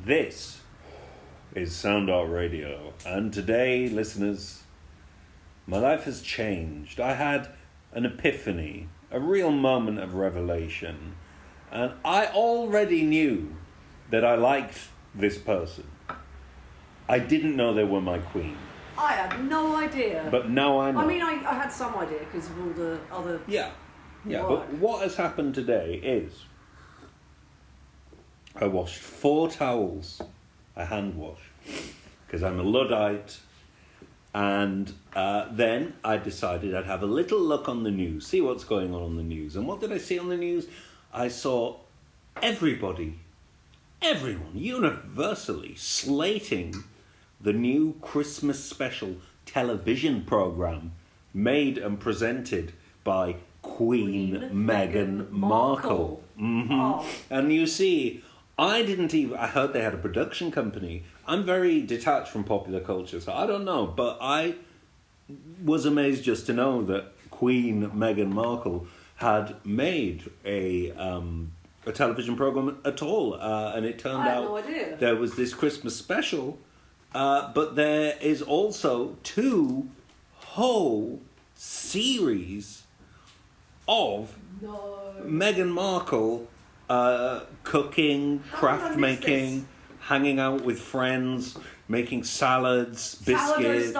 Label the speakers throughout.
Speaker 1: This is Soundart Radio, and today, listeners, my life has changed. I had an epiphany, a real moment of revelation, and I already knew that I liked this person. I didn't know they were my queen.
Speaker 2: I had no idea.
Speaker 1: But now I know.
Speaker 2: I mean, I had some idea because of all the other...
Speaker 1: Yeah,
Speaker 2: work.
Speaker 1: but what has happened today is I washed 4 towels. I hand wash because I'm a Luddite, and then I decided I'd have a little look on the news, see what's going on the news. And what did I see on the news? I saw everyone universally slating the new Christmas special television program made and presented by Queen Meghan Markle. Mm-hmm.
Speaker 2: Oh.
Speaker 1: And you see, I heard they had a production company. I'm very detached from popular culture, so I don't know. But I was amazed just to know that Queen Meghan Markle had made a television program at all. And it turned
Speaker 2: I had
Speaker 1: out
Speaker 2: no idea.
Speaker 1: there was this Christmas special, but there is also 2 whole series of Meghan Markle cooking, craft making, hanging out with friends, making salads, biscuits,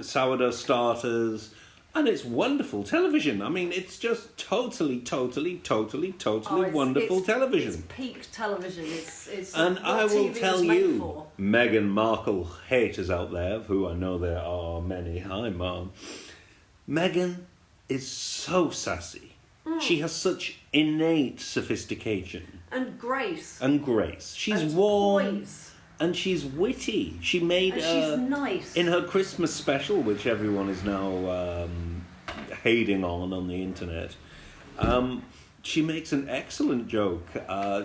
Speaker 1: sourdough starters, and it's wonderful television. I mean, it's just totally wonderful television.
Speaker 2: It's peak television. It's
Speaker 1: and
Speaker 2: what
Speaker 1: I will
Speaker 2: TV
Speaker 1: tell
Speaker 2: was made
Speaker 1: you,
Speaker 2: for.
Speaker 1: Meghan Markle haters out there, of who I know there are many. Hi, Mom. Meghan is so sassy. She has such innate sophistication.
Speaker 2: And grace.
Speaker 1: She's
Speaker 2: and
Speaker 1: warm.
Speaker 2: Poise.
Speaker 1: And she's witty. She made...
Speaker 2: And she's nice.
Speaker 1: In her Christmas special, which everyone is now hating on the internet, she makes an excellent joke.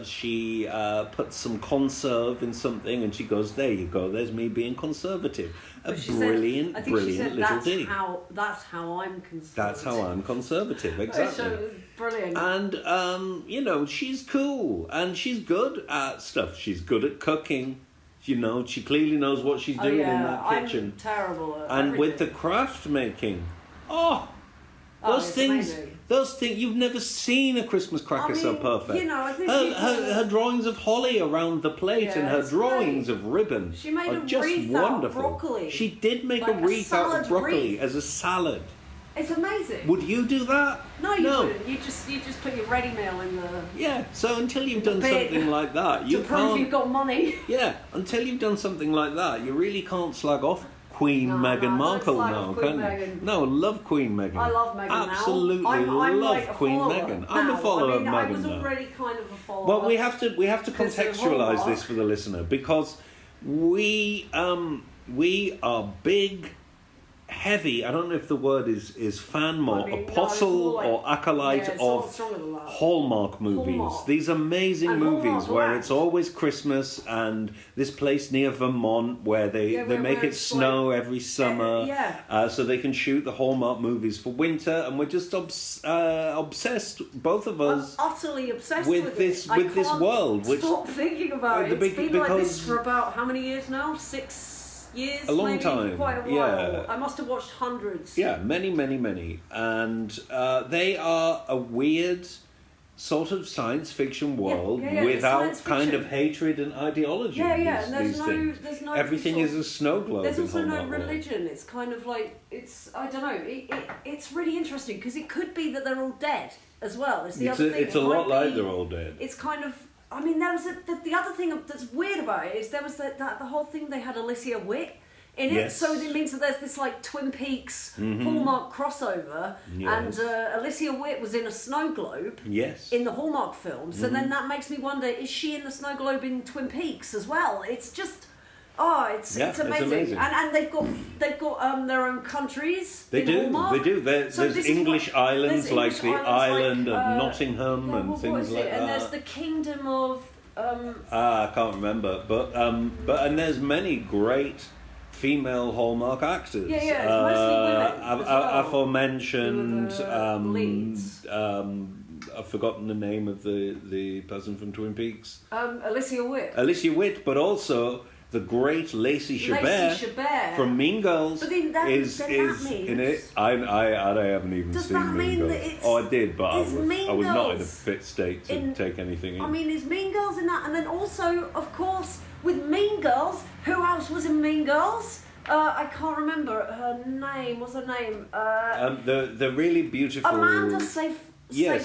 Speaker 1: She puts some conserve in something and she goes, there you go, there's me being conservative. Brilliant little dig.
Speaker 2: That's how I'm conservative.
Speaker 1: That's how I'm conservative, exactly.
Speaker 2: Brilliant.
Speaker 1: And, she's cool and she's good at stuff. She's good at cooking. She clearly knows what she's doing in that kitchen.
Speaker 2: I'm terrible at
Speaker 1: And
Speaker 2: everything.
Speaker 1: with the craft making, those things, you've never seen a Christmas cracker so perfect.
Speaker 2: I think
Speaker 1: her drawings of holly around the plate and her drawings of ribbon
Speaker 2: she made
Speaker 1: are
Speaker 2: a
Speaker 1: just
Speaker 2: wreath
Speaker 1: wonderful.
Speaker 2: Out of broccoli.
Speaker 1: She did make
Speaker 2: Like
Speaker 1: a wreath out of
Speaker 2: salad
Speaker 1: broccoli
Speaker 2: wreath.
Speaker 1: as a salad.
Speaker 2: It's amazing.
Speaker 1: Would you do that?
Speaker 2: No, you wouldn't. You just put your ready meal in the...
Speaker 1: Yeah, so until you've done something like that, you
Speaker 2: to prove you've got money.
Speaker 1: Yeah, until you've done something like that, you really can't slag off Queen Meghan Markle now, can you? No, love Queen Meghan.
Speaker 2: I love Meghan now.
Speaker 1: Absolutely
Speaker 2: I'm
Speaker 1: love
Speaker 2: like
Speaker 1: Queen Meghan. I'm a follower of Meghan
Speaker 2: I was
Speaker 1: now.
Speaker 2: already kind of a follower.
Speaker 1: Well, we have to
Speaker 2: because of
Speaker 1: contextualise
Speaker 2: Hallmark.
Speaker 1: this for the listener, because we are big, heavy, I don't know if the word is fan more, apostle or acolyte of Hallmark movies.
Speaker 2: Hallmark.
Speaker 1: These amazing
Speaker 2: And
Speaker 1: movies
Speaker 2: Hallmark
Speaker 1: where
Speaker 2: Land.
Speaker 1: it's always Christmas, and this place near Vermont where they make it snow every summer so they can shoot the Hallmark movies for winter, and we're just obsessed, both of us.
Speaker 2: I'm utterly obsessed
Speaker 1: with this world.
Speaker 2: Stop thinking about it. It's been like this
Speaker 1: because
Speaker 2: for about how many years now? 6 years?
Speaker 1: A long
Speaker 2: maybe?
Speaker 1: time.
Speaker 2: Quite a while.
Speaker 1: Yeah.
Speaker 2: I must have watched hundreds.
Speaker 1: Yeah, many. And they are a weird sort of science fiction world without kind of hatred and ideology.
Speaker 2: And there's no
Speaker 1: everything is a snow globe.
Speaker 2: There's also no
Speaker 1: Hallmark
Speaker 2: religion.
Speaker 1: world.
Speaker 2: It's kind of like, I don't know, it's really interesting because it could be that they're all dead as well. It's the other thing.
Speaker 1: It's a lot like they're all dead.
Speaker 2: It's kind of, I mean, there was the other thing that's weird about it is there was the whole thing they had Alicia Witt in it,
Speaker 1: Yes.
Speaker 2: so it means that there's this like Twin Peaks Hallmark crossover, and Alicia Witt was in a snow globe in the Hallmark films, and then that makes me wonder, is she in the snow globe in Twin Peaks as well? It's just... it's amazing. And they've got their own countries.
Speaker 1: They do.
Speaker 2: Hallmark.
Speaker 1: They do. There's English islands like the island of Nottingham and things like that.
Speaker 2: And there's the kingdom of.
Speaker 1: I can't remember, but and there's many great female Hallmark actors.
Speaker 2: It's mostly women.
Speaker 1: Aforementioned I've forgotten the name of the person from Twin Peaks.
Speaker 2: Alicia Witt.
Speaker 1: Alicia Witt, but also the great Lacey Chabert from Mean Girls
Speaker 2: but then that
Speaker 1: is in it. I haven't even
Speaker 2: Does
Speaker 1: seen
Speaker 2: that
Speaker 1: Mean
Speaker 2: mean
Speaker 1: Girls.
Speaker 2: that it's,
Speaker 1: I did, but I was
Speaker 2: Girls
Speaker 1: not in a fit state to take anything in.
Speaker 2: I mean, is Mean Girls in that? And then also, of course, with Mean Girls, who else was in Mean Girls? I can't remember her name. What's her name?
Speaker 1: The really beautiful
Speaker 2: Amanda Seyfried,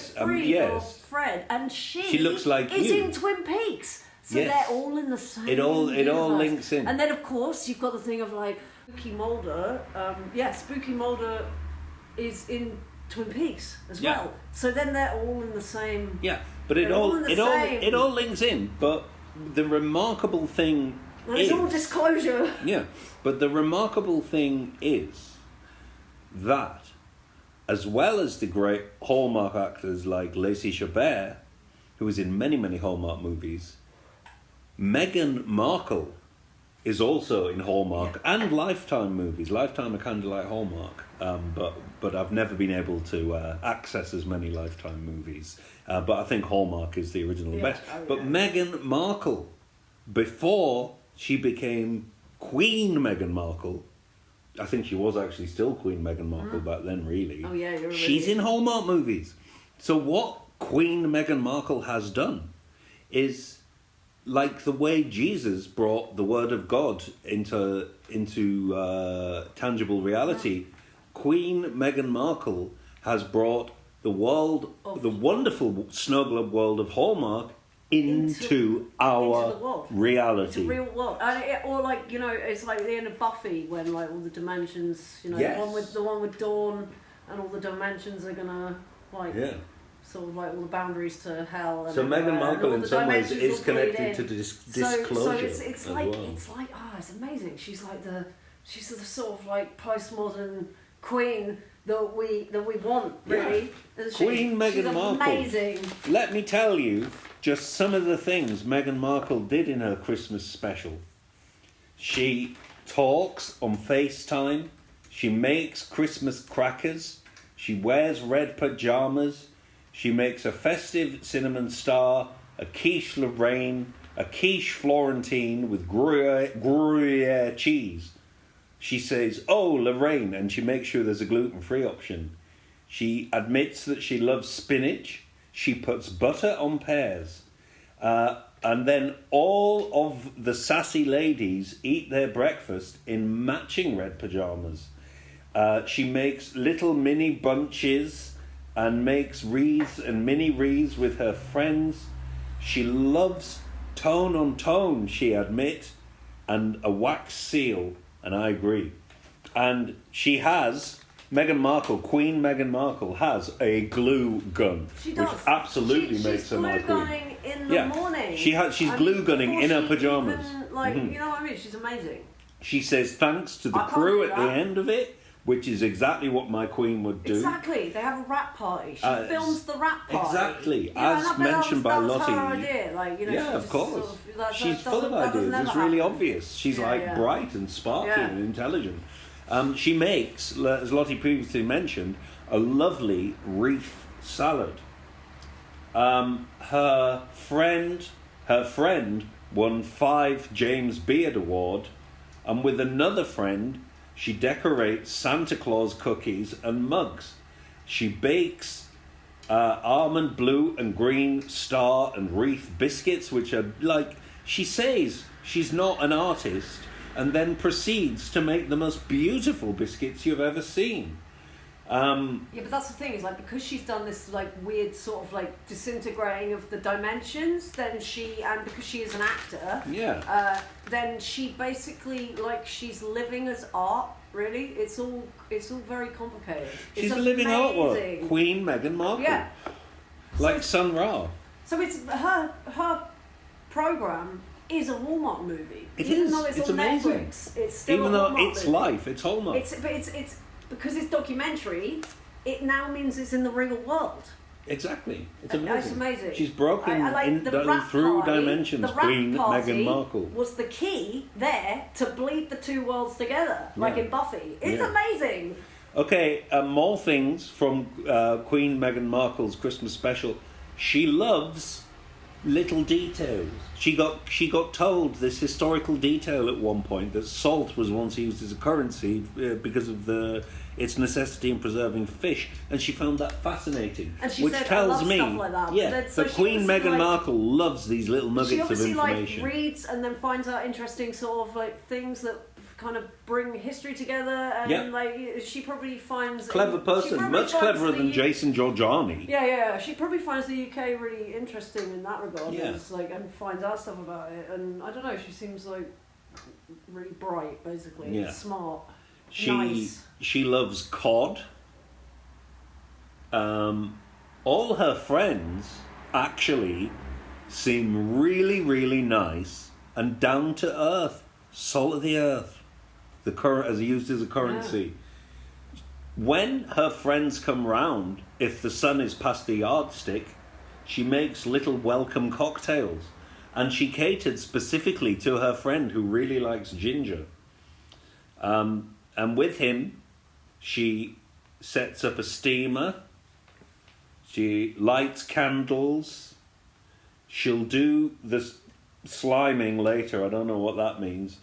Speaker 2: and she
Speaker 1: looks like
Speaker 2: is in Twin Peaks. So they're all in the same.
Speaker 1: It all links in.
Speaker 2: And then of course you've got the thing of like Spooky Mulder. Spooky Mulder is in Twin Peaks as well. So then they're all in the same.
Speaker 1: Yeah, but it all links in. But the remarkable thing
Speaker 2: it's all disclosure.
Speaker 1: Yeah, but the remarkable thing is that, as well as the great Hallmark actors like Lacey Chabert, who is in many, many Hallmark movies, Meghan Markle is also in Hallmark and Lifetime movies. Lifetime are kind of like Hallmark, but I've never been able to access as many Lifetime movies. But I think Hallmark is the original best. But Meghan Markle, before she became Queen Meghan Markle, I think she was actually still Queen Meghan Markle back then, really.
Speaker 2: Oh, yeah, you're
Speaker 1: She's in Hallmark movies. So what Queen Meghan Markle has done is, like the way Jesus brought the Word of God into tangible reality, Queen Meghan Markle has brought the wonderful snow globe world of Hallmark into our reality.
Speaker 2: Into real world. Or like, it's like the end of Buffy when like all the dimensions, the one with Dawn and all the dimensions are gonna sort of like all the boundaries to hell. And
Speaker 1: so Meghan Markle in some ways is connected to disclosure.
Speaker 2: So it's amazing. She's the sort of like postmodern queen that we want, really.
Speaker 1: Yeah. Queen Meghan Markle.
Speaker 2: Amazing.
Speaker 1: Let me tell you just some of the things Meghan Markle did in her Christmas special. She talks on FaceTime. She makes Christmas crackers. She wears red pajamas. She makes a festive cinnamon star, a quiche Lorraine, a quiche Florentine with Gruyere cheese. She says, "Oh, Lorraine," and she makes sure there's a gluten-free option. She admits that she loves spinach. She puts butter on pears. And then all of the sassy ladies eat their breakfast in matching red pajamas. She makes little mini bunches and makes wreaths and mini wreaths with her friends. She loves tone on tone, she admits, and a wax seal, and I agree. And she has, Meghan Markle, Queen Meghan Markle, has a glue gun, which absolutely makes her my queen.
Speaker 2: She's glue gunning in the morning.
Speaker 1: She's glue gunning in her pajamas.
Speaker 2: You know what I mean? She's amazing.
Speaker 1: She says thanks to the crew at the end of it, which is exactly what my queen would do.
Speaker 2: Exactly. They have a rap party. She films the rap party.
Speaker 1: Exactly. As mentioned by Lottie.
Speaker 2: That was her idea.
Speaker 1: Of course. She's full of ideas. It's really obvious. She's bright and sparkly and intelligent. She makes, as Lottie previously mentioned, a lovely wreath salad. Her friend won 5 James Beard Award, and with another friend, she decorates Santa Claus cookies and mugs. She bakes almond blue and green star and wreath biscuits, which are like, she says she's not an artist, and then proceeds to make the most beautiful biscuits you've ever seen.
Speaker 2: But that's the thing, is like, because she's done this like weird sort of like disintegrating of the dimensions, then because she is an actor, then she basically, like, she's living as art, really. It's all very complicated.
Speaker 1: She's a living artwork. Queen Meghan Markle. Yeah. Like Sun Ra.
Speaker 2: So it's her programme is a Hallmark movie.
Speaker 1: Even
Speaker 2: though it's on
Speaker 1: amazing.
Speaker 2: Netflix, it's still
Speaker 1: even
Speaker 2: a
Speaker 1: though
Speaker 2: Hallmark
Speaker 1: it's
Speaker 2: movie.
Speaker 1: life, it's Hallmark.
Speaker 2: It's because it's documentary, it now means it's in the real world.
Speaker 1: Exactly. It's amazing.
Speaker 2: It's amazing.
Speaker 1: She's broken through dimensions, Queen Meghan Markle.
Speaker 2: Was the key there to bleed the two worlds together, like in Buffy. It's amazing.
Speaker 1: Okay, more things from Queen Meghan Markle's Christmas special. She loves little details. She got told this historical detail at one point that salt was once used as a currency because of its necessity in preserving fish, and she found that fascinating.
Speaker 2: And she
Speaker 1: which
Speaker 2: said,
Speaker 1: tells
Speaker 2: I love
Speaker 1: me,
Speaker 2: stuff like that.
Speaker 1: yeah,
Speaker 2: So
Speaker 1: the Queen Meghan Markle loves these little nuggets of information.
Speaker 2: She obviously reads and then finds out interesting sort of things that kind of bring history together, and she probably finds
Speaker 1: clever person, much cleverer than Jason Giorgiani.
Speaker 2: Yeah, she probably finds the UK really interesting in that regard.
Speaker 1: Yeah.
Speaker 2: And finds out stuff about it, and I don't know, she seems like really bright, basically, smart, nice.
Speaker 1: She loves cod. All her friends actually seem really, really nice and down to earth, salt of the earth. As used as a currency. Yeah. When her friends come round, if the sun is past the yardstick, she makes little welcome cocktails. And she catered specifically to her friend who really likes ginger. And with him, she sets up a steamer. She lights candles. She'll do the sliming later. I don't know what that means.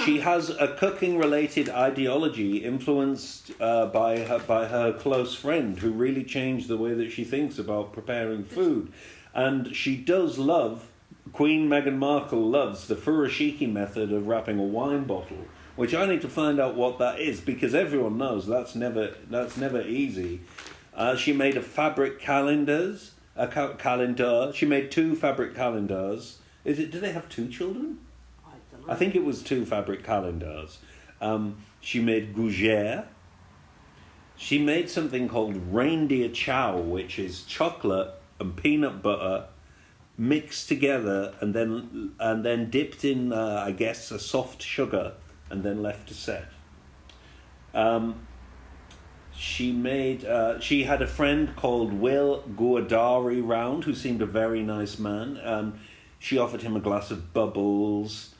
Speaker 1: She has a cooking-related ideology influenced by her close friend who really changed the way that she thinks about preparing food. And she does love, Queen Meghan Markle loves the furoshiki method of wrapping a wine bottle, which I need to find out what that is, because everyone knows that's never easy. She made a calendar. She made 2 fabric calendars. Do they have 2 children? I think it was 2 fabric calendars. She made gougere. She made something called reindeer chow, which is chocolate and peanut butter mixed together and then dipped in, I guess, a soft sugar and then left to set. She had a friend called Will Guardari round, who seemed a very nice man. She offered him a glass of bubbles.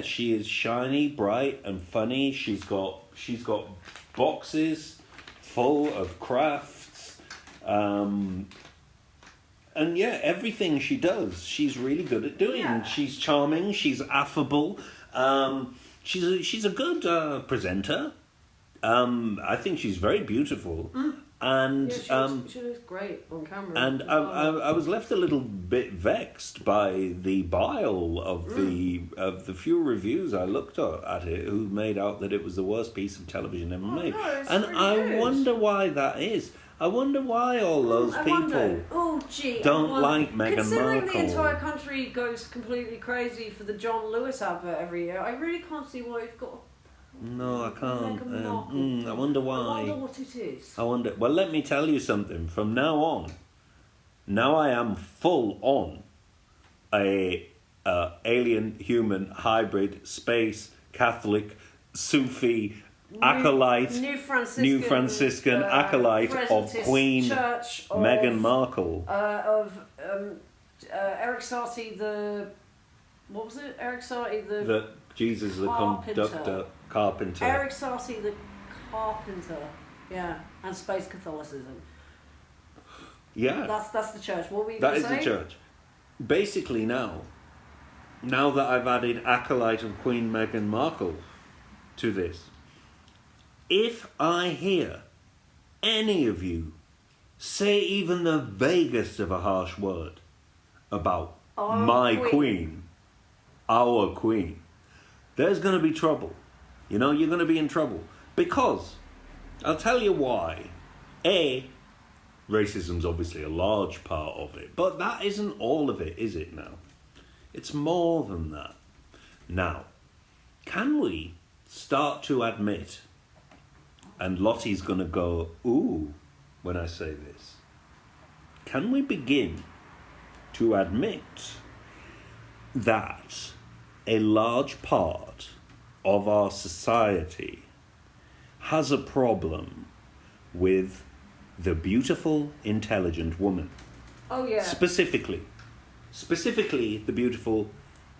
Speaker 1: She is shiny, bright, and funny. She's got boxes full of crafts, everything she does, she's really good at doing. Yeah. She's charming. She's affable. She's a good presenter. I think she's very beautiful. And
Speaker 2: she looks great on camera.
Speaker 1: And I was left a little bit vexed by the bile of the few reviews I looked at it, who made out that it was the worst piece of television ever made.
Speaker 2: No,
Speaker 1: and I wonder why that is. I wonder why all those people don't like Meghan Markle.
Speaker 2: Considering the entire country goes completely crazy for the John Lewis advert every year, I really can't see why you've got.
Speaker 1: No, I can't. I wonder why.
Speaker 2: I wonder what it is.
Speaker 1: Well, let me tell you something. From now on, I am full on a alien, human, hybrid, space, Catholic, Sufi, acolyte, New Franciscan acolyte of Queen Meghan Markle.
Speaker 2: Of Eric Sarti, what was it? Eric Sarti, the
Speaker 1: Jesus the conductor. Carpenter.
Speaker 2: Eric Sarti, the carpenter. Yeah, and space Catholicism.
Speaker 1: Yeah.
Speaker 2: That's the church. What were you
Speaker 1: going
Speaker 2: to say?
Speaker 1: That is the church. Basically now that I've added acolyte of Queen Meghan Markle to this, if I hear any of you say even the vaguest of a harsh word about my queen, our queen, there's going to be trouble. You're going to be in trouble. Because, I'll tell you why. Racism's obviously a large part of it, but that isn't all of it, is it now? It's more than that. Now, can we start to admit, and Lottie's going to go, ooh, when I say this, can we begin to admit that a large part of our society has a problem with the beautiful, intelligent woman?
Speaker 2: Oh, yeah.
Speaker 1: Specifically, the beautiful,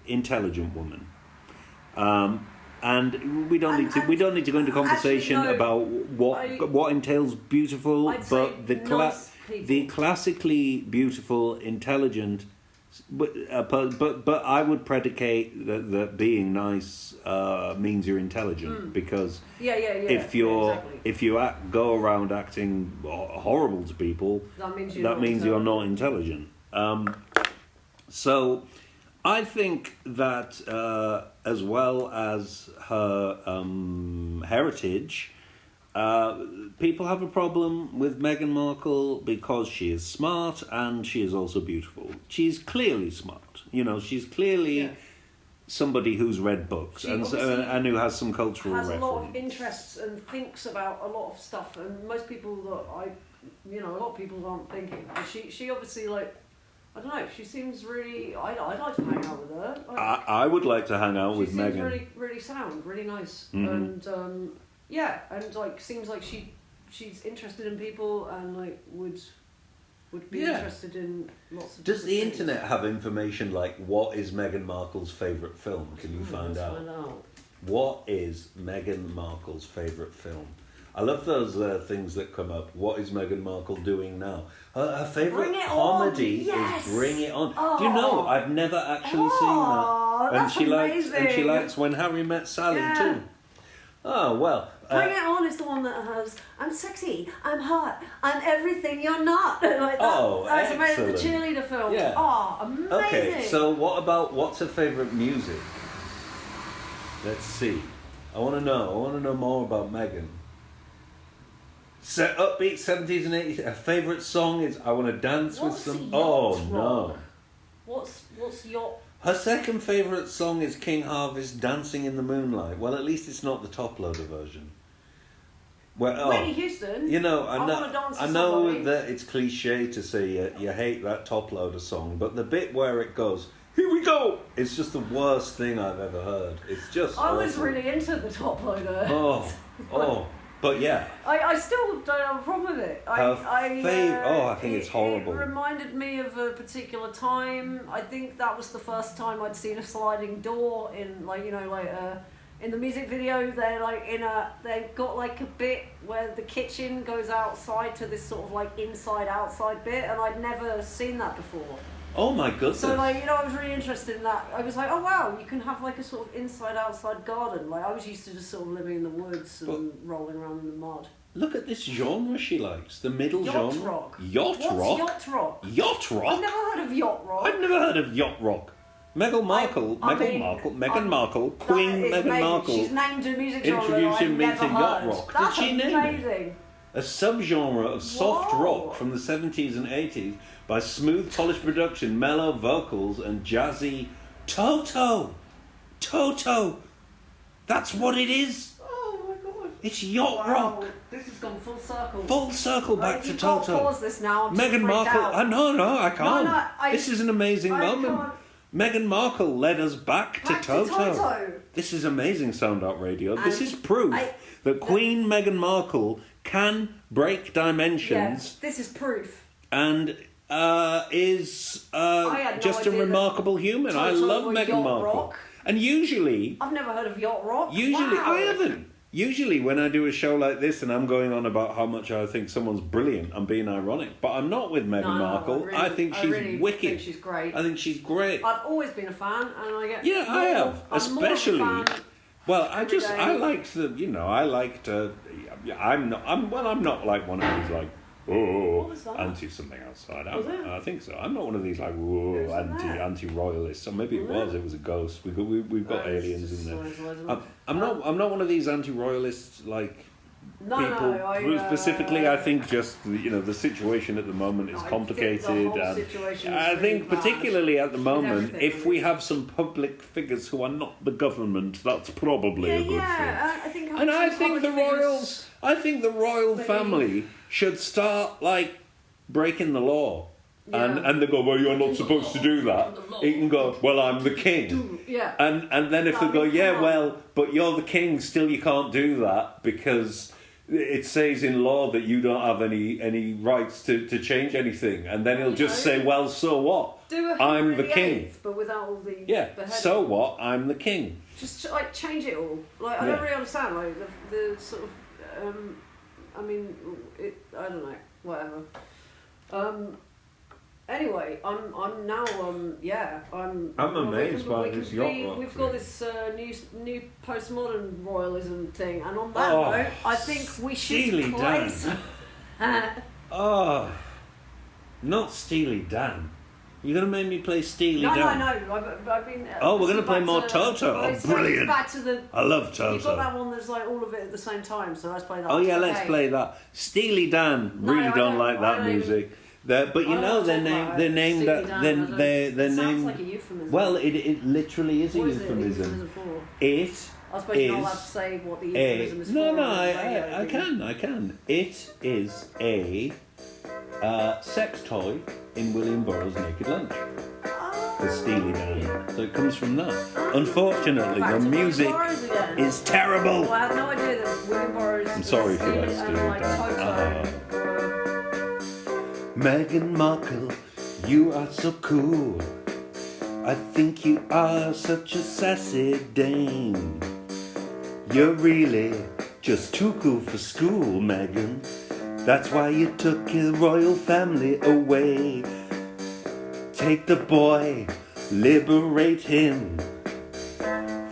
Speaker 1: intelligent woman. And we don't need to go into conversation about what entails beautiful, but the classically beautiful, intelligent. But I would predicate that being nice means you're intelligent, because if you go around acting horrible to people, that means you're not intelligent. So I think that as well as her heritage, people have a problem with Meghan Markle because she is smart and she is also beautiful. She's clearly smart. She's clearly somebody who's read books and who has some cultural reference.
Speaker 2: Has a lot of interests and thinks about a lot of stuff, and most people that a lot of people aren't thinking. She obviously, I don't know, she seems really... I'd like to hang out with her.
Speaker 1: I would like to hang out with Meghan.
Speaker 2: She seems really, really sound, really nice. Mm-hmm. And, seems like she's interested in people and, would be interested in lots of
Speaker 1: Does the
Speaker 2: things.
Speaker 1: internet have information like, what is Meghan Markle's favourite film? Can you find out? What is Meghan Markle's favourite film? I love those things that come up. What is Meghan Markle doing now? Her favourite comedy is Bring It On. Oh. Do you know, I've never actually seen that. And
Speaker 2: that's amazing.
Speaker 1: And she likes When Harry Met Sally too. Oh, well.
Speaker 2: Bring It On is the one that has, I'm sexy, I'm hot, I'm everything you're not. That's amazing. The cheerleader film.
Speaker 1: Yeah.
Speaker 2: Oh, amazing.
Speaker 1: Okay, so what's her favourite music? Let's see. I want to know more about Meghan. Upbeat 70s and 80s. Her favourite song is I Want to Dance with Some... Oh, no.
Speaker 2: What's Yacht?
Speaker 1: Her second favourite song is King Harvest, Dancing in the Moonlight. Well, at least it's not the top loader version.
Speaker 2: Whitney Houston.
Speaker 1: I know that it's cliche to say you hate that top loader song, but the bit where it goes, here we go, it's just the worst thing I've ever heard. It's just
Speaker 2: I was really into the top loader.
Speaker 1: But yeah.
Speaker 2: I still don't have a problem with it.
Speaker 1: I think it's horrible.
Speaker 2: It reminded me of a particular time. I think that was the first time I'd seen a sliding door in, in the music video. They've got a bit where the kitchen goes outside to this sort of inside-outside bit, and I'd never seen that before.
Speaker 1: Oh my goodness.
Speaker 2: So I was really interested in that. I was like, oh wow, you can have a sort of inside-outside garden. I was used to just sort of living in the woods and rolling around in the mud.
Speaker 1: Look at this genre she likes, the middle genre.
Speaker 2: Yacht rock.
Speaker 1: Yacht rock?
Speaker 2: Yacht rock?
Speaker 1: Yacht rock?
Speaker 2: I've never heard of yacht rock.
Speaker 1: I've never heard of yacht rock. Meghan Markle, Queen Meghan Markle.
Speaker 2: She's named a music genre
Speaker 1: introducing me to yacht
Speaker 2: heard.
Speaker 1: rock.
Speaker 2: That's
Speaker 1: Did she name
Speaker 2: amazing.
Speaker 1: it? A subgenre of soft rock from the 70s and 80s by smooth, polished production, mellow vocals, and jazzy Toto. That's what it is.
Speaker 2: Oh my god.
Speaker 1: It's yacht rock.
Speaker 2: This has gone full circle.
Speaker 1: Full circle back to Toto.
Speaker 2: You can't pause this now. I'm
Speaker 1: Meghan Markle. No, I can't. This is an amazing moment.
Speaker 2: Can't.
Speaker 1: Meghan Markle led us back to Toto. This is amazing, Soundart Radio. This is proof that Queen Meghan Markle can break dimensions.
Speaker 2: Yes, this is proof.
Speaker 1: And is just a remarkable human. I love Meghan Markle.
Speaker 2: Rock.
Speaker 1: And usually...
Speaker 2: I've never heard of yacht rock.
Speaker 1: Usually, I haven't. Usually when I do a show like this and I'm going on about how much I think someone's brilliant, I'm being ironic. But I'm not with Meghan Markle. I think she's wicked.
Speaker 2: I think she's great.
Speaker 1: I think she's great.
Speaker 2: I've always been a fan, and I get...
Speaker 1: Yeah, I have. Especially... Well, I liked the, I'm not like one of these anti something outside. I think so. I'm not one of these anti-royalists. Or maybe it was a ghost. We've got aliens in there. I'm not one of these anti-royalists people. Specifically, I think just the situation at the moment is complicated, I think particularly at the moment, if we have some public figures who are not the government, that's probably a good thing. I think the royal family should start breaking the law. Yeah. And they go, well, you're not supposed to do that. He can go, well, I'm the king. And then if they go, yeah, well, but you're the king, still you can't do that because it says in law that you don't have any rights to change anything, and then he'll just say, well, so what? I'm the king.
Speaker 2: But without all the
Speaker 1: beheading. So what? I'm the king.
Speaker 2: Just like change it all. Like I don't really understand. Like the sort of. I mean, I don't know. Whatever. Anyway, I'm now I'm
Speaker 1: amazed by this yacht rock.
Speaker 2: We've got this new postmodern royalism thing, and on that note, I think we should play some.
Speaker 1: Not Steely Dan. You're gonna make me play Steely Dan?
Speaker 2: No. I've been.
Speaker 1: We're gonna play more Toto. Brilliant!
Speaker 2: Back to the.
Speaker 1: I love Toto.
Speaker 2: You've got that one that's like all of it at the same time, so let's play that.
Speaker 1: Let's play that. Steely Dan. Really don't like that music. But you know they're named.
Speaker 2: Sounds like a euphemism.
Speaker 1: Well, it literally is a euphemism. I
Speaker 2: suppose you're not allowed to say what the euphemism is for.
Speaker 1: No, I can. It is a sex toy in William Burroughs' Naked Lunch. The Steely Dan. So it comes from that. Unfortunately, the music is terrible.
Speaker 2: Well, I had no idea that William Burroughs.
Speaker 1: I'm sorry if you like Steely Dan. Meghan Markle, you are so cool. I think you are such a sassy dame. You're really just too cool for school, Meghan. That's why you took your royal family away. Take the boy, liberate him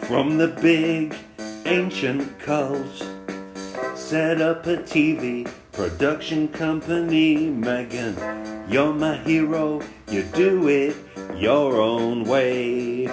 Speaker 1: from the big ancient cult. Set up a TV production company, Meghan. You're my hero, you do it your own way.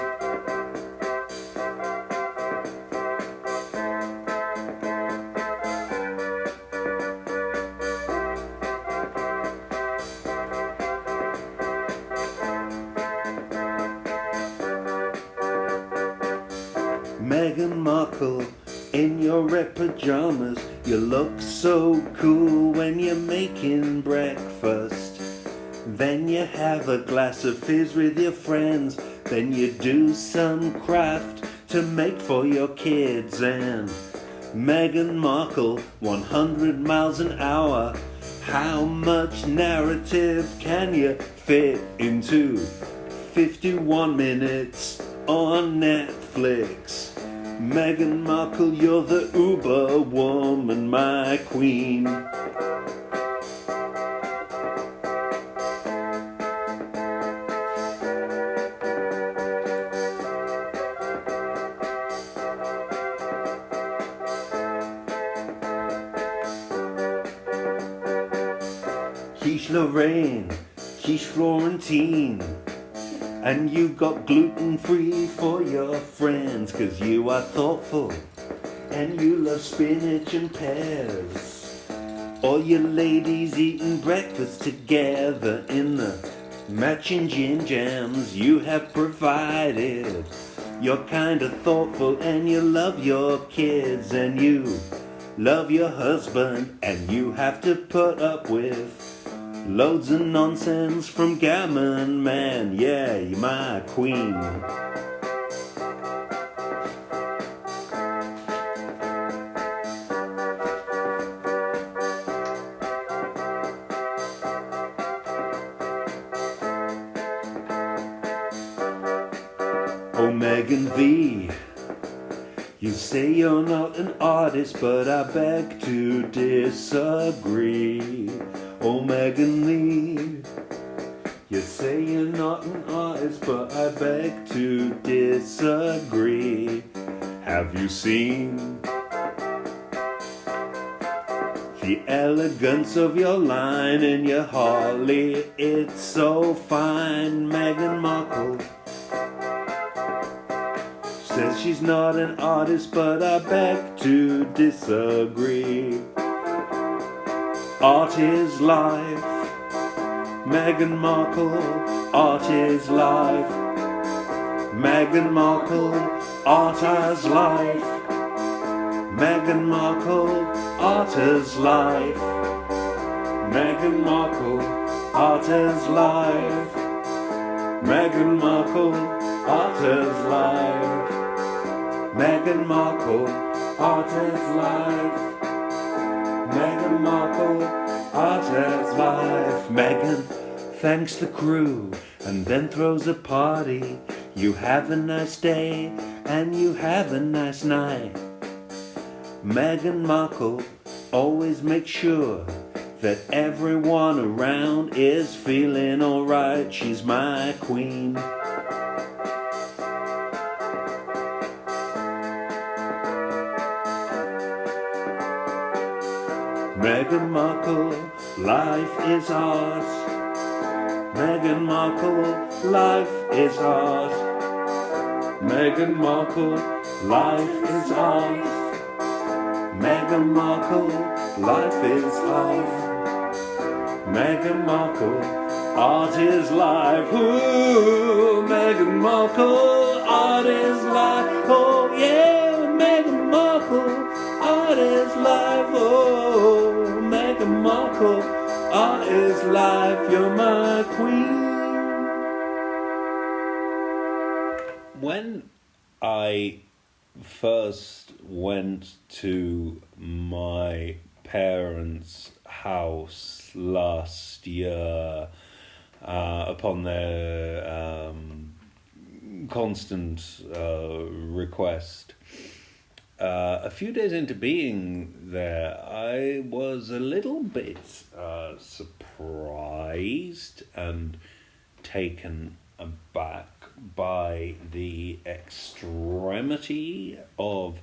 Speaker 1: Meghan Markle, in your red pajamas, you look so cool when you're making breakfast. Then you have a glass of fizz with your friends. Then you do some craft to make for your kids. And Meghan Markle, 100 miles an hour. How much narrative can you fit into 51 minutes on Netflix? Meghan Markle, you're the uber woman, my queen. Quiche Lorraine, quiche Florentine. And you got gluten-free for your friends, 'cause you are thoughtful and you love spinach and pears. All your ladies eating breakfast together in the matching gin jams you have provided. You're kind of thoughtful and you love your kids and you love your husband, and you have to put up with loads of nonsense from Gammon Man. Yeah, you're my queen. Oh, Megan V, you say you're not an artist, but I beg to disagree. Oh, Megan Lee, you say you're not an artist, but I beg to disagree. Have you seen the elegance of your line and your Harley? It's so fine. Meghan Markle says she's not an artist, but I beg to disagree. Art is life, Meghan Markle, art is life. Meghan Markle, art is life. Meghan Markle, art is life. Meghan Markle, art is life. Meghan Markle, art is life. Meghan Markle, art is life. Meghan Markle, art as life. Meghan thanks the crew and then throws a party. You have a nice day and you have a nice night. Meghan Markle always makes sure that everyone around is feeling alright. She's my queen. Meghan Markle, life is art. Meghan Markle, life is art. Meghan Markle, life is art. Meghan Markle, life is art. Meghan Markle, art is life. Ooh, Meghan Markle, art is life. Oh yeah, Meghan Markle, art is life. Oh, Meghan Markle, art is life. You're my queen. When I first went to my parents' house last year upon their constant request, a few days into being there, I was a little bit surprised and taken aback by the extremity of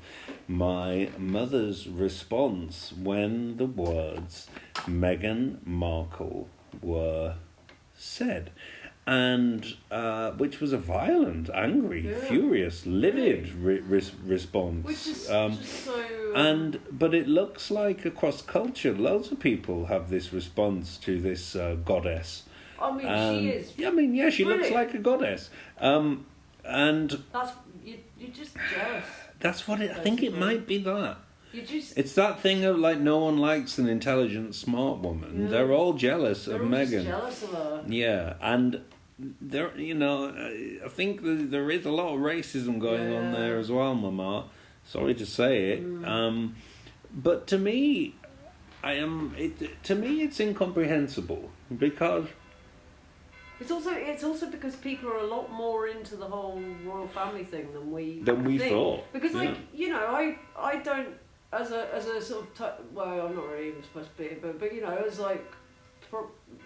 Speaker 1: my mother's response when the words Meghan Markle were said, and which was a violent, angry, furious, livid response.
Speaker 2: Which is
Speaker 1: but it looks like across culture, loads of people have this response to this goddess.
Speaker 2: I mean, she is.
Speaker 1: Yeah, I mean, yeah, she looks like a goddess. And
Speaker 2: that's you're just jealous.
Speaker 1: That's what it. I think it might be that.
Speaker 2: It's
Speaker 1: that thing of like no one likes an intelligent, smart woman. Yeah. They're all jealous of Meghan.
Speaker 2: Jealous of her.
Speaker 1: Yeah, and there, I think there is a lot of racism going on there as well, Mama. Sorry to say it. But to me, it's incomprehensible because.
Speaker 2: It's also because people are a lot more into the whole royal family thing than we
Speaker 1: thought.
Speaker 2: Because I don't as a sort of I'm not really even supposed to be, but as like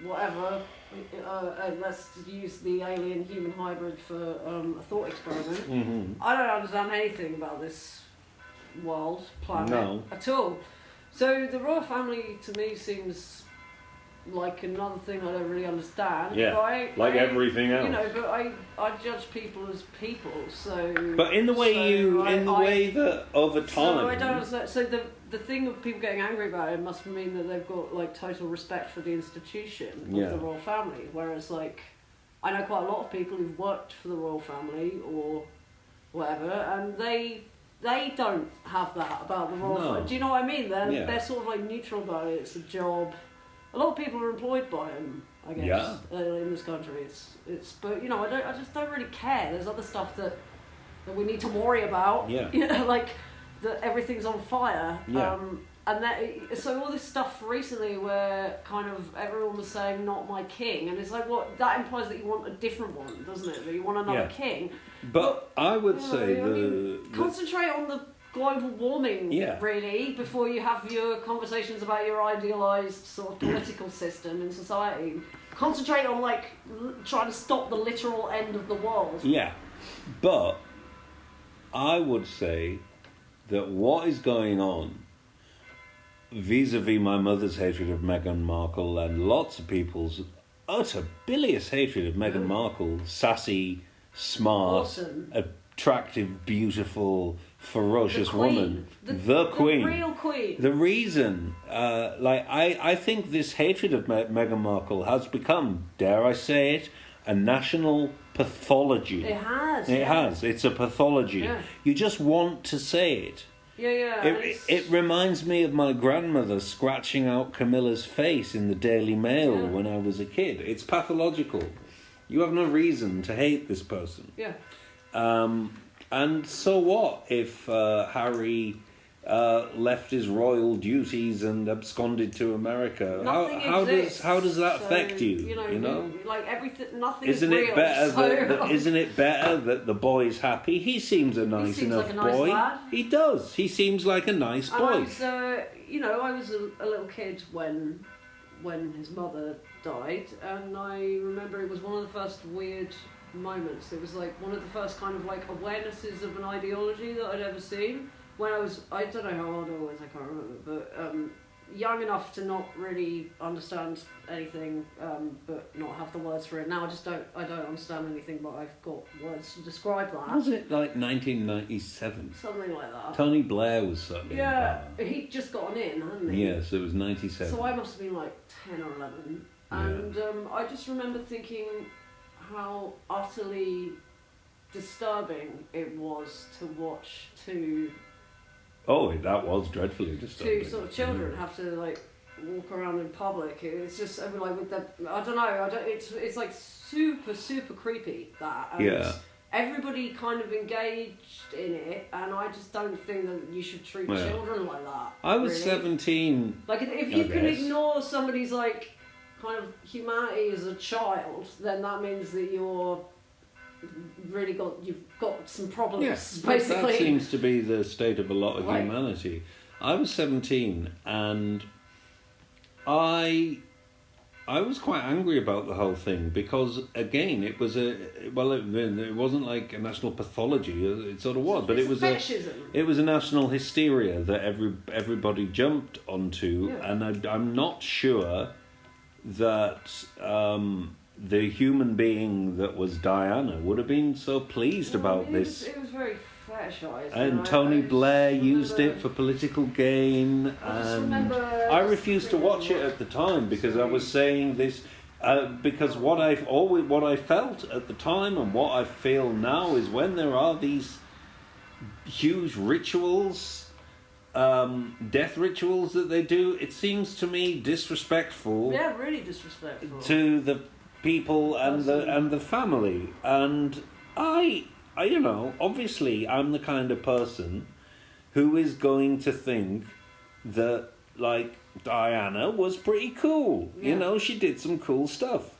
Speaker 2: whatever. Let's use the alien human hybrid for a thought experiment.
Speaker 1: Mm-hmm.
Speaker 2: I don't understand anything about this world planet at all. So the royal family to me seems like another thing I don't really understand.
Speaker 1: Yeah, everything else.
Speaker 2: But I judge people as people. So. But
Speaker 1: in the way way that over time.
Speaker 2: So I don't understand. So the thing of people getting angry about it must mean that they've got like total respect for the institution of the royal family. Whereas like, I know quite a lot of people who've worked for the royal family or whatever, and they don't have that about the royal family. Do you know what I mean? They're sort of like neutral about it. It's a job. A lot of people are employed by them, I guess, in this country. But I just don't really care. There's other stuff that we need to worry about. Yeah. Like that everything's on fire.
Speaker 1: Yeah.
Speaker 2: So all this stuff recently where kind of everyone was saying not my king, and it's like that implies that you want a different one, doesn't it? That you want another king.
Speaker 1: But I would say
Speaker 2: concentrate on the global warming, really, before you have your conversations about your idealised sort of political system in society. Concentrate on, like, trying to stop the literal end of the world.
Speaker 1: Yeah, but I would say that what is going on vis-a-vis my mother's hatred of Meghan Markle and lots of people's utter bilious hatred of Meghan Markle, sassy, smart, awesome, attractive, beautiful, ferocious woman, the queen,
Speaker 2: the real queen.
Speaker 1: The reason, I think this hatred of Meghan Markle has become, dare I say it, a national pathology.
Speaker 2: It has.
Speaker 1: It has. It's a pathology. Yeah. You just want to say it.
Speaker 2: Yeah.
Speaker 1: It reminds me of my grandmother scratching out Camilla's face in the Daily Mail when I was a kid. It's pathological. You have no reason to hate this person.
Speaker 2: Yeah.
Speaker 1: And so what if Harry left his royal duties and absconded to America. How does that affect you? You know,
Speaker 2: like everything, nothing.
Speaker 1: Isn't
Speaker 2: is
Speaker 1: it better?
Speaker 2: real,
Speaker 1: Isn't it better that the boy's happy? He seems a nice enough boy.
Speaker 2: Lad.
Speaker 1: He does. He seems like a nice boy.
Speaker 2: I was, I was a little kid when his mother died, and I remember it was one of the first weird moments. It was like one of the first kind of like awarenesses of an ideology that I'd ever seen. When I don't know how old I was, I can't remember, but young enough to not really understand anything, but not have the words for it. Now I don't understand anything, but I've got words to describe that.
Speaker 1: Was it like 1997?
Speaker 2: Something like that.
Speaker 1: Tony Blair was certainly in power.
Speaker 2: He'd just gotten in, hadn't he?
Speaker 1: Yes, it was 97.
Speaker 2: So I must have been like 10 or 11. And I just remember thinking how utterly disturbing it was to watch two...
Speaker 1: Oh, that was dreadfully disturbing.
Speaker 2: Two sort of children have to like walk around in public. It's just like with the I don't know. It's like super creepy that. And everybody kind of engaged in it, and I just don't think that you should treat children like that.
Speaker 1: I was 17.
Speaker 2: Like if you can ignore somebody's like kind of humanity as a child, then that means that you've got some problems, basically.
Speaker 1: That seems to be the state of a lot of humanity. I was 17 and I was quite angry about the whole thing because, again, it wasn't like a national pathology. It sort of was, but it was a national hysteria that everybody jumped onto, and I'm not sure that the human being that was Diana would have been so pleased about this.
Speaker 2: It was very fetishized.
Speaker 1: And Tony Blair used it for political gain. I refused to watch it at the time because I was saying this. Because what I felt at the time and what I feel now is when there are these huge rituals, death rituals that they do, it seems to me disrespectful.
Speaker 2: Yeah, really disrespectful
Speaker 1: to the people and the family, and I obviously I'm the kind of person who is going to think that like Diana was pretty cool. She did some cool stuff.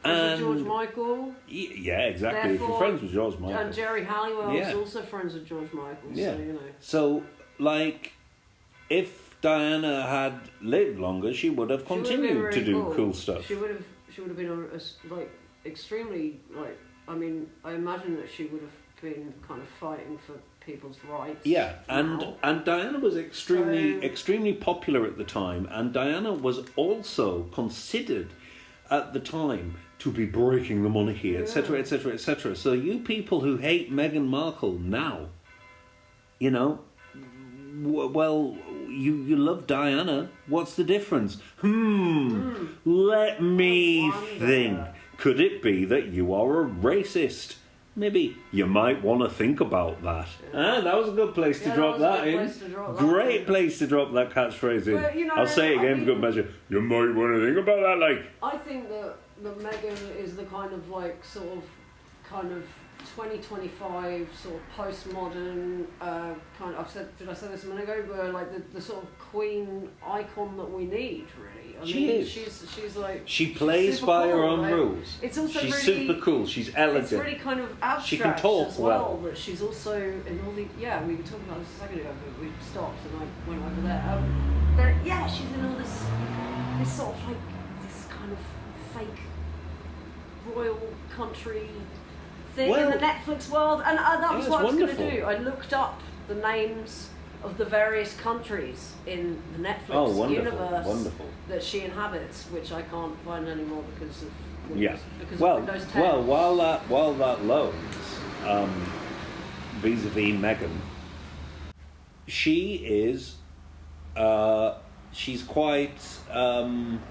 Speaker 2: Friends with George Michael.
Speaker 1: Yeah, exactly. If you're friends with George Michael.
Speaker 2: And Jerry Halliwell was also friends with George Michael.
Speaker 1: Yeah.
Speaker 2: So
Speaker 1: So like, if Diana had lived longer, she would have continued to do cool stuff.
Speaker 2: She would have been extremely I mean, I imagine that she would have been kind of fighting for people's rights.
Speaker 1: Yeah, and Diana was extremely popular at the time, and Diana was also considered at the time to be breaking the monarchy, etc., etc., etc. So you people who hate Meghan Markle now, well, you love Diana. What's the difference? Let me think. Could it be that you are a racist? Maybe you might want to think about that. That was a good place to drop that in. Great place to drop that catchphrase in.
Speaker 2: Well,
Speaker 1: I'll say it again for good measure. You might want to think about that, like.
Speaker 2: I think that Meghan is the kind of 2025 sort of postmodern kind of. Did I say this a minute ago? But like the sort of queen icon that we need, really.
Speaker 1: She is.
Speaker 2: She's like.
Speaker 1: She plays by her own rules.
Speaker 2: It's also
Speaker 1: she's
Speaker 2: really,
Speaker 1: super cool. She's elegant.
Speaker 2: It's really kind of abstract.
Speaker 1: She can talk
Speaker 2: as well. But she's also in all the. Yeah, we were talking about this a second ago, but we stopped and I went over there. She's in all this sort of like this kind of fake royal country thing in the Netflix world, and that was what I was going to do. I looked up the names of the various countries in the Netflix universe that she inhabits, which I can't find anymore because of Windows, of Windows 10.
Speaker 1: Well, while that loads, vis-a-vis Meghan, she is she's quite not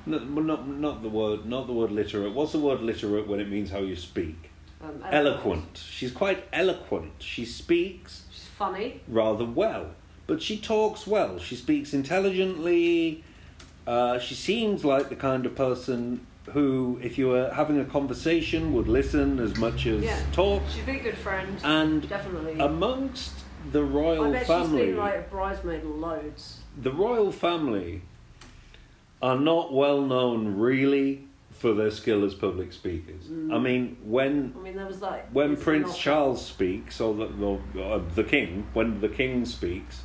Speaker 1: the word literate. What's the word literate when it means how you speak? Eloquent. She's quite eloquent. She speaks.
Speaker 2: She's funny.
Speaker 1: Rather well, but she talks well. She speaks intelligently. She seems like the kind of person who, if you were having a conversation, would listen as much as talk.
Speaker 2: She'd be a good friend.
Speaker 1: And
Speaker 2: definitely
Speaker 1: amongst the royal family...
Speaker 2: she's been like a bridesmaid loads.
Speaker 1: The royal family are not well known, really, for their skill as public speakers. I mean, when
Speaker 2: there was like...
Speaker 1: When Prince Charles speaks, or the king, when the king speaks...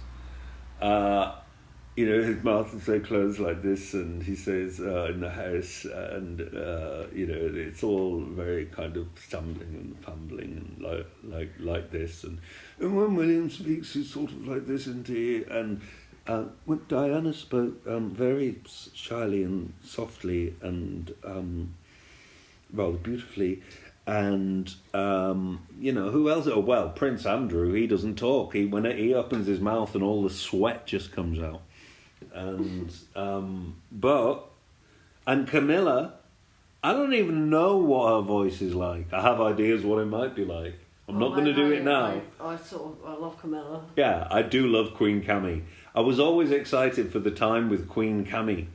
Speaker 1: his mouth is so closed like this, and he says in the house, and it's all very kind of stumbling and fumbling and like this, and when William speaks, he's sort of like this, isn't he? And when Diana spoke very shyly and softly and rather beautifully. And who else? Oh well, Prince Andrew. He doesn't talk. When he opens his mouth, and all the sweat just comes out. And Camilla, I don't even know what her voice is like. I have ideas what it might be like. I'm not going to do it now.
Speaker 2: I love Camilla.
Speaker 1: Yeah, I do love Queen Cammy. I was always excited for the time with Queen Cammy.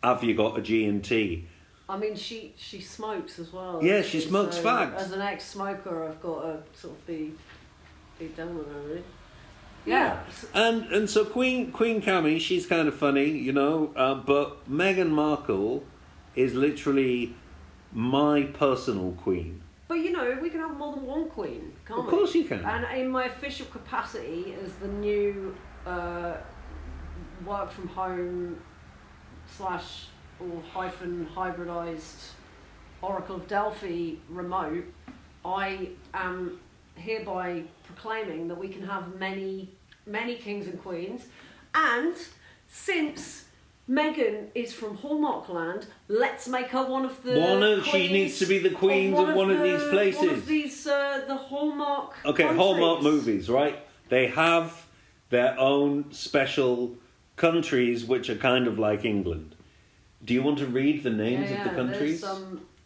Speaker 1: Have you got a G&T?
Speaker 2: I mean, she smokes as well.
Speaker 1: Yeah, she smokes fags.
Speaker 2: As an ex-smoker, I've got to sort of be done with her, really. Yeah.
Speaker 1: And so Queen Cammy, she's kind of funny, but Meghan Markle is literally my personal queen.
Speaker 2: But, we can have more than one queen, can't we?
Speaker 1: Of course you can.
Speaker 2: And in my official capacity as the new work from home / or hybridized Oracle of Delphi remote, I am hereby proclaiming that we can have many, many kings and queens. And since Meghan is from Hallmark land, let's make her one of the
Speaker 1: she needs to be the queens of one of these places.
Speaker 2: One of these, the Hallmark
Speaker 1: countries. Hallmark movies, right? They have their own special countries which are kind of like England. Do you want to read the names of the countries?
Speaker 2: There's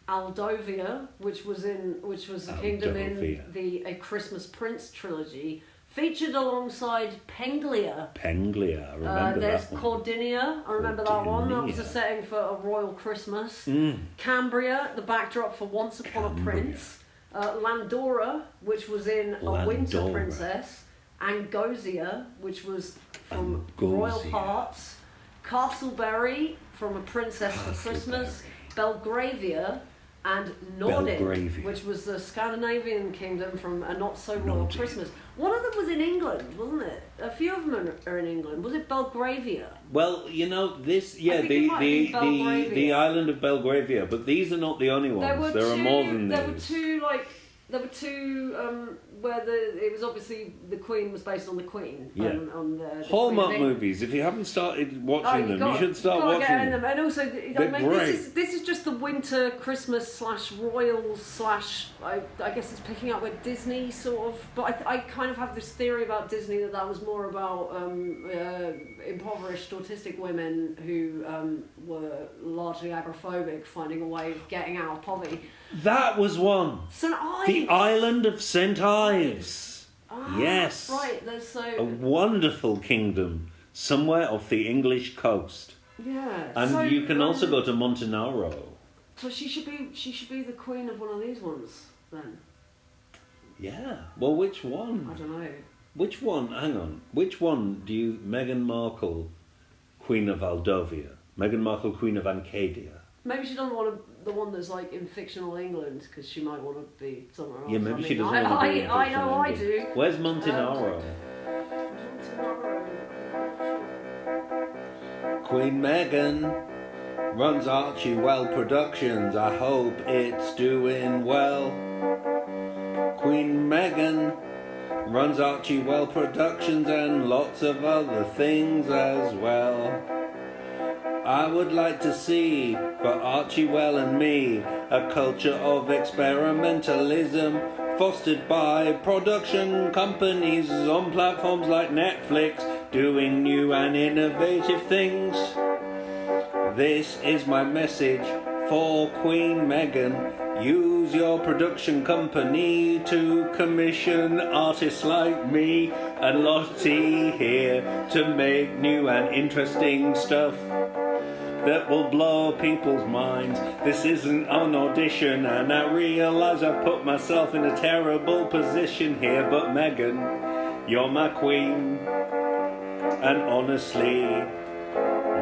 Speaker 2: Aldovia, which was a kingdom in the A Christmas Prince trilogy, featured alongside Penglia.
Speaker 1: I remember that one.
Speaker 2: There's Cordinia, I remember that one. That was a setting for a royal Christmas. Cambria, the backdrop for Once Upon a Prince. Landora, which was in A Winter Princess. Angosia, which was from Royal Hearts. Castleberry, from A Princess for Christmas. Belgravia, and Nordic, which was the Scandinavian kingdom from A Not So Royal Christmas. One of them was in England, wasn't it? A few of them are in England. Was it Belgravia?
Speaker 1: Well, the island of Belgravia, but these are not the only ones. There are more than these.
Speaker 2: There were two where it was obviously the Queen was based on the Queen.
Speaker 1: Yeah.
Speaker 2: On the
Speaker 1: Hallmark movies. If you haven't started watching them, you should start watching them.
Speaker 2: And also, this is just the winter Christmas / royals / I guess it's picking up with Disney sort of. But I kind of have this theory about Disney that was more about impoverished autistic women who were largely agoraphobic, finding a way of getting out of poverty.
Speaker 1: That was one.
Speaker 2: St. Ives.
Speaker 1: The island of St. Ives. Yes.
Speaker 2: Right, there's
Speaker 1: a wonderful kingdom somewhere off the English coast.
Speaker 2: Yeah.
Speaker 1: And you can also go to Montenegro.
Speaker 2: So she should be the queen of one of these ones then.
Speaker 1: Yeah. Well, which one?
Speaker 2: I don't know.
Speaker 1: Which one? Hang on. Which one do you... Meghan Markle, Queen of Aldovia. Meghan Markle, Queen of Ancadia.
Speaker 2: Maybe she doesn't want the one that's like in fictional England, because she might want to be somewhere else.
Speaker 1: Yeah, maybe she doesn't want to be in fictional England.
Speaker 2: I do.
Speaker 1: Where's Montenegro? Queen Meghan runs Archewell Productions. I hope it's doing well. Queen Meghan runs Archewell Productions and lots of other things as well. I would like to see, for Archewell and me, a culture of experimentalism fostered by production companies on platforms like Netflix, doing new and innovative things. This is my message for Queen Meghan. Use your production company to commission artists like me and Lottie here to make new and interesting stuff that will blow people's minds. This isn't an audition, and I realise I've put myself in a terrible position here, but Meghan, you're my queen. And honestly,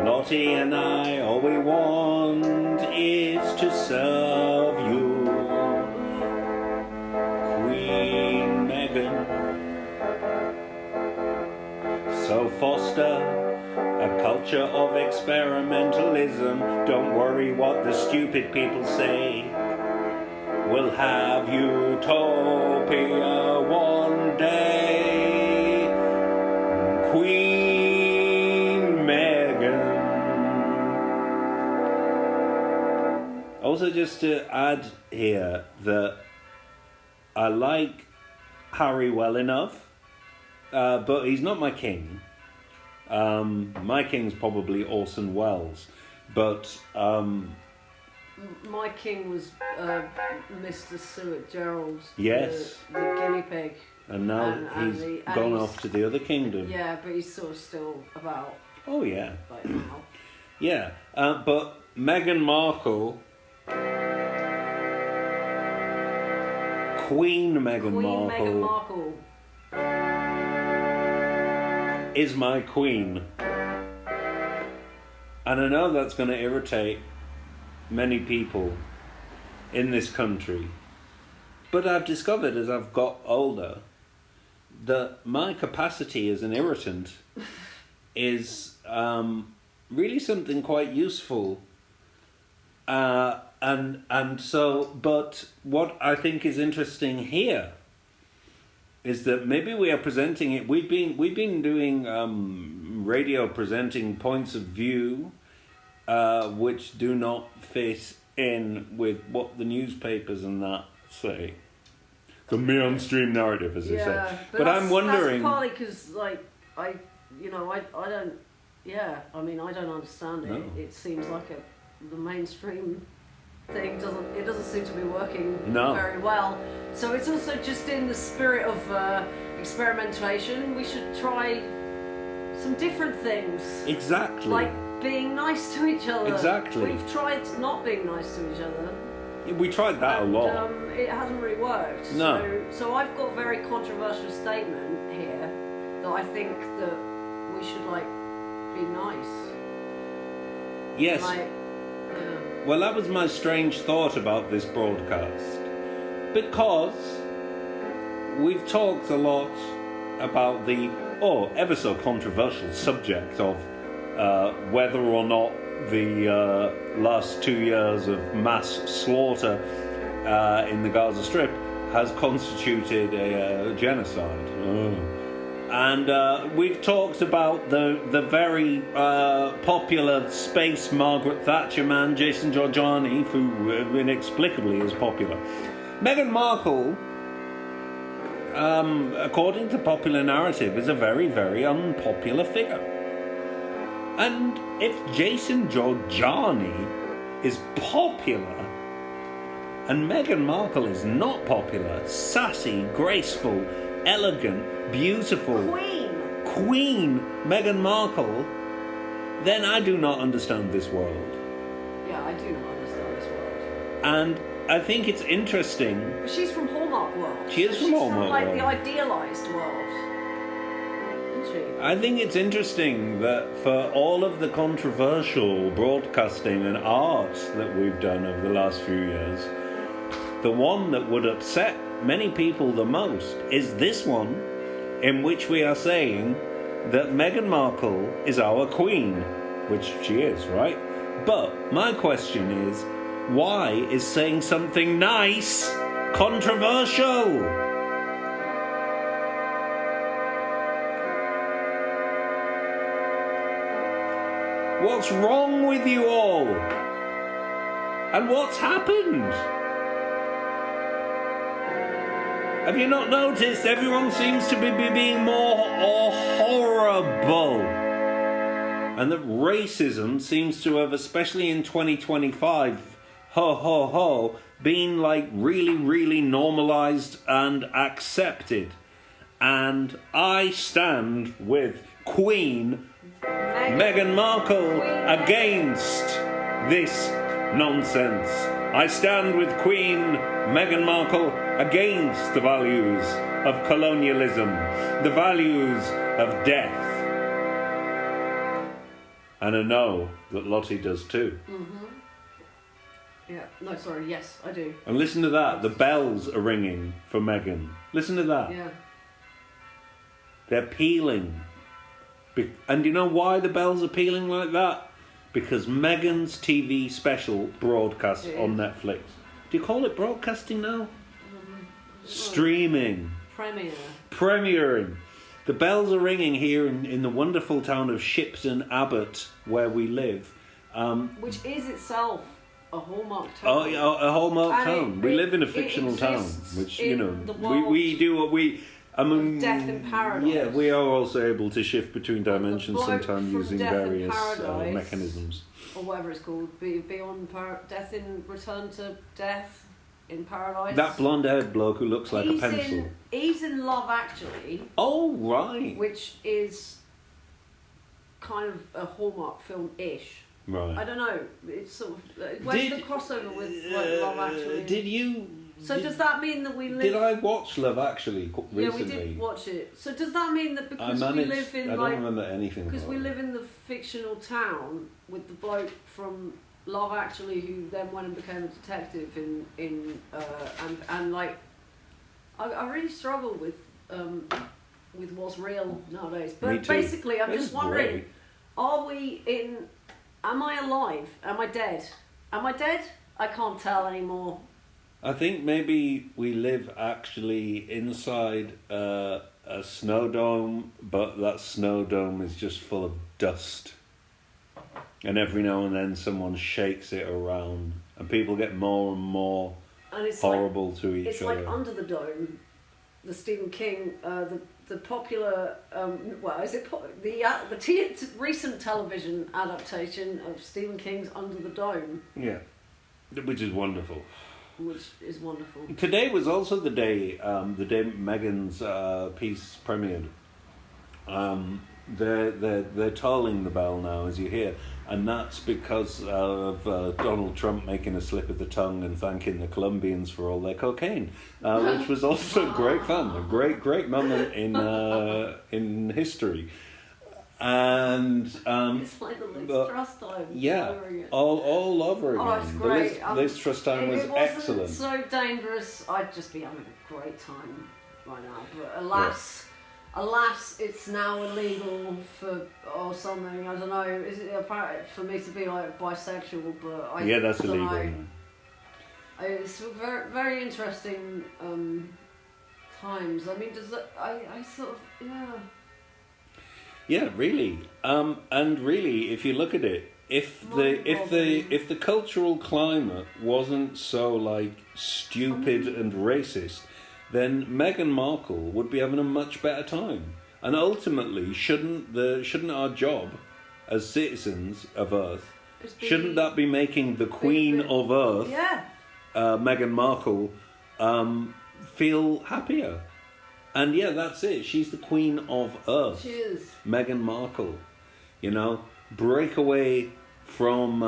Speaker 1: Lottie and I, all we want is to serve you, Queen Meghan. So foster a culture of experimentalism. Don't worry what the stupid people say. We'll have utopia one day. Queen Meghan. Also, just to add here that I like Harry well enough, but he's not my king. My king's probably Orson Welles, but
Speaker 2: my king was Mr. Stuart Gerald,
Speaker 1: yes,
Speaker 2: the guinea pig,
Speaker 1: and now he's gone off to the other kingdom.
Speaker 2: Yeah, but he's sort of still about.
Speaker 1: Oh yeah,
Speaker 2: right now.
Speaker 1: Yeah, but Meghan Markle, Queen Meghan Markle. Is my queen. And I know that's going to irritate many people in this country. But I've discovered as I've got older that my capacity as an irritant is really something quite useful. But what I think is interesting here is that maybe we are presenting it. We've been doing radio presenting points of view which do not fit in with what the newspapers and that say. The mainstream narrative, as they say.
Speaker 2: But
Speaker 1: I'm wondering.
Speaker 2: That's partly because, I don't. Yeah, I mean, I don't understand it.
Speaker 1: No.
Speaker 2: It seems like the mainstream thing doesn't seem to be working very well. So it's also just in the spirit of experimentation. We should try some different things.
Speaker 1: Exactly.
Speaker 2: Like being nice to each other.
Speaker 1: Exactly.
Speaker 2: We've tried not being nice to each other.
Speaker 1: We tried that a lot.
Speaker 2: It hasn't really worked.
Speaker 1: No.
Speaker 2: So I've got a very controversial statement here that I think that we should be nice.
Speaker 1: Yes. Well, that was my strange thought about this broadcast. Because we've talked a lot about the ever so controversial subject of whether or not the last 2 years of mass slaughter in the Gaza Strip has constituted a genocide. And we've talked about the very popular space Margaret Thatcher man, Jason Giorgiani, who inexplicably is popular. Meghan Markle, according to popular narrative, is a very, very unpopular figure. And if Jason Giorgiani is popular and Meghan Markle is not popular, sassy, graceful, elegant, beautiful Queen Meghan Markle, then I do not understand this world.
Speaker 2: Yeah, I do not understand this world.
Speaker 1: And I think it's interesting.
Speaker 2: But she's from Hallmark world.
Speaker 1: She is from Hallmark world.
Speaker 2: She's from the idealised world. Isn't she?
Speaker 1: I think it's interesting that for all of the controversial broadcasting and art that we've done over the last few years, the one that would upset many people the most is this one, in which we are saying that Meghan Markle is our queen, which she is, right? But my question is, why is saying something nice controversial? What's wrong with you all? And what's happened? Have you not noticed everyone seems to be being more horrible? And that racism seems to have, especially in 2025, been really, really normalised and accepted. And I stand with Queen Meghan Markle against this nonsense. I stand with Queen Meghan Markle against the values of colonialism, the values of death. And I know that Lottie does too.
Speaker 2: Mm-hmm. Yeah, no, sorry, yes, I do.
Speaker 1: And listen to that, the bells are ringing for Meghan. Listen to that.
Speaker 2: Yeah.
Speaker 1: They're pealing. And you know why the bells are pealing like that? Because Meghan's TV special broadcasts on Netflix. Do you call it broadcasting now? Streaming. Premiering. The bells are ringing here in the wonderful town of Shipton Abbot, where we live.
Speaker 2: Which is itself a Hallmark town.
Speaker 1: Oh, yeah, a Hallmark town. We live in a fictional town, which, you know, we do what we... I mean,
Speaker 2: Death in Paradise.
Speaker 1: Yeah, we are also able to shift between dimensions sometimes using various mechanisms.
Speaker 2: Or whatever it's called. Beyond Death in Return to Death in Paradise.
Speaker 1: That blonde-haired bloke who looks like a pencil.
Speaker 2: He's in Love Actually.
Speaker 1: Oh, right.
Speaker 2: Which is kind of a Hallmark film-ish.
Speaker 1: Right.
Speaker 2: I don't know. It's sort of... Where's the crossover with Love Actually?
Speaker 1: Did you...
Speaker 2: So does that mean that we live...
Speaker 1: Did I watch Love Actually recently?
Speaker 2: Yeah, we did watch it. So does that mean that because we live in...
Speaker 1: I don't remember anything
Speaker 2: because we live in the fictional town with the bloke from Love Actually who then went and became a detective and like... I really struggle with what's real nowadays. But basically, I'm just wondering, are we in... Am I alive? Am I dead? Am I dead? I can't tell anymore.
Speaker 1: I think maybe we live actually inside a snow dome, but that snow dome is just full of dust. And every now and then someone shakes it around, and people get more and more horrible to each other.
Speaker 2: It's like Under the Dome, the Stephen King, the popular, the recent television adaptation of Stephen King's Under the Dome.
Speaker 1: Yeah, which is wonderful.
Speaker 2: Which is wonderful.
Speaker 1: Today was also the day Meghan's piece premiered. They're tolling the bell now, as you hear, and that's because of Donald Trump making a slip of the tongue and thanking the Colombians for all their cocaine, which was also great fun, a great moment in history. And
Speaker 2: it's like the Liz Truss time.
Speaker 1: Yeah, all over again.
Speaker 2: Oh, it's great.
Speaker 1: The Liz Truss time was excellent.
Speaker 2: If it wasn't so dangerous, I'd just be having a great time right now. But alas, it's now illegal or something. I don't know. Is it apparent for me to be like bisexual? But
Speaker 1: that's illegal.
Speaker 2: Know. It's very very interesting times. I mean, does that? I sort of
Speaker 1: Yeah, really. And really, if you look at it, if the cultural climate wasn't so like stupid and racist, then Meghan Markle would be having a much better time. And ultimately, shouldn't our job as citizens of Earth, shouldn't that be making the Queen of Earth, Meghan Markle, feel happier? And yeah, that's it. She's the Queen of Earth.
Speaker 2: She is.
Speaker 1: Meghan Markle. You know, break away from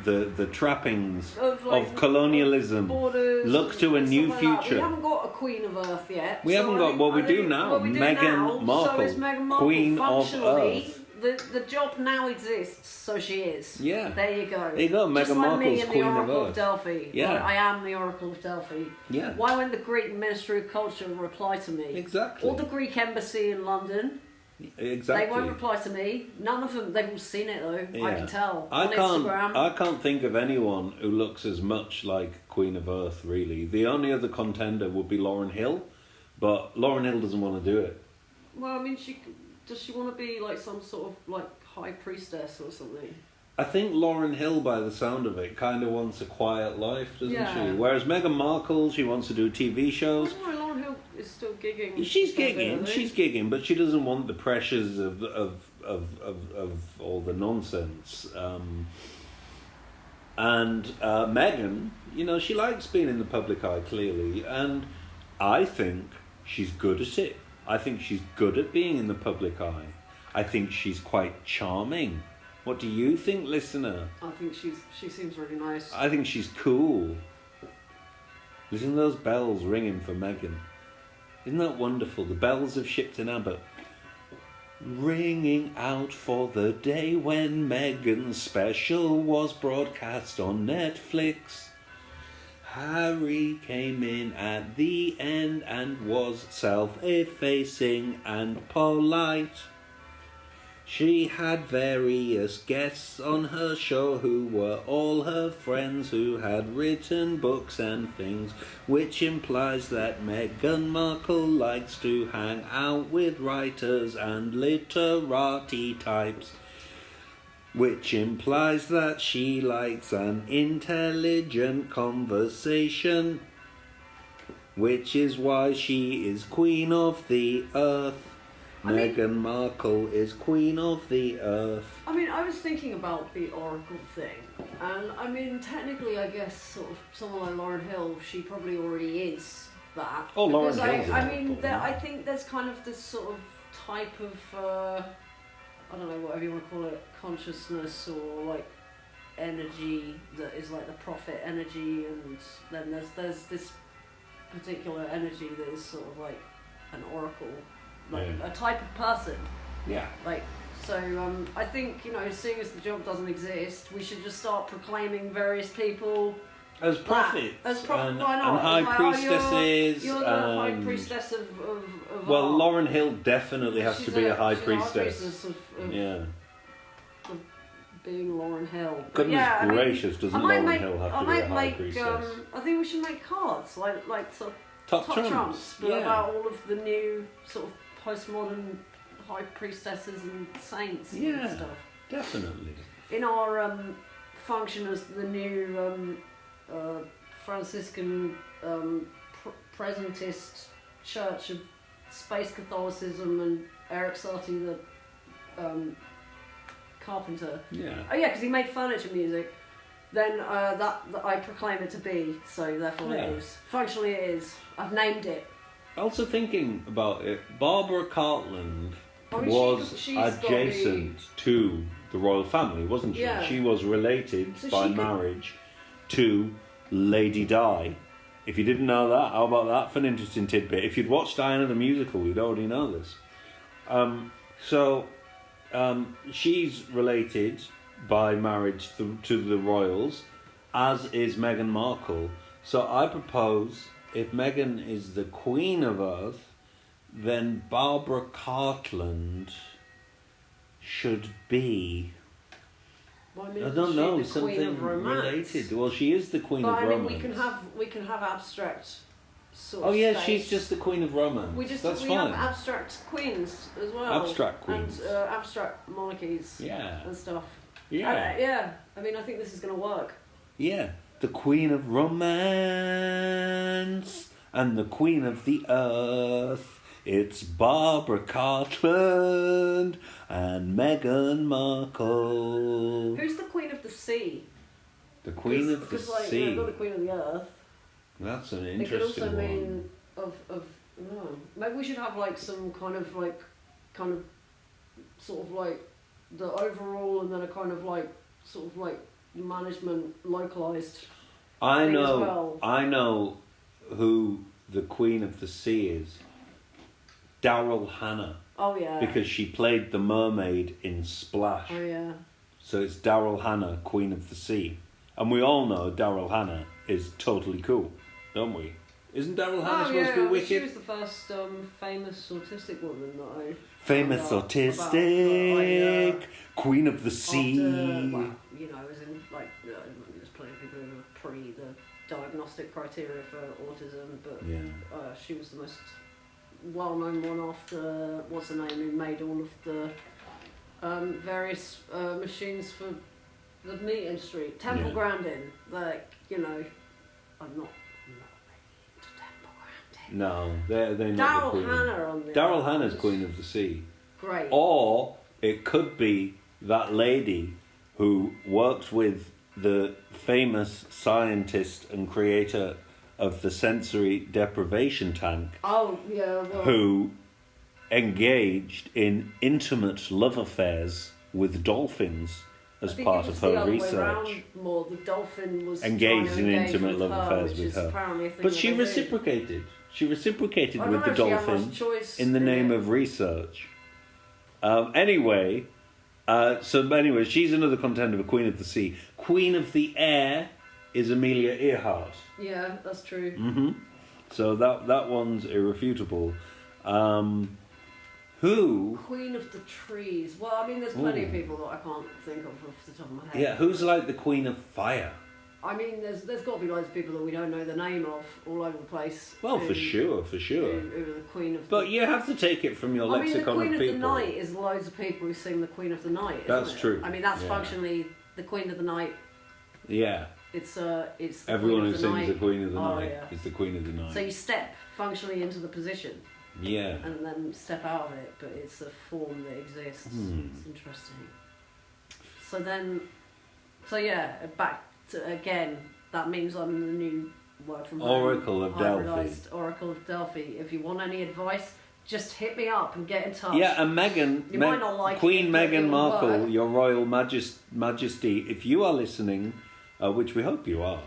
Speaker 1: the trappings of colonialism.
Speaker 2: Borders,
Speaker 1: look to a new future.
Speaker 2: We haven't got a Queen of Earth yet.
Speaker 1: We haven't got. Well, we do now. Meghan Markle,
Speaker 2: so is Meghan Markle,
Speaker 1: Queen of Earth.
Speaker 2: The job now exists, so she is.
Speaker 1: Yeah.
Speaker 2: There you go.
Speaker 1: There you go. Meghan Markle's Queen of Earth.
Speaker 2: The Oracle of Delphi.
Speaker 1: Yeah.
Speaker 2: I am the Oracle of Delphi.
Speaker 1: Yeah.
Speaker 2: Why won't the Greek Ministry of Culture reply to me?
Speaker 1: Exactly.
Speaker 2: Or the Greek Embassy in London.
Speaker 1: Exactly.
Speaker 2: They won't reply to me. None of them. They've all seen it though. Yeah. I can tell. Instagram.
Speaker 1: I can't think of anyone who looks as much like Queen of Earth. Really, the only other contender would be Lauryn Hill, but Lauryn Hill doesn't want to do it.
Speaker 2: Well, I mean, does she want to be like some sort of like high priestess or something?
Speaker 1: I think Lauryn Hill, by the sound of it, kind of wants a quiet life, doesn't she? Whereas Meghan Markle, she wants to do TV shows.
Speaker 2: Oh, Lauryn Hill is still gigging.
Speaker 1: She's gigging, but she doesn't want the pressures of all the nonsense. And Meghan, you know, she likes being in the public eye, clearly, and I think she's good at it. I think she's good at being in the public eye. I think she's quite charming. What do you think, listener?
Speaker 2: I think she seems really nice.
Speaker 1: I think she's cool. Listen to those bells ringing for Meghan. Isn't that wonderful? The bells of Shipton Abbot. Ringing out for the day when Meghan's special was broadcast on Netflix. Harry came in at the end and was self-effacing and polite. She had various guests on her show who were all her friends who had written books and things, which implies that Meghan Markle likes to hang out with writers and literati types, which implies that she likes an intelligent conversation, which is why she is Queen of the Earth. Meghan Markle is Queen of the Earth.
Speaker 2: I mean, I was thinking about the Oracle thing, and I mean, technically, I guess sort of someone like Lauryn Hill, she probably already is that.
Speaker 1: Oh, Lauryn Hill's
Speaker 2: I mean, I think there's kind of this sort of type of, I don't know, whatever you want to call it, consciousness or like energy that is like the prophet energy, and then there's this particular energy that is sort of like an oracle. Like a type of person.
Speaker 1: Yeah.
Speaker 2: Like, so I think, seeing as the job doesn't exist, we should just start proclaiming various people
Speaker 1: as prophets.
Speaker 2: Why not?
Speaker 1: And high priestesses.
Speaker 2: You're the high priestess of
Speaker 1: well,
Speaker 2: art.
Speaker 1: Lauryn Hill definitely has to be a high priestess.
Speaker 2: High priestess of being Lauryn Hill.
Speaker 1: Goodness gracious, doesn't Lauryn Hill have to be a high priestess?
Speaker 2: I think we should make cards, like sort of
Speaker 1: Top trumps,
Speaker 2: but about all of the new sort of postmodern high priestesses and saints and stuff.
Speaker 1: Definitely.
Speaker 2: In our function as the new Franciscan presentist Church of Space Catholicism and Eric Satie the carpenter.
Speaker 1: Yeah.
Speaker 2: Oh yeah, because he made furniture music. Then that I proclaim it to be, so therefore it is. Functionally it is. I've named it.
Speaker 1: Also thinking about it, Barbara Cartland was adjacent to the royal family, wasn't she?
Speaker 2: Yeah.
Speaker 1: She was related by marriage to Lady Di. If you didn't know that, how about that for an interesting tidbit? If you'd watched Diana the Musical, you'd already know this. She's related by marriage to the royals, as is Meghan Markle. So I propose, if Meghan is the Queen of Earth, then Barbara Cartland should be...
Speaker 2: Well, I mean,
Speaker 1: I don't know,
Speaker 2: something
Speaker 1: related. Well, she is the Queen of Romance.
Speaker 2: But I mean, we can have abstract sort of
Speaker 1: states.
Speaker 2: She's
Speaker 1: just the Queen of Romance. We
Speaker 2: have abstract queens as well.
Speaker 1: Abstract queens.
Speaker 2: And abstract monarchies.
Speaker 1: Yeah.
Speaker 2: And stuff.
Speaker 1: Yeah.
Speaker 2: I mean, I think this is going to work.
Speaker 1: Yeah. The Queen of Romance and the Queen of the Earth. It's Barbara Cartland and Meghan Markle.
Speaker 2: Who's the Queen of the Sea?
Speaker 1: The Queen of the Sea.
Speaker 2: Not the Queen of the Earth.
Speaker 1: That's an interesting one.
Speaker 2: It could also mean maybe we should have like some kind of sort of like the overall and then a kind of like sort of like management localized. I
Speaker 1: know who the Queen of the Sea is. Daryl Hannah.
Speaker 2: Oh yeah.
Speaker 1: Because she played the mermaid in Splash.
Speaker 2: Oh yeah.
Speaker 1: So it's Daryl Hannah, Queen of the Sea. And we all know Daryl Hannah is totally cool, don't we? Isn't Daryl Hannah supposed to be wicked?
Speaker 2: She was the first famous autistic woman that I...
Speaker 1: Famous autistic, Queen of the Sea.
Speaker 2: After, as in, like, there's plenty of people who were pre the diagnostic criteria for autism, but she was the most well-known one after, what's her name, who made all of the various machines for the meat industry. Temple Grandin, like, I'm not into Temple Grandin.
Speaker 1: No, they're not the Queen.
Speaker 2: Daryl Hannah on the
Speaker 1: Daryl Hannah's Queen of the Sea.
Speaker 2: Great.
Speaker 1: Or it could be that lady who worked with the famous scientist and creator of the sensory deprivation tank.
Speaker 2: Oh, yeah. Well,
Speaker 1: who engaged in intimate love affairs with dolphins as part of her research.
Speaker 2: More, the dolphin was
Speaker 1: engaged in intimate love affairs with her. But she reciprocated. She reciprocated with the dolphin in the name of research. Anyway, she's another contender for Queen of the Sea. Queen of the Air is Amelia Earhart.
Speaker 2: Yeah, that's true.
Speaker 1: Mm-hmm. So that one's irrefutable. Who?
Speaker 2: Queen of the Trees. Well, I mean, there's plenty of people that I can't think of off the top of my head.
Speaker 1: Yeah, who's like the Queen of Fire?
Speaker 2: I mean, there's got to be loads of people that we don't know the name of all over the place.
Speaker 1: Well, for sure.
Speaker 2: Who are the Queen of
Speaker 1: But you have to take it from your lexicon of people.
Speaker 2: I mean, the Queen of the Night is loads of people who sing the Queen of the Night, isn't
Speaker 1: That's
Speaker 2: it?
Speaker 1: true.
Speaker 2: I mean, that's functionally the Queen of the Night.
Speaker 1: Yeah.
Speaker 2: It's
Speaker 1: everyone who sings the Queen of the Night is the Queen of the Night.
Speaker 2: So you step functionally into the position.
Speaker 1: Yeah.
Speaker 2: And then step out of it, but it's a form that exists. It's interesting. Back to again. That means I'm the new word from
Speaker 1: Oracle of Delphi.
Speaker 2: Oracle of Delphi. If you want any advice, just hit me up and get in touch.
Speaker 1: Yeah, and
Speaker 2: might not like
Speaker 1: Queen Meghan Markle, your Royal Majesty, if you are listening, which we hope you are,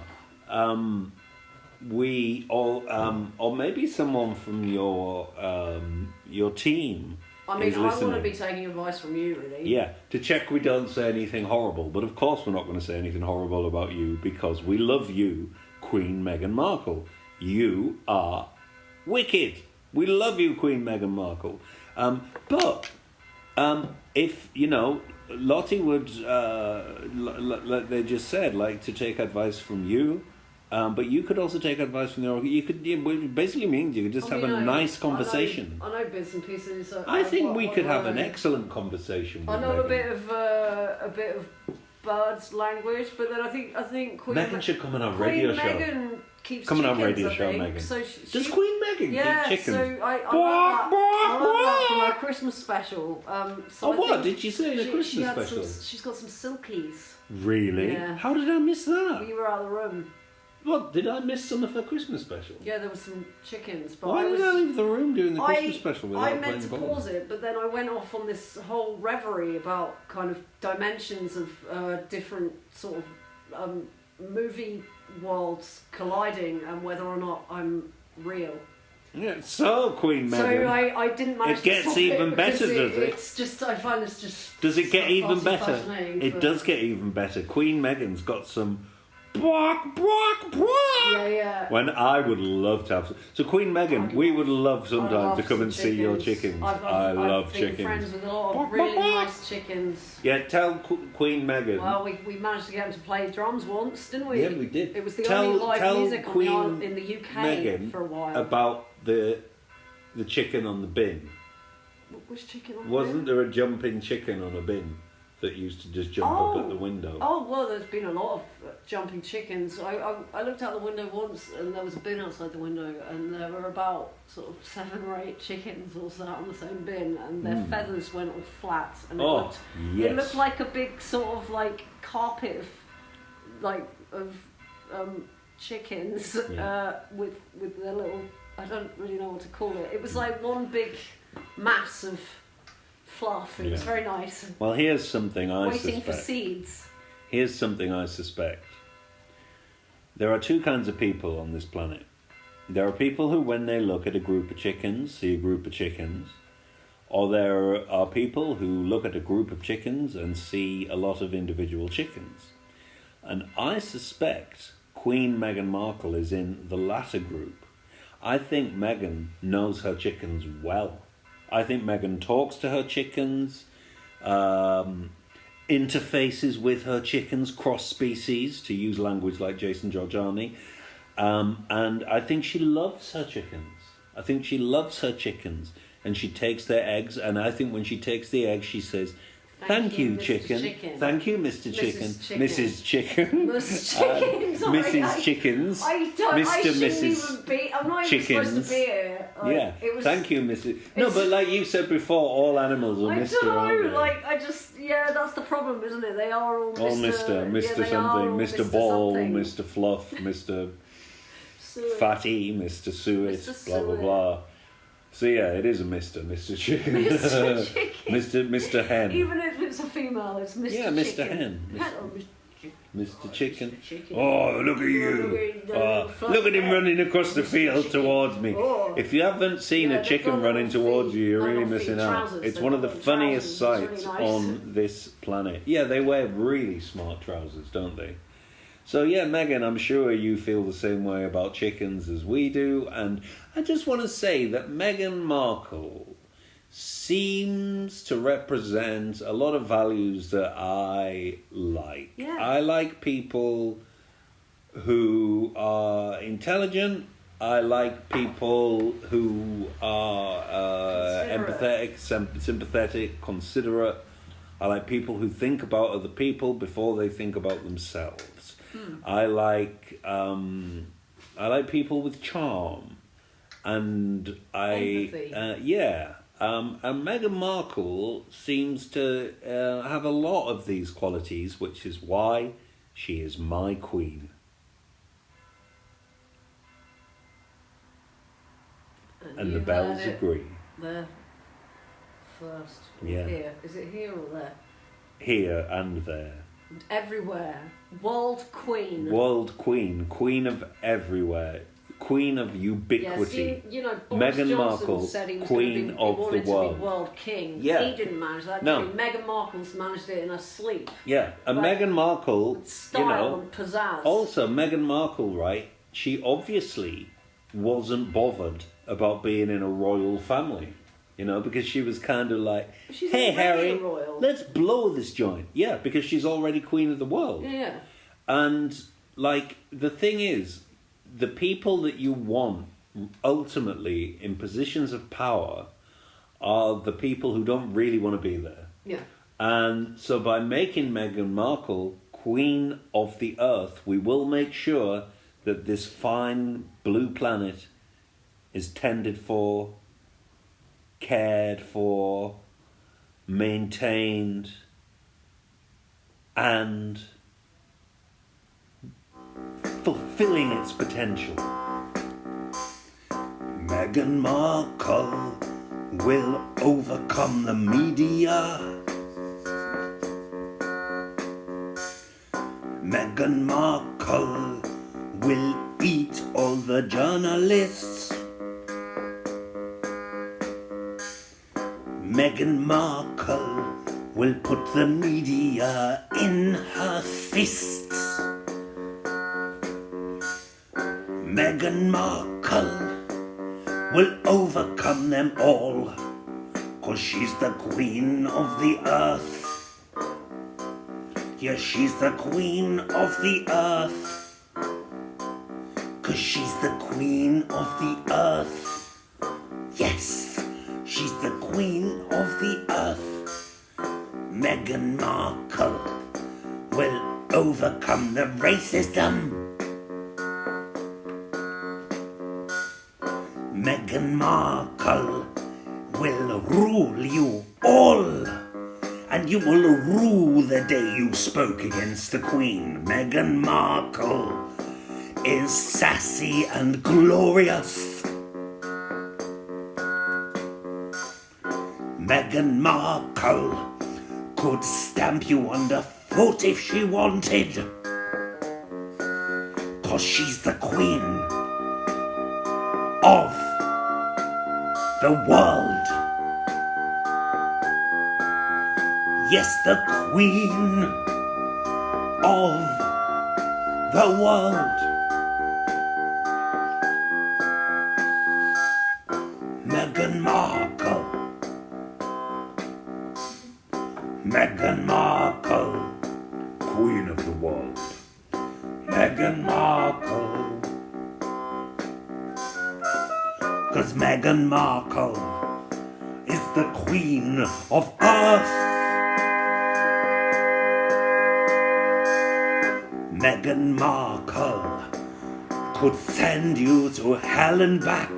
Speaker 1: we all, or maybe someone from your team.
Speaker 2: I mean, I want to be taking advice from you, really.
Speaker 1: Yeah, to check we don't say anything horrible. But of course we're not going to say anything horrible about you because we love you, Queen Meghan Markle. You are wicked. We love you, Queen Meghan Markle. But if, Lottie would, like they just said, like to take advice from you. But you could also take advice from the Oracle. It basically means you could just have a nice conversation.
Speaker 2: I know bits and pieces.
Speaker 1: I think we could have an excellent conversation. With
Speaker 2: I know
Speaker 1: Meghan.
Speaker 2: a bit of birds language, but then I think Queen
Speaker 1: Meghan should come on our radio show.
Speaker 2: Meghan keeps
Speaker 1: come on
Speaker 2: chickens,
Speaker 1: our radio show, Meghan. So does Queen Meghan keep chickens?
Speaker 2: So I learned that from our Christmas special.
Speaker 1: What did she say in a Christmas special?
Speaker 2: She's got some silkies.
Speaker 1: Really?
Speaker 2: Yeah.
Speaker 1: How did I miss that?
Speaker 2: You were out of the room.
Speaker 1: What, did I miss some of her Christmas special?
Speaker 2: Yeah, there were some chickens. But
Speaker 1: Why did I leave the room during the Christmas special without
Speaker 2: I meant to pause it, but then I went off on this whole reverie about kind of dimensions of different sort of movie worlds colliding and whether or not I'm real.
Speaker 1: Yeah, so Queen Meghan.
Speaker 2: So I didn't manage to stop it.
Speaker 1: It gets even better, does it?
Speaker 2: It's just, I find this just...
Speaker 1: Does it get even better? It does get even better. Queen Meghan's got some... Bwak, bwak, bwak.
Speaker 2: Yeah.
Speaker 1: When I would love to have... So Queen Meghan, we would love sometime to come and see your chickens. I love chickens. I've been friends
Speaker 2: with a lot of really nice chickens.
Speaker 1: Yeah, tell Queen Meghan.
Speaker 2: Well, we managed to get them to play drums once, didn't we?
Speaker 1: Yeah, we did.
Speaker 2: It was the only live music in the UK
Speaker 1: Meghan
Speaker 2: for a while.
Speaker 1: About the chicken on the bin.
Speaker 2: Which chicken on the bin?
Speaker 1: Wasn't there a jumping chicken on a bin that used to just jump up at the window?
Speaker 2: Oh, well, there's been a lot of jumping chickens. I looked out the window once and there was a bin outside the window and there were about sort of 7 or 8 chickens all sat on the same bin and their feathers went all flat and it looked like a big sort of like carpet of chickens with their little, I don't really know what to call it. It was like one big mass of fluff. It was very nice.
Speaker 1: Well, here's something I suspect.
Speaker 2: Waiting for seeds.
Speaker 1: Here's something I suspect. There are 2 kinds of people on this planet. There are people who, when they look at a group of chickens, see a group of chickens. Or there are people who look at a group of chickens and see a lot of individual chickens. And I suspect Queen Meghan Markle is in the latter group. I think Meghan knows her chickens well. I think Meghan talks to her chickens, interfaces with her chickens, cross-species, to use language like Jason Georgiani. And I think she loves her chickens. And she takes their eggs, and I think when she takes the eggs, she says, Thank you, chicken. Thank you, Mr. Chicken. Mrs. Chicken. Mrs. Chickens.
Speaker 2: I'm not even supposed to be here.
Speaker 1: Thank you, Mrs. No, but like you said before, all Mr.
Speaker 2: I don't know, that's the problem, isn't it? They are all Mr.
Speaker 1: All Mr. something, Mr. Ball, Mr. Fluff, Mr. Fatty, Mr. Suet, blah, blah, blah. So yeah, it is a Mr. Chicken.
Speaker 2: Mr. Chicken.
Speaker 1: Mr. Hen.
Speaker 2: Even if it's a female, it's Mr.
Speaker 1: Yeah,
Speaker 2: Chicken.
Speaker 1: Mr. Hen. Mr. Chicken.
Speaker 2: Mr. Chicken.
Speaker 1: Oh, look at you. Look at him running across the field towards me.
Speaker 2: Oh.
Speaker 1: If you haven't seen a chicken running towards you, you're really missing out. It's one of the funniest sights on this planet. Yeah, they wear really smart trousers, don't they? So yeah, Meghan, I'm sure you feel the same way about chickens as we do. And I just want to say that Meghan Markle seems to represent a lot of values that I like.
Speaker 2: Yeah.
Speaker 1: I like people who are intelligent. I like people who are empathetic, sympathetic, considerate. I like people who think about other people before they think about themselves. I like people with charm, and
Speaker 2: empathy.
Speaker 1: And Meghan Markle seems to have a lot of these qualities, which is why she is my queen. And the bells agree.
Speaker 2: There first.
Speaker 1: Yeah.
Speaker 2: Here. Is it here or there?
Speaker 1: Here and there.
Speaker 2: And everywhere. World Queen.
Speaker 1: World Queen. Queen of everywhere. Queen of ubiquity.
Speaker 2: Yeah, Boris
Speaker 1: Meghan
Speaker 2: Johnson
Speaker 1: Markle,
Speaker 2: said he was
Speaker 1: Queen of the
Speaker 2: wanted
Speaker 1: world.
Speaker 2: to be world king.
Speaker 1: Yeah.
Speaker 2: He didn't manage that.
Speaker 1: No.
Speaker 2: Did he? Meghan Markle's managed it in her sleep.
Speaker 1: Yeah, and
Speaker 2: Like,
Speaker 1: Meghan Markle,
Speaker 2: with style and pizzazz.
Speaker 1: Also, Meghan Markle, right, she obviously wasn't bothered about being in a royal family, because she was kind of like,
Speaker 2: She's
Speaker 1: hey,
Speaker 2: already
Speaker 1: Harry,
Speaker 2: royal.
Speaker 1: let's blow this joint. Yeah, because she's already queen of the world.
Speaker 2: Yeah.
Speaker 1: And, the thing is, the people that you want ultimately in positions of power are the people who don't really want to be there.
Speaker 2: Yeah.
Speaker 1: And so by making Meghan Markle Queen of the Earth, we will make sure that this fine blue planet is tended for, cared for, maintained, and fulfilling its potential. Meghan Markle will overcome the media. Meghan Markle will eat all the journalists. Meghan Markle will put the media in her fists. Meghan Markle will overcome them all, 'cause she's the queen of the earth. Yeah, she's the queen of the earth, 'cause she's the queen of the earth. Yes, she's the queen of the earth. Meghan Markle will overcome the racism. Meghan Markle will rule you all, and you will rue the day you spoke against the Queen. Meghan Markle is sassy and glorious. Meghan Markle could stamp you underfoot if she wanted, 'cause she's the queen of the world. Yes, the queen of the world. Meghan Markle. Meghan Markle, queen of the world. Meghan Markle. 'Cause Meghan Markle is the queen of earth. Meghan Markle could send you to hell and back,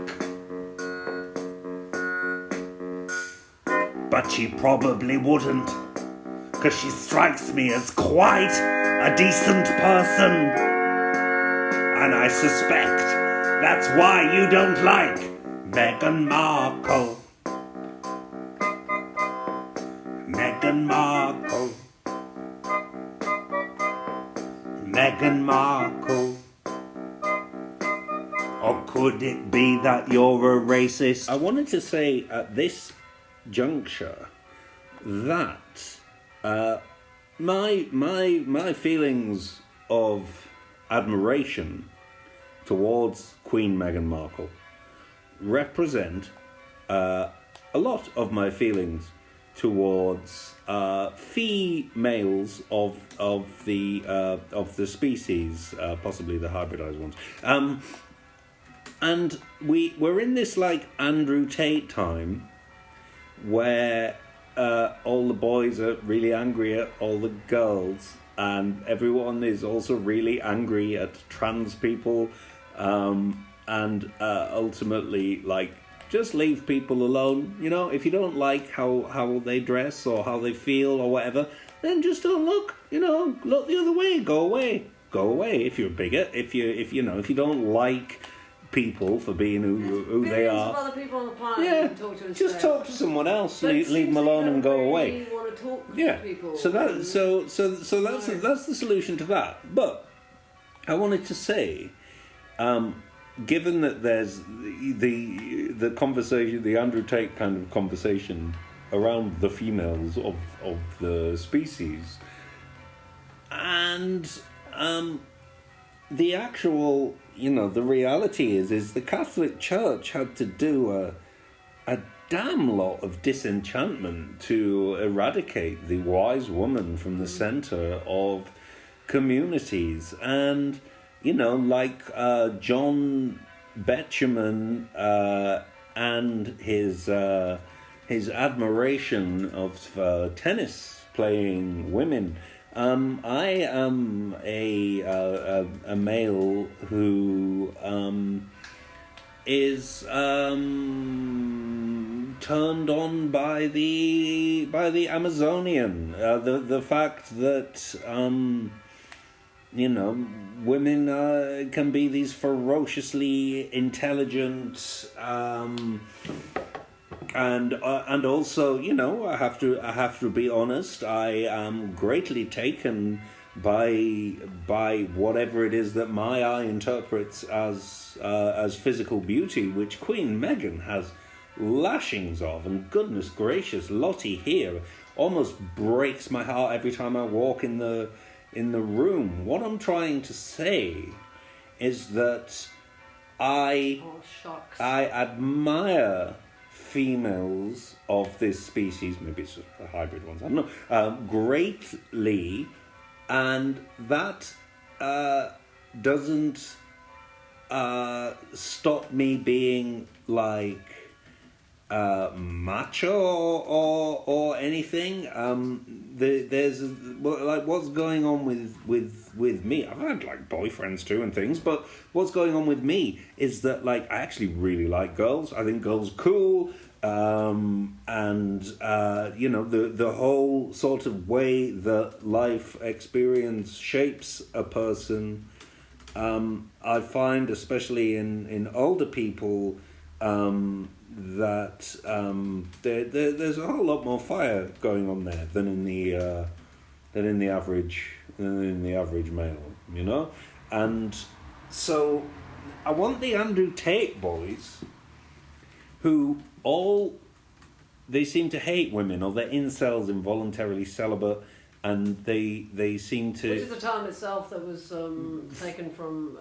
Speaker 1: but she probably wouldn't, 'cause she strikes me as quite a decent person, and I suspect that's why you don't like Meghan Markle. Meghan Markle. Meghan Markle. Or could it be that you're a racist? I wanted to say at this juncture that my feelings of admiration towards Queen Meghan Markle represent a lot of my feelings towards females of the species, possibly the hybridized ones. And we're in this like Andrew Tate time where all the boys are really angry at all the girls, and everyone is also really angry at trans people, and ultimately, like, just leave people alone. You know, if you don't like how they dress or how they feel or whatever, then just don't look. You know, look the other way. Go away. Go away. If you're a bigot, if you don't like people for being who they are.
Speaker 2: Of other people on the planet you can talk to
Speaker 1: just talk to someone else. Leave them alone and go away.
Speaker 2: Want to talk to people.
Speaker 1: So that's the solution to that. But I wanted to say, given that there's the conversation, the Andrew Tate kind of conversation around the females of the species, and the actual, the reality is the Catholic Church had to do a damn lot of disenchantment to eradicate the wise woman from the center of communities. And, like John Betjeman and his admiration of tennis-playing women. I am a male who is turned on by the Amazonian. The fact that women can be these ferociously intelligent. And also, I have to be honest. I am greatly taken by whatever it is that my eye interprets as physical beauty, which Queen Meghan has lashings of. And goodness gracious, Lottie here almost breaks my heart every time I walk in the room. What I'm trying to say is that I admire females of this species, maybe it's just the hybrid ones, I don't know, greatly, and that doesn't stop me being like macho or anything. There's like what's going on with me. I've had like boyfriends too and things, but what's going on with me is that like I actually really like girls. I think girls are cool, and the whole sort of way that life experience shapes a person. I find, especially in older people, that there's a whole lot more fire going on there than in the average male, and so I want the Andrew Tate boys, who they seem to hate women, or they're incels, involuntarily celibate, and they seem to,
Speaker 2: which is the term itself that was taken from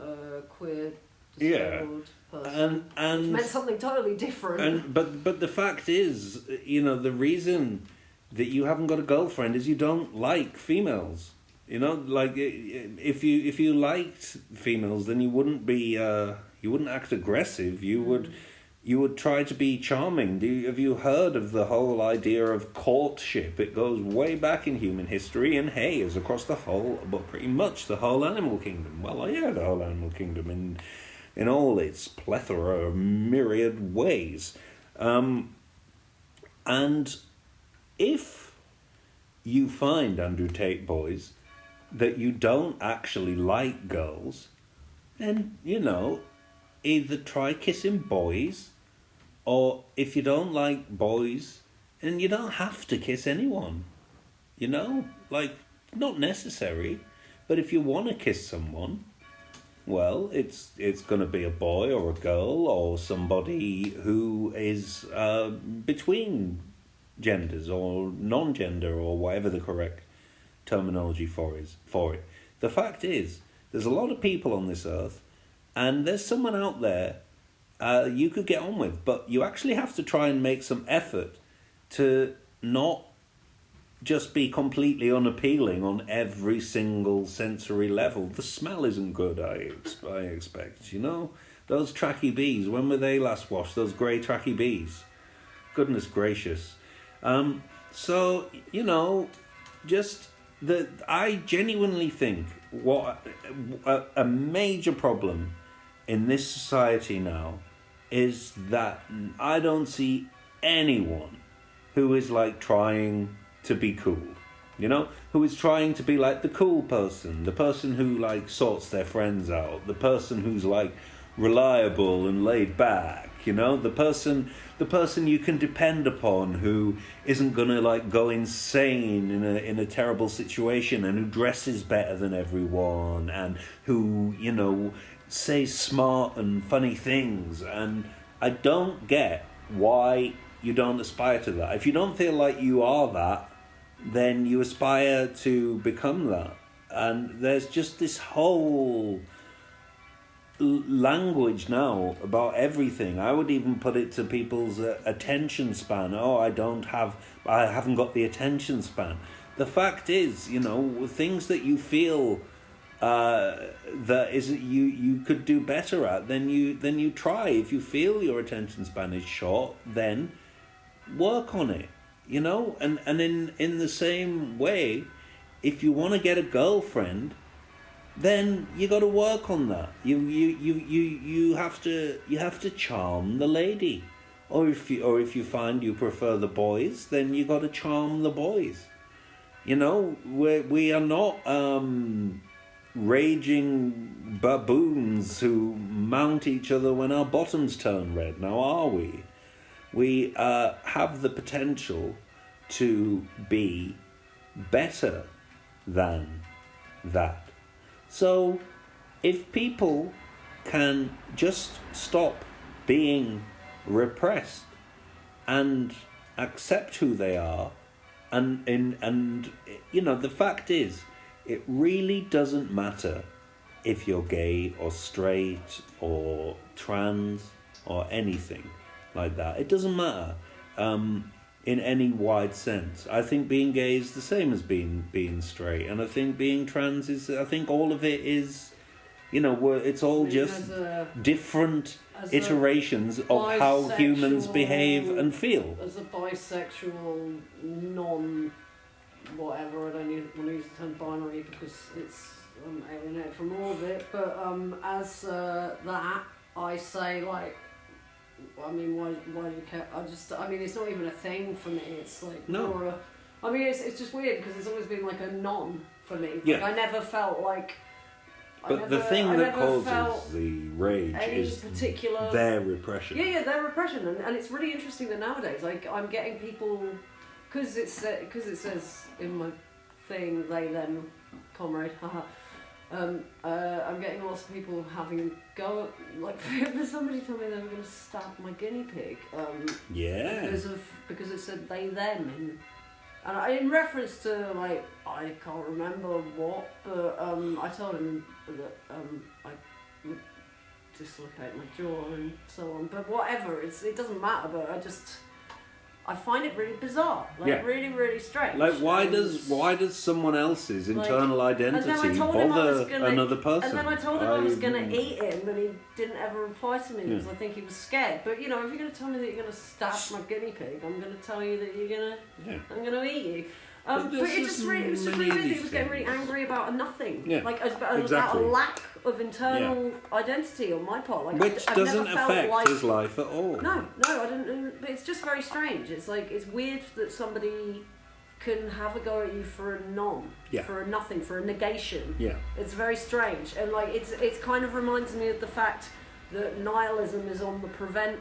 Speaker 2: queer disabled person, and which meant something totally different.
Speaker 1: But the fact is, the reason that you haven't got a girlfriend is you don't like females. Like if you liked females, then you wouldn't act aggressive. You would try to be charming. Have you heard of the whole idea of courtship? It goes way back in human history, and hey, is across pretty much the whole animal kingdom. Well, yeah, the whole animal kingdom in all its plethora of myriad ways. And if you find, Andrew Tate boys, that you don't actually like girls, then, either try kissing boys Or if you don't like boys, and you don't have to kiss anyone, you know? Like, not necessary. But if you want to kiss someone, well, it's going to be a boy or a girl or somebody who is between genders or non-gender or whatever the correct terminology for it. The fact is, there's a lot of people on this earth, and there's someone out there you could get on with, but you actually have to try and make some effort to not just be completely unappealing on every single sensory level. The smell isn't good, I expect, you know? Those tracky bees, when were they last washed? Those grey tracky bees. Goodness gracious. So, you know, I genuinely think what a major problem in this society now is that I don't see anyone who is like trying to be cool, you know, who is trying to be like the cool person, the person who like sorts their friends out, the person who's like reliable and laid back, you know, the person you can depend upon, who isn't gonna like go insane in a terrible situation, and who dresses better than everyone, and who, you know, says smart and funny things. And I don't get why you don't aspire to that. If you don't feel like you are that, then you aspire to become that. And there's just this whole language now about everything. I would even put it to people's attention span. Oh, I haven't got the attention span. The fact is, you know, things that you feel that is you could do better at, then you try. If you feel your attention span is short, then work on it, you know. And in the same way, if you want to get a girlfriend, then you got to work on that. You have to charm the lady, or if you find you prefer the boys, then you got to charm the boys. You know, we are not raging baboons who mount each other when our bottoms turn red, now are we? We have the potential to be better than that. So if people can just stop being repressed and accept who they are, and you know, the fact is, it really doesn't matter if you're gay or straight or trans or anything like that. It doesn't matter in any wide sense. I think being gay is the same as being straight, and I think being trans is, I think all of it is, you know, it's all just different iterations of how humans behave and feel.
Speaker 2: As a bisexual, whatever, I don't want to use the term binary because it's alienated from all of it, but as that, I say, like, I mean, why do you care? I mean, it's not even a thing for me. It's like more a, I mean, it's just weird because it's always been like a non for me.
Speaker 1: Yeah.
Speaker 2: Like, I never felt like.
Speaker 1: But the thing that causes the rage is
Speaker 2: particular,
Speaker 1: their repression.
Speaker 2: Yeah, their repression, and it's really interesting that nowadays, like, I'm getting people, because it says in my thing, they, them, comrade, haha. I'm getting lots of people having a go at, like, somebody told me they were going to stab my guinea pig. Because it said they, them, and in reference to, like, I can't remember what, but I told him that I would dislocate my jaw and so on. But whatever, it doesn't matter. But I find it really bizarre, like really, really strange.
Speaker 1: Like, why does someone else's internal identity bother another person?
Speaker 2: And then I told him I was going to eat him, and he didn't ever reply to me because I think he was scared. But, you know, if you're going to tell me that you're going to stab my guinea pig, I'm going to tell you that I'm going to eat you. But it was just really weird that he was getting really angry about a nothing. Yeah, like about a lack of internal identity on my part. Like,
Speaker 1: which doesn't affect his life at all.
Speaker 2: No, I didn't. But it's just very strange. It's like, it's weird that somebody can have a go at you for a for a nothing, for a negation. Yeah, it's very strange, and like it's kind of reminds me of the fact that nihilism is on the prevent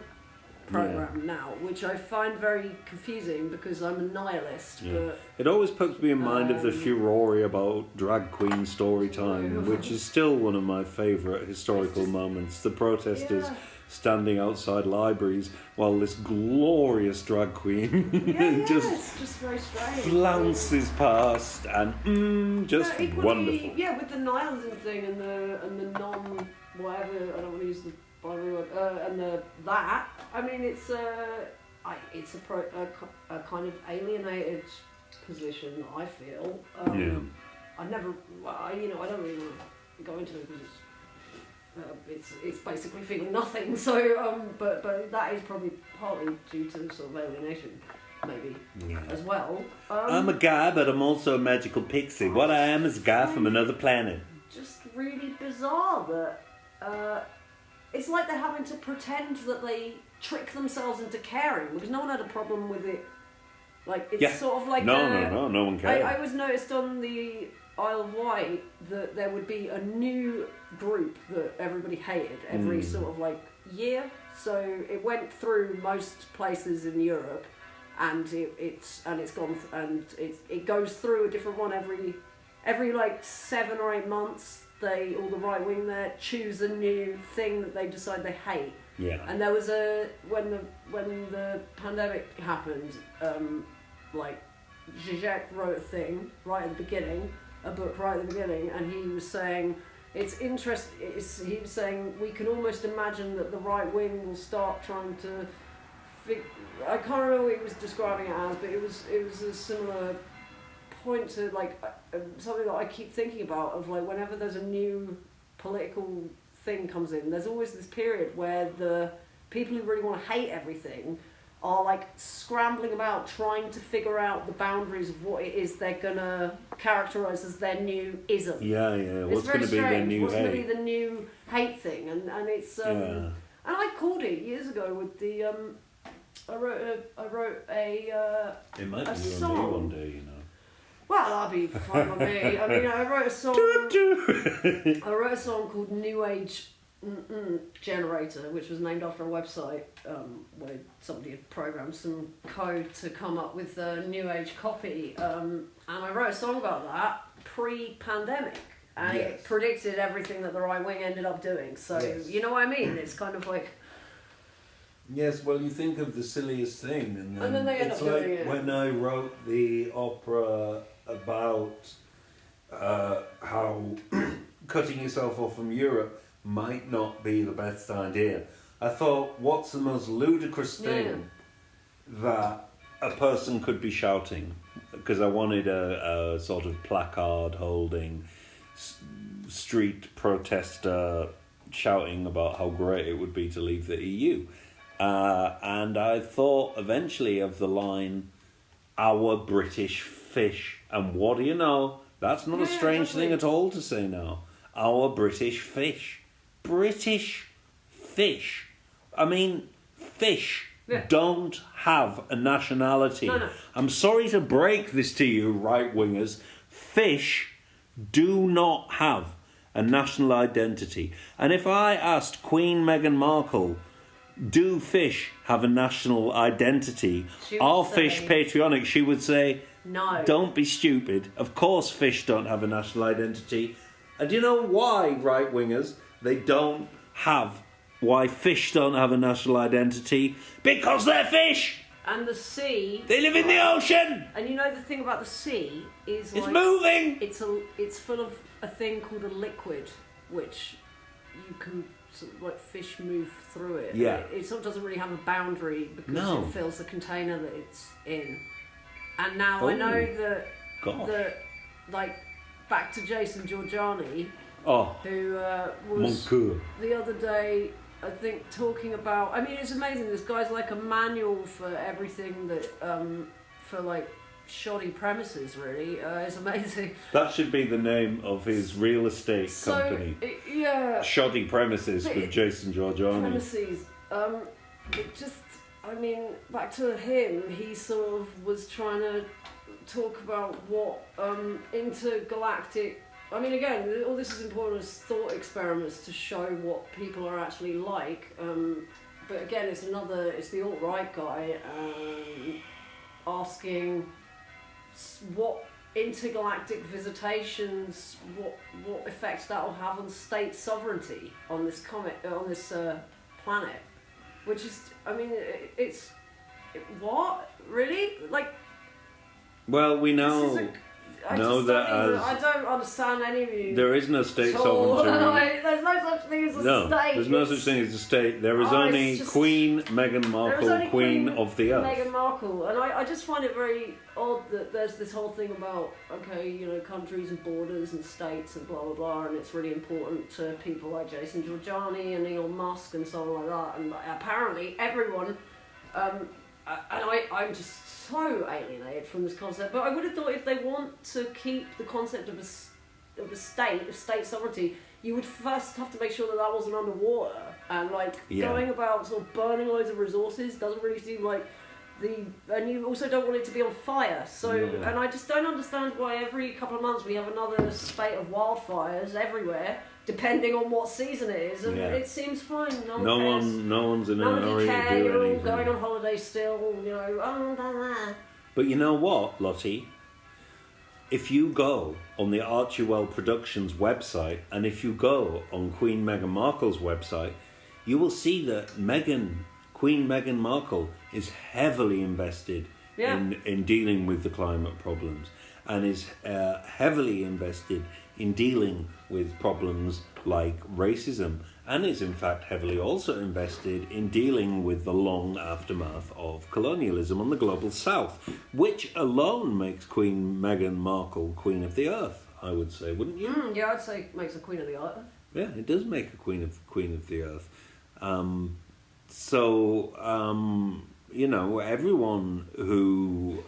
Speaker 2: program now, which I find very confusing because I'm a nihilist.
Speaker 1: Yeah.
Speaker 2: But
Speaker 1: it always puts me in mind of the furore about drag queen story time, which is still one of my favourite historical moments. The protesters standing outside libraries while this glorious drag queen
Speaker 2: it's just very strange.
Speaker 1: flounces past and just
Speaker 2: equally,
Speaker 1: wonderful.
Speaker 2: Yeah, with the nihilism thing and the non whatever, I don't want to use the binary word, and that. I mean, it's a kind of alienated position. I feel. I never, I don't really want to go into it because it's basically feeling nothing. So, but that is probably partly due to sort of alienation, maybe as well.
Speaker 1: I'm a guy, but I'm also a magical pixie. What I am is a guy from another planet.
Speaker 2: Just really bizarre that it's like they're having to pretend that they trick themselves into caring because no one had a problem with it. Like it's sort of like
Speaker 1: no one cared.
Speaker 2: I was noticed on the Isle of Wight that there would be a new group that everybody hated every sort of like year. So it went through most places in Europe, and it goes through a different one every like 7 or 8 months. All the right wing there choose a new thing that they decide they hate.
Speaker 1: Yeah.
Speaker 2: And there was when the pandemic happened, like Zizek wrote a book right at the beginning, and he was saying it's interesting. He was saying we can almost imagine that the right wing will start trying to. I can't remember what he was describing it as, but it was a similar point to like something that I keep thinking about of like whenever there's a new political thing comes in, there's always this period where the people who really want to hate everything are like scrambling about trying to figure out the boundaries of what it is they're gonna characterize as their new ism.
Speaker 1: What's going to be their new
Speaker 2: What's
Speaker 1: hate?
Speaker 2: going to be the new hate thing? And it's and I called it years ago with the I wrote a
Speaker 1: it might
Speaker 2: a
Speaker 1: be
Speaker 2: song.
Speaker 1: on me one day, you know.
Speaker 2: Well, that'll be fine with me. I mean, I wrote a song called New Age Generator, which was named after a website where somebody had programmed some code to come up with a New Age copy. And I wrote a song about that pre-pandemic. And it predicted everything that the right wing ended up doing. So, you know what I mean? It's kind of like...
Speaker 1: Yes, well, you think of the silliest thing, and then
Speaker 2: they end
Speaker 1: it's
Speaker 2: up
Speaker 1: like
Speaker 2: doing it.
Speaker 1: when I wrote the opera about how cutting yourself off from Europe might not be the best idea. I thought, what's the most ludicrous thing that a person could be shouting? Because I wanted a sort of placard holding street protester shouting about how great it would be to leave the EU. And I thought eventually of the line, our British fish. And what do you know? That's not a strange thing at all to say now. Our British fish. British fish. I mean, fish don't have a nationality.
Speaker 2: No.
Speaker 1: I'm sorry to break this to you, right-wingers. Fish do not have a national identity. And if I asked Queen Meghan Markle, do fish have a national identity? Are fish patriotic? She would say,
Speaker 2: no.
Speaker 1: Don't be stupid. Of course fish don't have a national identity. And do you know why, right-wingers, why fish don't have a national identity? Because they're fish!
Speaker 2: And the sea...
Speaker 1: They live in the ocean!
Speaker 2: And you know the thing about the sea is
Speaker 1: it's moving!
Speaker 2: It's full of a thing called a liquid, which you can... sort of like fish move through it.
Speaker 1: Yeah.
Speaker 2: It sort of doesn't really have a boundary because it fills the container that it's in. And now I know that like back to Jason Giorgiani, who was the other day, I think, talking about. I mean, it's amazing. This guy's like a manual for everything that for like shoddy premises. Really, it's amazing.
Speaker 1: That should be the name of his real estate company. Shoddy Premises with Jason Giorgiani.
Speaker 2: Premises. It just, I mean, back to him. He sort of was trying to talk about what intergalactic. I mean, again, all this is important as thought experiments to show what people are actually like. but again, it's the alt-right guy asking what intergalactic visitations, what effects that will have on state sovereignty on this planet, which is, I mean, what really like.
Speaker 3: Well, we know.
Speaker 2: I don't understand any of you.
Speaker 3: There is no state sovereignty.
Speaker 2: There's no such thing as a state.
Speaker 3: There's no such thing as a state. There is only Queen Meghan Markle, Queen of the Earth.
Speaker 2: Meghan Markle, and I just find it very odd that there's this whole thing about countries and borders and states and blah blah blah, and it's really important to people like Jason Giorgiani and Elon Musk and so on like that, and apparently everyone. I'm just so alienated from this concept. But I would have thought if they want to keep the concept of a state sovereignty, you would first have to make sure that wasn't underwater. And going about sort of burning loads of resources doesn't really seem like and you also don't want it to be on fire. So, and I just don't understand why every couple of months we have another spate of wildfires everywhere, depending on what season it is, and it seems fine. No
Speaker 3: one's in a hurry to do anything.
Speaker 2: You're all going on holiday still,
Speaker 3: But you know what, Lottie? If you go on the Archewell Productions website, and if you go on Queen Meghan Markle's website, you will see that Queen Meghan Markle is heavily invested in dealing with the climate problems, and is heavily invested in dealing with problems like racism, and is in fact heavily also invested in dealing with the long aftermath of colonialism on the global south, which alone makes Queen Meghan Markle Queen of the Earth, I would say, wouldn't you?
Speaker 2: Yeah, I'd say it makes a Queen of the Earth.
Speaker 3: Yeah, it does make a Queen of the Earth. Everyone who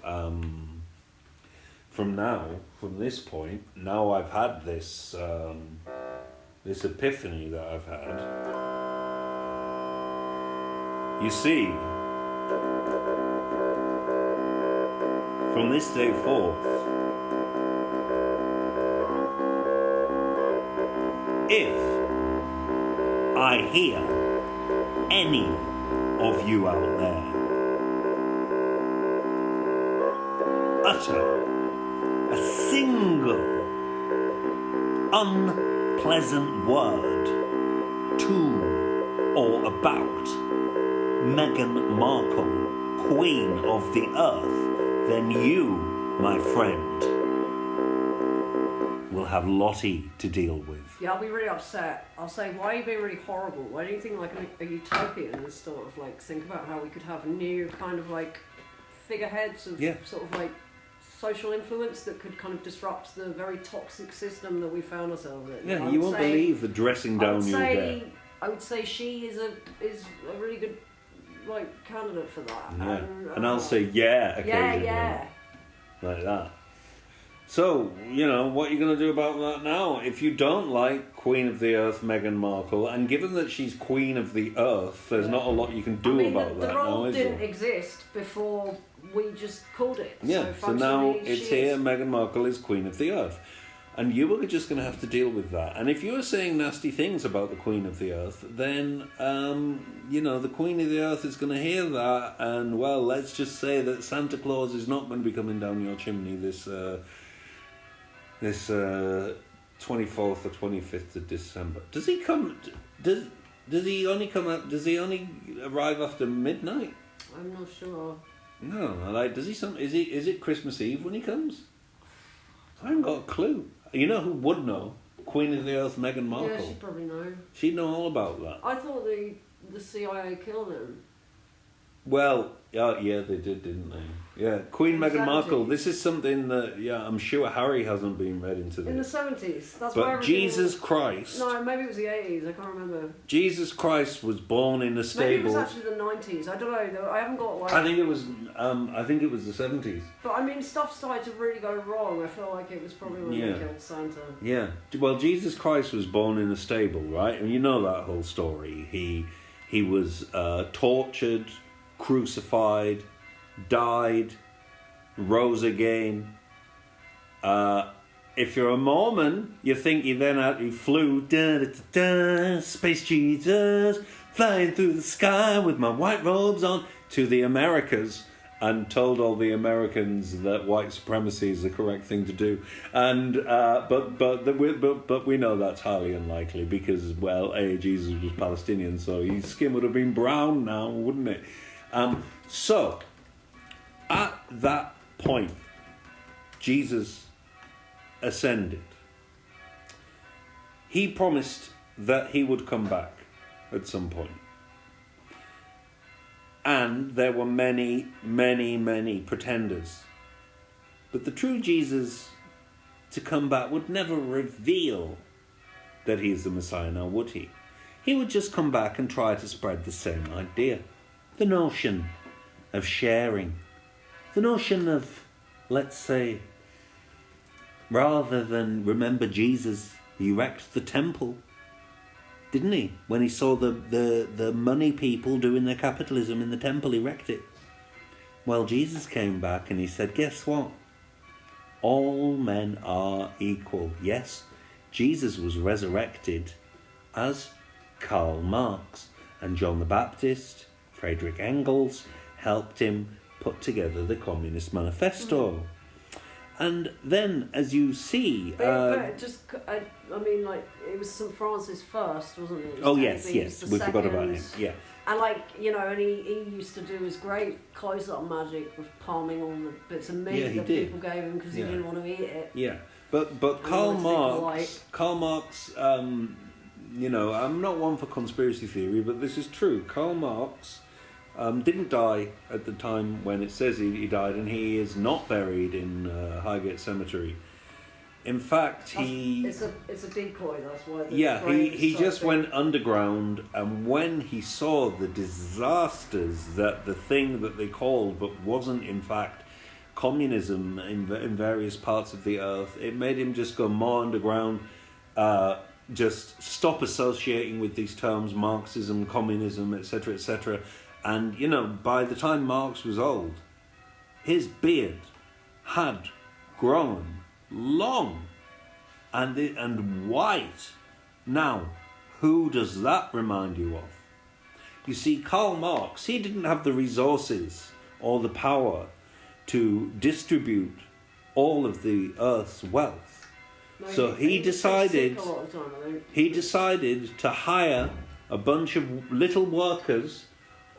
Speaker 3: from this point, now I've had this epiphany that I've had. You see, from this day forth, if I hear any of you out there utter a single unpleasant word to or about Meghan Markle, Queen of the Earth, then you, my friend, will have Lottie to deal with.
Speaker 2: Yeah, I'll be really upset. I'll say, why are you being really horrible? Why do you think a utopian and sort of think about how we could have new kind of figureheads of sort of social influence that could kind of disrupt the very toxic system that we found ourselves in.
Speaker 3: Yeah, you won't believe the dressing down you'll get.
Speaker 2: I would say she is a really good candidate for that.
Speaker 3: Yeah. And I'll say occasionally.
Speaker 2: Yeah.
Speaker 3: Like that. So, what are you going to do about that now? If you don't like Queen of the Earth, Meghan Markle, and given that she's Queen of the Earth, there's not a lot you can do about that now, is there?
Speaker 2: The role didn't exist before we just called it.
Speaker 3: Yeah, so now it's here, Meghan Markle is Queen of the Earth. And you are just going to have to deal with that. And if you're saying nasty things about the Queen of the Earth, then, the Queen of the Earth is going to hear that, and, well, let's just say that Santa Claus is not going to be coming down your chimney this 24th or 25th of December. Does he come? Does he only come up? Does he only arrive after midnight?
Speaker 2: I'm not sure.
Speaker 3: No, does he? Is it Christmas Eve when he comes? I haven't got a clue. You know who would know? Queen of the Earth, Meghan Markle.
Speaker 2: Yeah, she'd probably know.
Speaker 3: She'd know all about that.
Speaker 2: I thought the CIA killed him.
Speaker 3: Well, yeah, they did, didn't they? Yeah, Queen Meghan Markle. This is something that, I'm sure Harry hasn't been read into this.
Speaker 2: In the 70s. That's
Speaker 3: but
Speaker 2: why
Speaker 3: Jesus Christ.
Speaker 2: No, maybe it was the 80s. I can't remember.
Speaker 3: Jesus Christ was born in a stable.
Speaker 2: Maybe it was actually the 90s. I don't know. I haven't got
Speaker 3: I think it was. I think it was the 70s.
Speaker 2: But I mean, stuff started to really go wrong. I feel like it was probably when they killed Santa.
Speaker 3: Yeah. Well, Jesus Christ was born in a stable, right? And you know that whole story. He was tortured, crucified, died, rose again. If you're a Mormon, you think he flew, Space Jesus, flying through the sky with my white robes on, to the Americas, and told all the Americans that white supremacy is the correct thing to do. And but we know that's highly unlikely because, well, Jesus was Palestinian, so his skin would have been brown now, wouldn't it? So at that point, Jesus ascended. He promised that he would come back at some point. And there were many, many, many pretenders. But the true Jesus to come back would never reveal that he is the Messiah now, would he? He would just come back and try to spread the same idea. The notion of sharing. The notion of, let's say, rather than remember Jesus, he wrecked the temple. Didn't he? When he saw the money people doing their capitalism in the temple, he wrecked it. Well, Jesus came back and he said, guess what? All men are equal. Yes, Jesus was resurrected as Karl Marx, and John the Baptist, Friedrich Engels, helped him put together the Communist Manifesto. And then, as you see...
Speaker 2: I mean, like, it was St. Francis first, wasn't it?
Speaker 3: Yes, we forgot about him, yeah.
Speaker 2: And, like, you know, and he used to do his great close-up magic with palming all the bits of meat that people gave him because he didn't want to eat it.
Speaker 3: Yeah, but Karl Marx, you know, I'm not one for conspiracy theory, but this is true. Karl Marx didn't die at the time when it says he died, and he is not buried in Highgate Cemetery. In fact,
Speaker 2: it's a decoy. That's why.
Speaker 3: He just went underground, and when he saw the disasters that the thing that they called but wasn't in fact communism in various parts of the earth, it made him just go more underground. Just stop associating with these terms, Marxism, communism, etc., etc. And, you know, by the time Marx was old, his beard had grown long and white. Now, who does that remind you of? You see, Karl Marx, he didn't have the resources or the power to distribute all of the earth's wealth. So he decided to hire a bunch of little workers,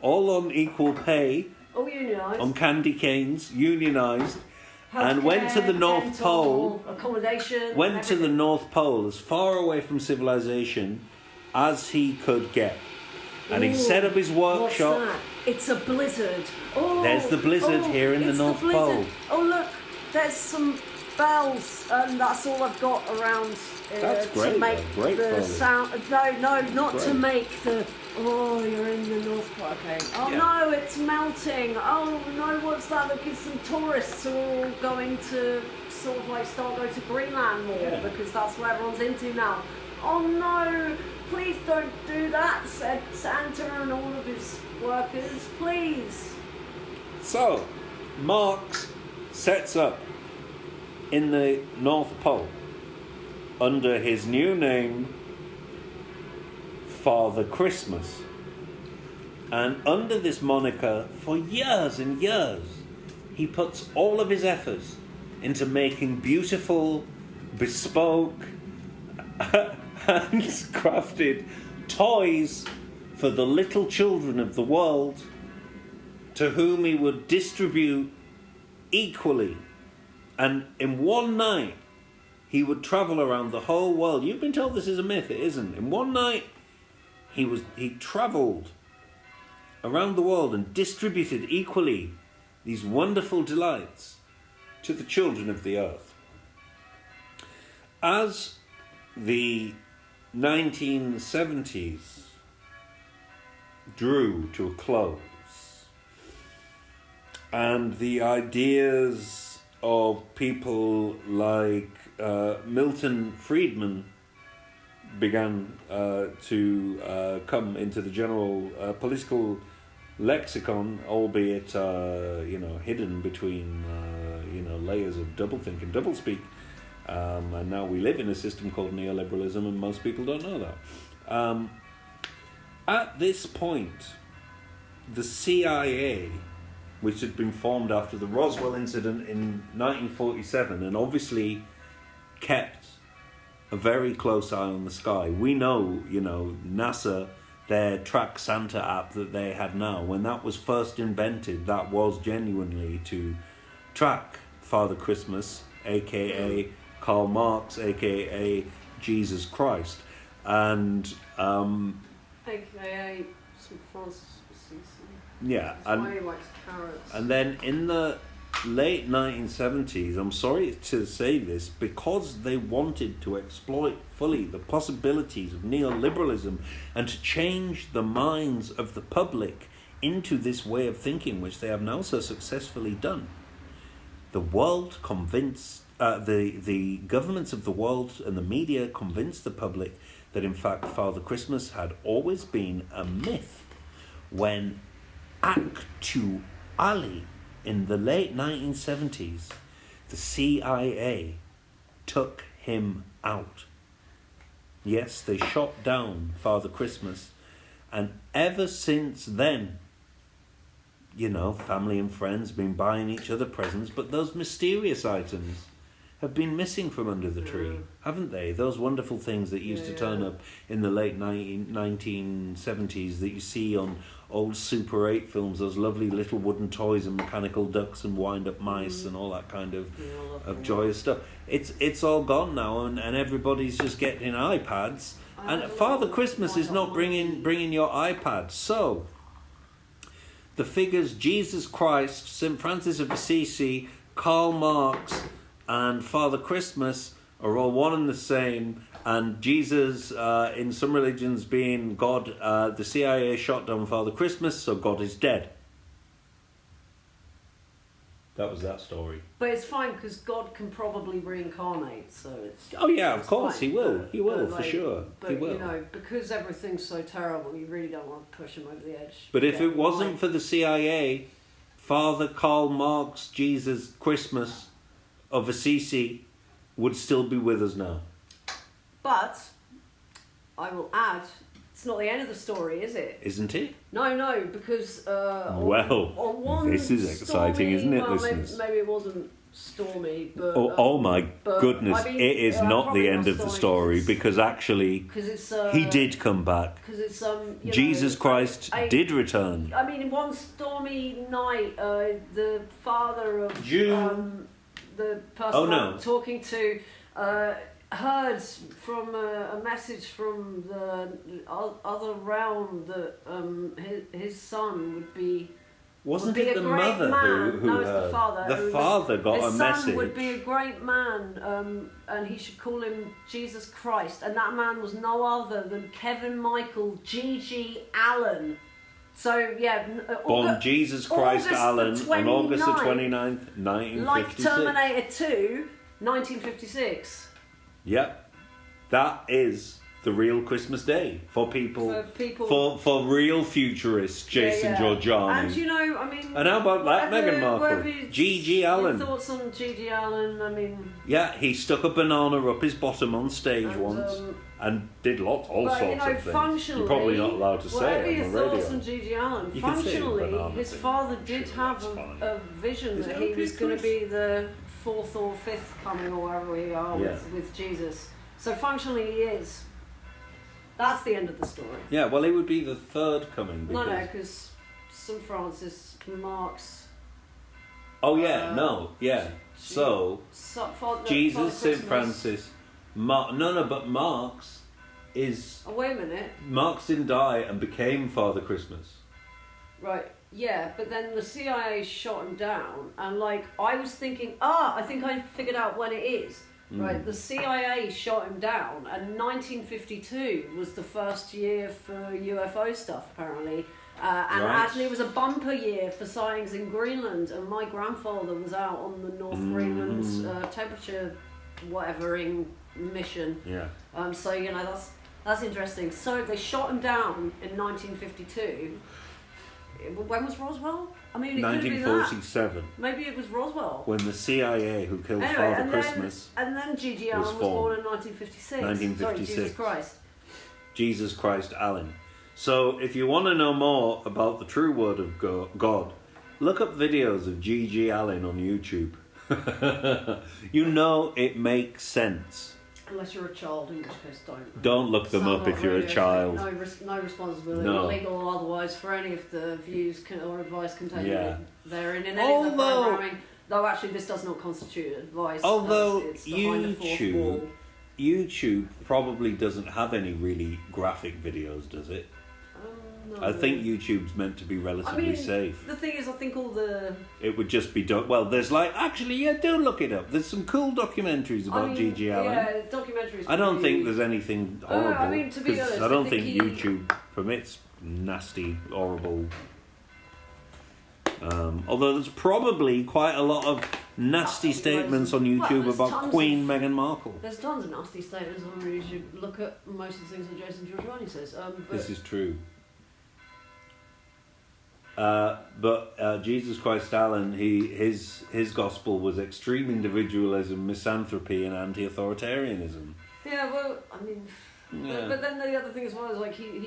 Speaker 3: all on equal pay,
Speaker 2: unionised,
Speaker 3: on candy canes, unionised, and went to the North Pole.
Speaker 2: Accommodation.
Speaker 3: Went to the North Pole, as far away from civilization as he could get, and he set up his workshop.
Speaker 2: What's that? It's a blizzard.
Speaker 3: There's the blizzard here in the North Pole.
Speaker 2: Oh look, there's some bells, and that's all I've got around to make the sound. No, not to make the. Oh, you're in the North Pole. Okay. Oh no, it's melting. Oh no, what's that? Look, it's some tourists are all going to sort of like go to Greenland more because that's what everyone's into now. Oh no, please don't do that, said Santa and all of his workers, please.
Speaker 3: So, Marx sets up in the North Pole under his new name, Father Christmas. And under this moniker, for years and years, he puts all of his efforts into making beautiful, bespoke, handcrafted toys for the little children of the world, to whom he would distribute equally. And in one night, he would travel around the whole world. You've been told this is a myth, it isn't. In one night, he travelled around the world and distributed equally these wonderful delights to the children of the earth. As the 1970s drew to a close, and the ideas of people like Milton Friedman began to come into the general political lexicon, albeit hidden between layers of doublethink and doublespeak. And now we live in a system called neoliberalism, and most people don't know that. At this point, the CIA, which had been formed after the Roswell incident in 1947 and obviously kept a very close eye on the sky. We know, NASA, their Track Santa app that they had now, when that was first invented, that was genuinely to track Father Christmas, aka Karl Marx, aka Jesus Christ, and
Speaker 2: aka St. Francis of Assisi.
Speaker 3: Yeah,
Speaker 2: that's why he likes carrots.
Speaker 3: And then in the late 1970s, I'm sorry to say this, because they wanted to exploit fully the possibilities of neoliberalism and to change the minds of the public into this way of thinking, which they have now so successfully done. The world convinced, the governments of the world and the media convinced the public that in fact Father Christmas had always been a myth, when actually in the late 1970s, the CIA took him out. Yes, they shot down Father Christmas, and ever since then, family and friends have been buying each other presents, but those mysterious items have been missing from under the tree, haven't they? Those wonderful things that used to turn up in the late 1970s that you see on old Super 8 films, those lovely little wooden toys and mechanical ducks and wind-up mice and all that kind of joyous stuff. It's all gone now, and everybody's just getting iPads. And Father Christmas is not bringing your iPad. So the figures Jesus Christ, St. Francis of Assisi, Karl Marx, and Father Christmas are all one and the same, and Jesus, in some religions being God, the CIA shot down Father Christmas, so God is dead. That was that story.
Speaker 2: But it's fine, because God can probably reincarnate, so it's...
Speaker 3: Oh yeah, of course,
Speaker 2: fine.
Speaker 3: he will. He will, for sure.
Speaker 2: But,
Speaker 3: he will.
Speaker 2: because everything's so terrible, you really don't want to push him over the edge.
Speaker 3: But if it wasn't for the CIA, Father Karl Marx, Jesus Christmas of Assisi would still be with us now.
Speaker 2: But I will add, it's not the end of the story, is it?
Speaker 3: Isn't it?
Speaker 2: No, because on one
Speaker 3: this is exciting,
Speaker 2: stormy,
Speaker 3: isn't it, listeners?
Speaker 2: Maybe it wasn't stormy, but
Speaker 3: oh my goodness,
Speaker 2: I mean,
Speaker 3: it is not the end of the story, because actually he did come back.
Speaker 2: Because it's
Speaker 3: Jesus Christ did return.
Speaker 2: I mean, one stormy night, the father of the person I'm talking to heard from a message from the other realm that his son would be...
Speaker 3: Wasn't it the mother who
Speaker 2: no, it's the father.
Speaker 3: The father got a message.
Speaker 2: His son would be a great man, and he should call him Jesus Christ. And that man was no other than Kevin Michael G.G. Allen. So, yeah...
Speaker 3: Born Jesus Christ Allen on August the 29th, 1956.
Speaker 2: Like Terminator 2, 1956.
Speaker 3: Yep. That is the real Christmas Day for people for real futurists, Jason Giorgiani.
Speaker 2: And
Speaker 3: and how about that, Meghan Markle? G.G. Allen.
Speaker 2: Your thoughts on G.G. Allen?
Speaker 3: Yeah, he stuck a banana up his bottom on stage once and did all sorts of things.
Speaker 2: Functionally,
Speaker 3: you're probably not allowed to say it on the radio.
Speaker 2: Whatever your thoughts on G.G. Allen, functionally, his father did have a vision that he was going to be the fourth or fifth coming, or wherever we are with Jesus. So functionally, he is. That's the end of the story. Yeah,
Speaker 3: well, it would be the third coming.
Speaker 2: Because St. Francis Marx...
Speaker 3: Oh, yeah, So, Jesus, St. Francis... but Marx is...
Speaker 2: Oh, wait a minute.
Speaker 3: Marx didn't die and became Father Christmas.
Speaker 2: Right, yeah, but then the CIA shot him down, and I was thinking, I think I figured out when it is. Right, the CIA shot him down, and 1952 was the first year for UFO stuff, apparently. Actually, it was a bumper year for sightings in Greenland, and my grandfather was out on the North Greenland temperature whatevering mission.
Speaker 3: Yeah.
Speaker 2: So, that's interesting. So, they shot him down in 1952. When was Roswell? I mean, it
Speaker 3: 1947.
Speaker 2: Could be that. Maybe it was Roswell.
Speaker 3: When the CIA who killed Father Christmas.
Speaker 2: And then G.G. Allen was born in 1956.
Speaker 3: 1956.
Speaker 2: Sorry, Jesus Christ.
Speaker 3: Jesus Christ Allen. So if you want to know more about the true word of God, look up videos of G.G. Allen on YouTube. You know it makes sense.
Speaker 2: Unless you're a child, in which case don't.
Speaker 3: Don't look them up if you're a child.
Speaker 2: No responsibility, legal or otherwise, for any of the views or advice contained therein in any of the programming. Though actually this does not constitute advice.
Speaker 3: Although
Speaker 2: it's behind the fourth wall.
Speaker 3: YouTube probably doesn't have any really graphic videos, does it?
Speaker 2: No.
Speaker 3: I think YouTube's meant to be relatively safe.
Speaker 2: The thing is, I think all the...
Speaker 3: It would just be done... Well, there's do look it up. There's some cool documentaries about G.G. Allen.
Speaker 2: Yeah, documentaries...
Speaker 3: I don't think there's anything horrible.
Speaker 2: To be honest,
Speaker 3: I don't think YouTube permits nasty, horrible... although there's probably quite a lot of nasty statements on YouTube about Queen Meghan Markle.
Speaker 2: There's tons of nasty statements. I mean, you should look at most of the things that Jason Giorgiani says.
Speaker 3: This is true. But Jesus Christ Allen, his gospel was extreme individualism, misanthropy, and anti-authoritarianism.
Speaker 2: Yeah, well, I mean... Yeah. But then the other thing as well is like he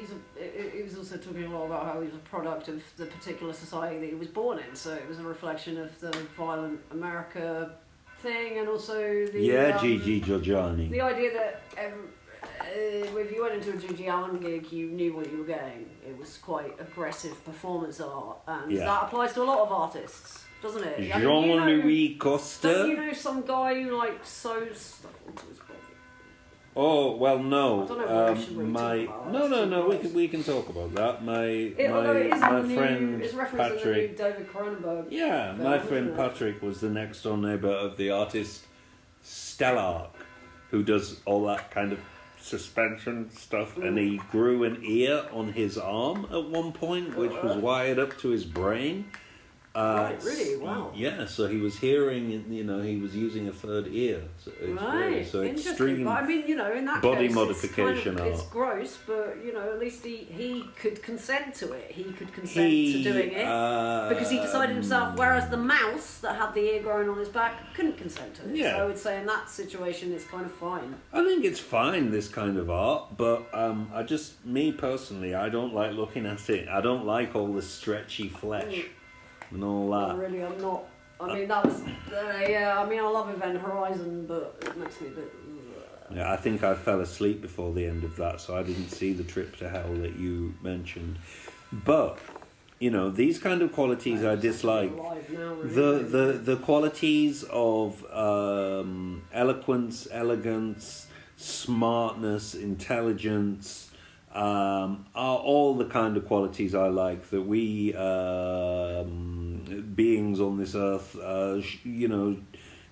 Speaker 2: was also talking a lot about how he was a product of the particular society that he was born in, so it was a reflection of the violent America thing, and also the
Speaker 3: G.G. Giorgiani.
Speaker 2: The idea that if you went into a G.G. Allen gig, you knew what you were getting. It was quite aggressive performance art, and that applies to a lot of artists, doesn't it?
Speaker 3: Jean-Louis Costa.
Speaker 2: Don't you know some guy who like sews stuff onto his body?
Speaker 3: Oh well, no.
Speaker 2: I don't know what we should really talk about.
Speaker 3: No. We can talk about that. My friend
Speaker 2: it's referenced
Speaker 3: Patrick.
Speaker 2: In the new David Cronenberg.
Speaker 3: Yeah,
Speaker 2: film,
Speaker 3: my friend Patrick was the next door neighbour of the artist Soundart, who does all that kind of suspension stuff, and he grew an ear on his arm at one point, which was wired up to his brain.
Speaker 2: Right, really? Wow.
Speaker 3: Yeah, so he was hearing, he was using a third ear. So
Speaker 2: right,
Speaker 3: so
Speaker 2: interesting.
Speaker 3: extreme.
Speaker 2: But I mean, in that
Speaker 3: body
Speaker 2: case,
Speaker 3: modification
Speaker 2: it's gross, but at least he could consent to it. He could consent to doing it because he decided himself. Whereas the mouse that had the ear growing on his back couldn't consent to it.
Speaker 3: Yeah.
Speaker 2: So I would say in that situation, it's kind of fine.
Speaker 3: I think it's fine, this kind of art, but me personally, I don't like looking at it. I don't like all the stretchy flesh. And all that.
Speaker 2: Well, really, I'm not. I mean, that was. I mean, I love Event Horizon, but it makes me a bit.
Speaker 3: Yeah, I think I fell asleep before the end of that, so I didn't see the trip to hell that you mentioned. But these kind of qualities I dislike. The qualities of eloquence, elegance, smartness, intelligence. Are all the kind of qualities I like that we beings on this earth,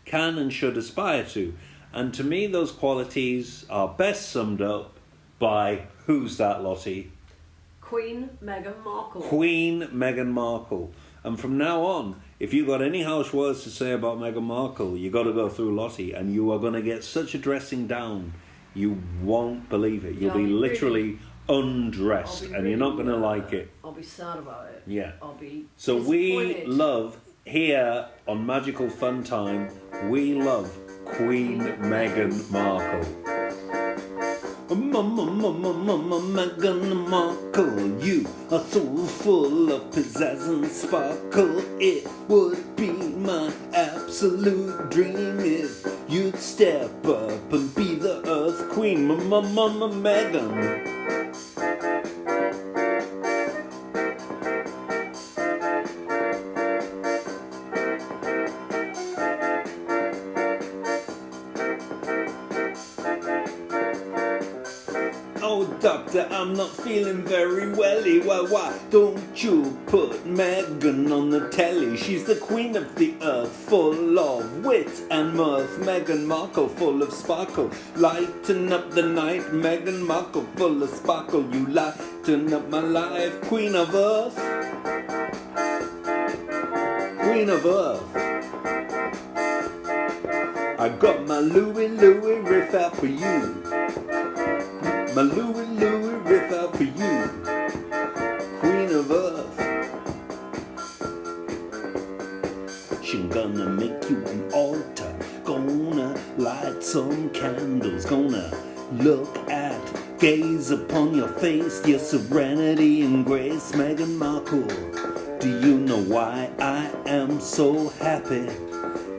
Speaker 3: can and should aspire to. And to me, those qualities are best summed up by, who's that, Lottie?
Speaker 2: Queen Meghan Markle.
Speaker 3: Queen Meghan Markle. And from now on, if you got any harsh words to say about Meghan Markle, you got to go through Lottie, and you are going to get such a dressing down, you won't believe it. You'll be literally undressed, and you're not going to like it.
Speaker 2: I'll be sad about it.
Speaker 3: Yeah.
Speaker 2: I'll be
Speaker 3: So
Speaker 2: disappointed.
Speaker 3: we love, here on Magical Fun Time, we love Queen Meghan Markle. Meghan Markle, you are so full of pizzazz and sparkle. It would be my absolute dream if you'd step up and be the Earth Queen, Meghan. Doctor, I'm not feeling very welly. Why don't you put Meghan on the telly? She's the queen of the earth, full of wit and mirth. Meghan Markle, full of sparkle. Lighten up the night, Meghan Markle, full of sparkle. You lighten up my life, queen of earth. Queen of earth. I got my Louis riff out for you. My Louis riff out for you, Queen of Earth. She's gonna make you an altar, gonna light some candles, gonna look at gaze upon your face, your serenity and grace, Meghan Markle. Do you know why I am so happy?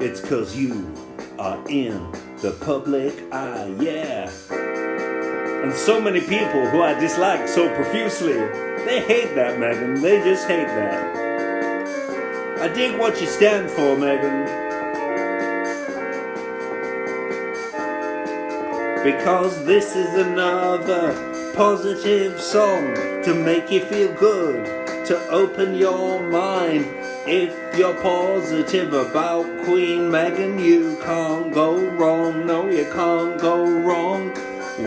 Speaker 3: It's 'cause you are in the public eye, yeah. And so many people who I dislike so profusely, they hate that, Meghan. They just hate that. I dig what you stand for, Meghan. Because this is another positive song to make you feel good, to open your mind. If you're positive about Queen Meghan, you can't go wrong. No, you can't go wrong.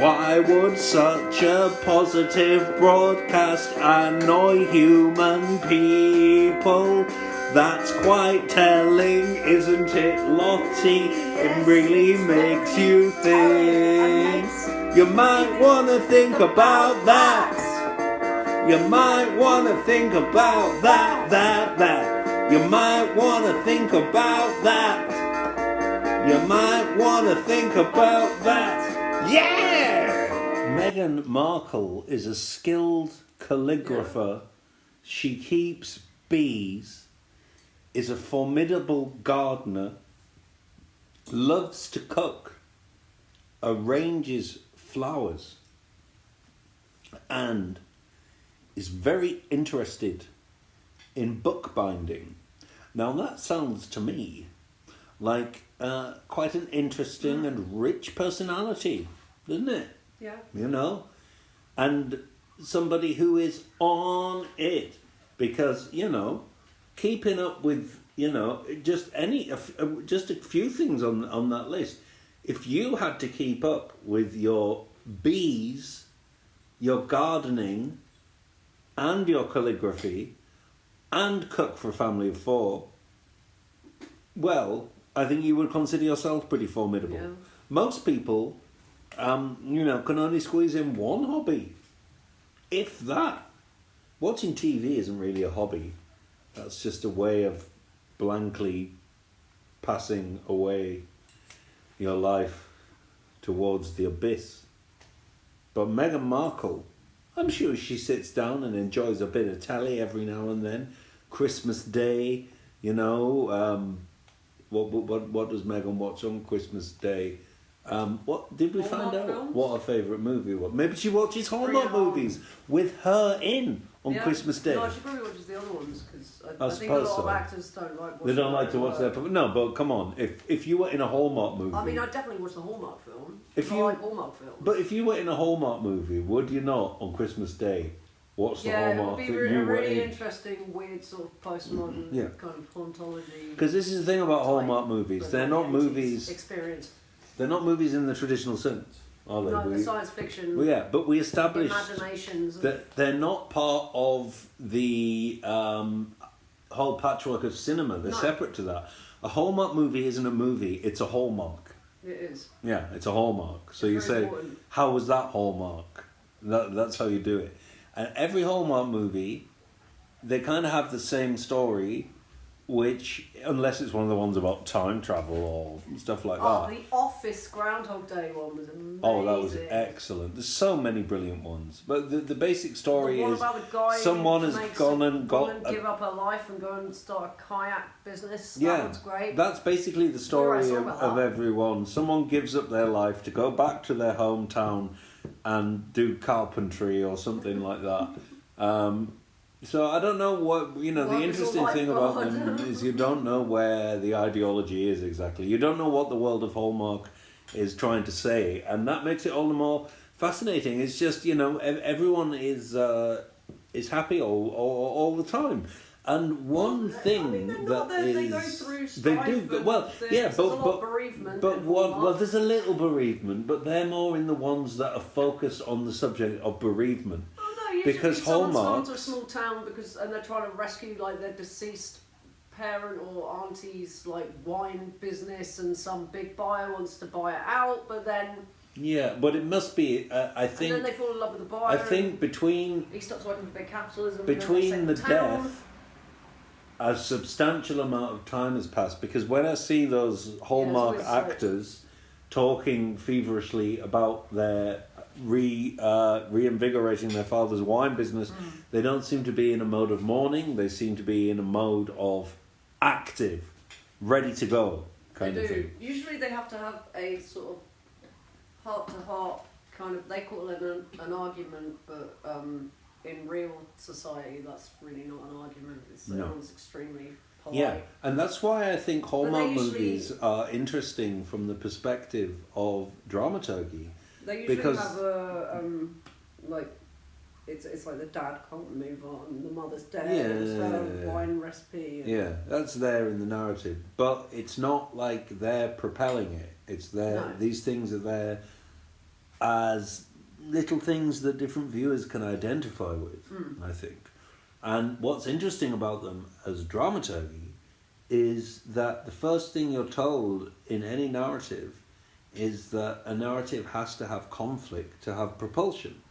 Speaker 3: Why would such a positive broadcast annoy human people? That's quite telling, isn't it, Lottie? It really makes you think. You might want to think about that. You might want to think about that. You might want to think about that. You might want to think about that. Yeah! Meghan Markle is a skilled calligrapher. She keeps bees, is a formidable gardener, loves to cook, arranges flowers, and is very interested in bookbinding. Now that sounds to me like quite an interesting and rich personality, doesn't it?
Speaker 2: Yeah.
Speaker 3: You know? And somebody who is on it. Because, you know, keeping up with, you know, just a few things on that list. If you had to keep up with your bees, your gardening, and your calligraphy, and cook for a family of 4, well, I think you would consider yourself pretty formidable.
Speaker 2: Yeah.
Speaker 3: Most people, you know, can only squeeze in one hobby, if that. Watching TV isn't really a hobby. That's just a way of blankly passing away your life towards the abyss. But Meghan Markle, I'm sure she sits down and enjoys a bit of telly every now and then. Christmas Day, you know. What does Meghan watch on Christmas Day? What did we find out?
Speaker 2: Films?
Speaker 3: What her favourite movie was? Maybe she watches Hallmark movies with her in on Christmas Day.
Speaker 2: No, she probably watches the other ones because I think a
Speaker 3: suppose
Speaker 2: lot of
Speaker 3: so.
Speaker 2: actors don't like watching.
Speaker 3: They don't like to watch their... No, but come on. If you were in a Hallmark movie...
Speaker 2: I mean, I definitely watch the Hallmark film.
Speaker 3: If
Speaker 2: I
Speaker 3: you
Speaker 2: like Hallmark films.
Speaker 3: But if you were in a Hallmark movie, would you not, on Christmas Day, watch the Hallmark
Speaker 2: it would be a really interesting, weird sort of postmodern kind of hauntology.
Speaker 3: Because this is the thing about Hallmark movies. They're not movies...
Speaker 2: Experience.
Speaker 3: They're not movies in the traditional sense, are they?
Speaker 2: No, the science fiction.
Speaker 3: Well, yeah, but we established
Speaker 2: imaginations
Speaker 3: that they're not part of the whole patchwork of cinema. They're separate to that. A Hallmark movie isn't a movie, it's a hallmark.
Speaker 2: It is.
Speaker 3: Yeah, it's a hallmark. So you say,
Speaker 2: important.
Speaker 3: how was that hallmark? That's how you do it. And every Hallmark movie, they kind of have the same story, which, unless it's one of the ones about time travel or stuff like that.
Speaker 2: The Office Groundhog Day one was amazing.
Speaker 3: Oh, that was excellent. There's so many brilliant ones. But the basic story is someone has gone and
Speaker 2: give up her life and go and start a kayak business.
Speaker 3: Yeah,
Speaker 2: that was great.
Speaker 3: That's basically the story of everyone. Someone gives up their life to go back to their hometown and do carpentry or something like that. So I don't know what, you know, the interesting thing about them is you don't know where the ideology is exactly. You don't know what the world of Hallmark is trying to say, and that makes it all the more fascinating. It's just, you know, everyone is happy all the time. And one thing they go through strife, they do well, yeah, but there's a little bereavement, but they're more in the ones that are focused on the subject of bereavement. Because Hallmark,
Speaker 2: someone's gone to a small town and they're trying to rescue like their deceased parent or auntie's like wine business, and some big buyer wants to buy it out, but then
Speaker 3: but it must be. I think.
Speaker 2: And then they fall in love with the buyer.
Speaker 3: I think
Speaker 2: he stops working for big capitalism.
Speaker 3: Between the death, a substantial amount of time has passed. Because when I see those Hallmark actors talking feverishly about their reinvigorating their father's wine business. They don't seem to be in a mode of mourning. They seem to be in a mode of active, ready to go kind of thing.
Speaker 2: Usually they have to have a sort of heart-to-heart kind of, they call it an argument, but in real society that's really not an argument. Everyone's extremely polite.
Speaker 3: Yeah, and that's why I think Hallmark movies are interesting from the perspective of dramaturgy.
Speaker 2: They usually have a like it's like the dad can't move on, the mother's dead, it's her wine recipe.
Speaker 3: That's there in the narrative, but it's not like they're propelling it. It's there. No. These things are there as little things that different viewers can identify with. I think, and what's interesting about them as dramaturgy is that the first thing you're told in any narrative is that a narrative has to have conflict to have propulsion.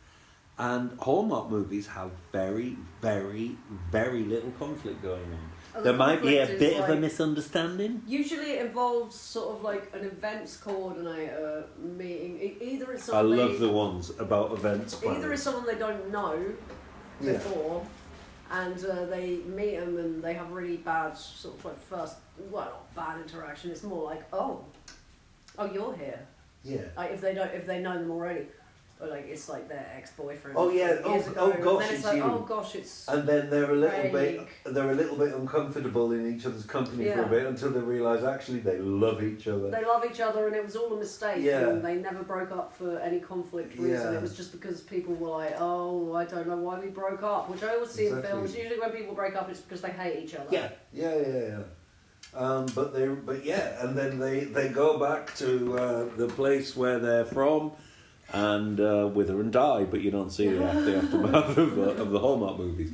Speaker 3: And Hallmark movies have very, very, very little conflict going on. There might be a bit of a misunderstanding.
Speaker 2: Usually it involves sort of like an events coordinator meeting. Either it's
Speaker 3: I love the ones about events planning.
Speaker 2: Either it's someone they don't know before, and they meet them and they have really bad sort of like not bad interaction. It's more like, oh, you're here.
Speaker 3: Yeah.
Speaker 2: Like if they know them already. Or like it's like their ex-boyfriend.
Speaker 3: Oh yeah. Oh gosh,
Speaker 2: and then it's like, oh gosh, it's.
Speaker 3: And then they're a little bit uncomfortable in each other's company for a bit until they realise actually they love each other.
Speaker 2: They love each other, and it was all a mistake.
Speaker 3: Yeah.
Speaker 2: And they never broke up for any conflict reason. It was just because people were like, oh, I don't know why we broke up. Which I always see in films. Usually when people break up, it's because they hate each other.
Speaker 3: Yeah. And then they go back to the place where they're from. And wither and die, but you don't see the aftermath of the Hallmark movies.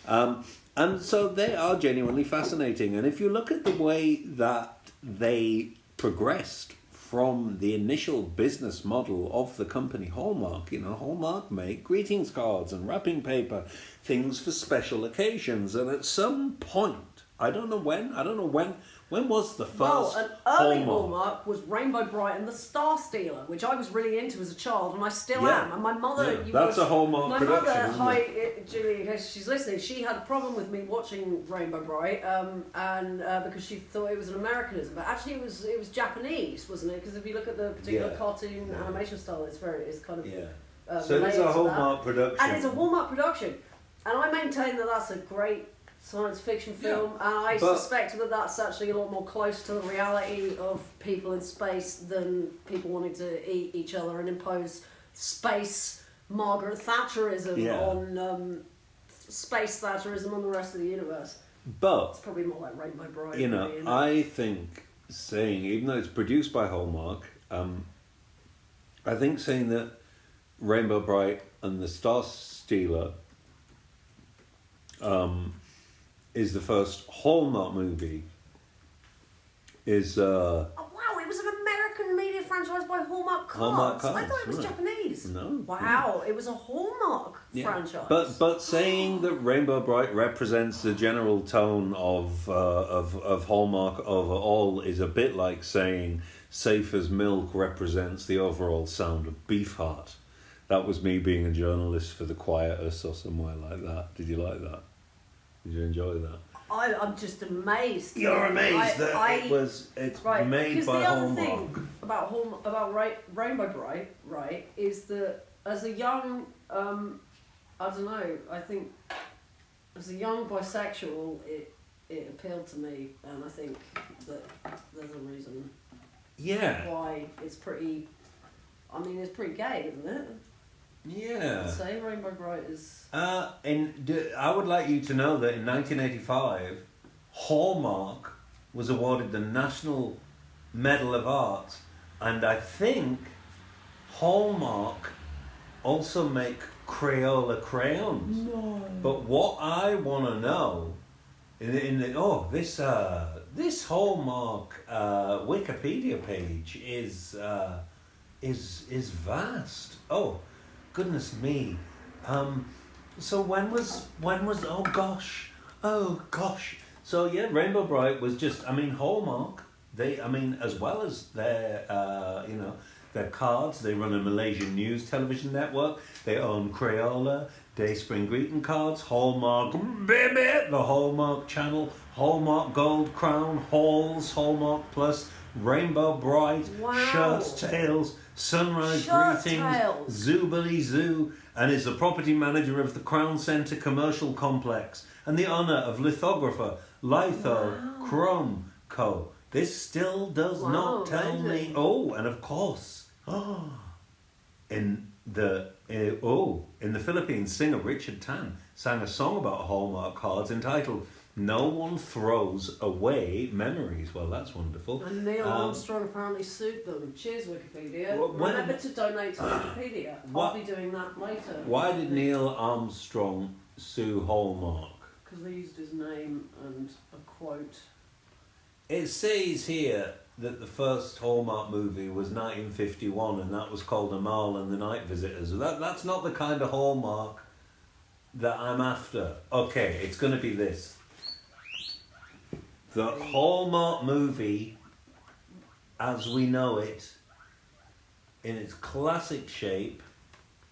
Speaker 3: And so they are genuinely fascinating. And if you look at the way that they progressed from the initial business model of the company Hallmark, Hallmark make greetings cards and wrapping paper, things for special occasions. And at some point, I don't know when was the first
Speaker 2: an early Hallmark was Rainbow Bright and the Star Stealer, which I was really into as a child, and I still am. And my mother...
Speaker 3: that's a Hallmark production,
Speaker 2: My mother, Julie, in case she's listening, she had a problem with me watching Rainbow Bright, and because she thought it was an Americanism, but actually it was Japanese, wasn't it? Because if you look at the particular cartoon animation style, it's kind of...
Speaker 3: so it's a Hallmark production.
Speaker 2: And it's a Hallmark production. And I maintain that that's a great science fiction film, and I suspect that that's actually a lot more close to the reality of people in space than people wanting to eat each other and impose space Margaret Thatcherism on space Thatcherism on the rest of the universe.
Speaker 3: But
Speaker 2: it's probably more like Rainbow Bright.
Speaker 3: I think saying, even though it's produced by Hallmark, I think saying that Rainbow Bright and the Star Stealer is the first Hallmark movie is...
Speaker 2: oh wow, it was an American media franchise by Hallmark Cards. I thought it was Japanese.
Speaker 3: No.
Speaker 2: Wow, it was a Hallmark franchise.
Speaker 3: But saying that Rainbow Bright represents the general tone of Hallmark overall is a bit like saying Safe as Milk represents the overall sound of Beefheart. That was me being a journalist for The Quiet Us or somewhere like that. Did you like that? Did you enjoy that?
Speaker 2: I'm just amazed.
Speaker 3: You're amazed it's made by Hallmark.
Speaker 2: The other thing about Rainbow Bright, right, is that as a young, I don't know, I think as a young bisexual, it appealed to me, and I think that there's a reason. Why it's pretty. I mean, it's pretty gay, isn't it?
Speaker 3: Yeah.
Speaker 2: I'd say Rainbow Bright is...
Speaker 3: I would like you to know that in 1985, Hallmark was awarded the National Medal of Art, and I think Hallmark also make Crayola crayons.
Speaker 2: No.
Speaker 3: But what I want to know, this Hallmark Wikipedia page is vast. Oh. Goodness me. So when was oh gosh. So yeah, Rainbow Bright was just, Hallmark, as well as their their cards. They run a Malaysian news television network. They own Crayola, Dayspring greeting cards, Hallmark Baby, the Hallmark Channel, Hallmark Gold Crown, Halls, Hallmark Plus, Rainbow Bright, Shirt Tales, Sunrise Greetings, Zoobilly Zoo, and is the property manager of the Crown Centre Commercial Complex and the honour of lithographer Litho Chrome Co. This still does not tell me. Oh, and of course, in the Philippines, singer Richard Tan sang a song about Hallmark cards entitled "No One Throws Away Memories." Well, that's wonderful.
Speaker 2: And Neil Armstrong apparently sued them. Cheers, Wikipedia. Remember to donate to Wikipedia. I'll be doing that later.
Speaker 3: Why did Neil Armstrong sue Hallmark?
Speaker 2: Because they used his name and a quote.
Speaker 3: It says here that the first Hallmark movie was 1951, and that was called Amal and the Night Visitors. That's not the kind of Hallmark that I'm after. Okay, it's going to be this. The Hallmark movie, as we know it, in its classic shape,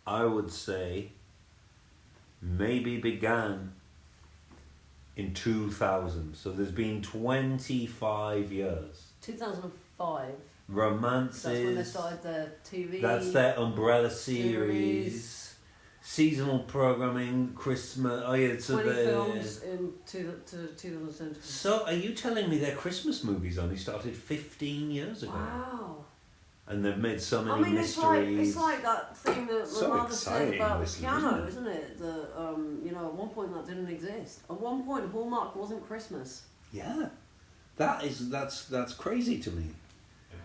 Speaker 3: I would say, maybe began in 2000. So there's been 25 years.
Speaker 2: 2005.
Speaker 3: Romances.
Speaker 2: That's when they started their TV.
Speaker 3: That's their umbrella series. Seasonal programming, Christmas. Oh yeah, so
Speaker 2: 20 films in 2010.
Speaker 3: So are you telling me their Christmas movies only started 15 years ago?
Speaker 2: Wow.
Speaker 3: And they've made so many mysteries.
Speaker 2: It's like that thing that
Speaker 3: So
Speaker 2: my mother said about the piano,
Speaker 3: isn't
Speaker 2: it? At one point that didn't exist. At one point, Hallmark wasn't Christmas.
Speaker 3: Yeah, that's crazy to me.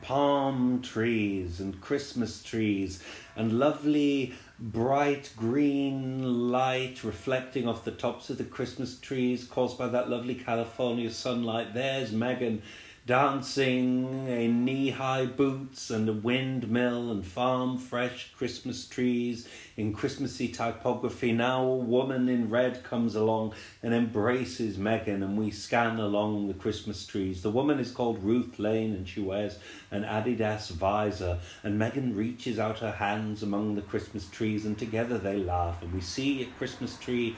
Speaker 3: Palm trees and Christmas trees and lovely bright green light reflecting off the tops of the Christmas trees caused by that lovely California sunlight. There's Meghan dancing in knee-high boots and a windmill and farm-fresh Christmas trees in Christmassy typography. Now a woman in red comes along and embraces Meghan, and we scan along the Christmas trees. The woman is called Ruth Lane, and she wears an Adidas visor, and Meghan reaches out her hands among the Christmas trees, and together they laugh, and we see a Christmas tree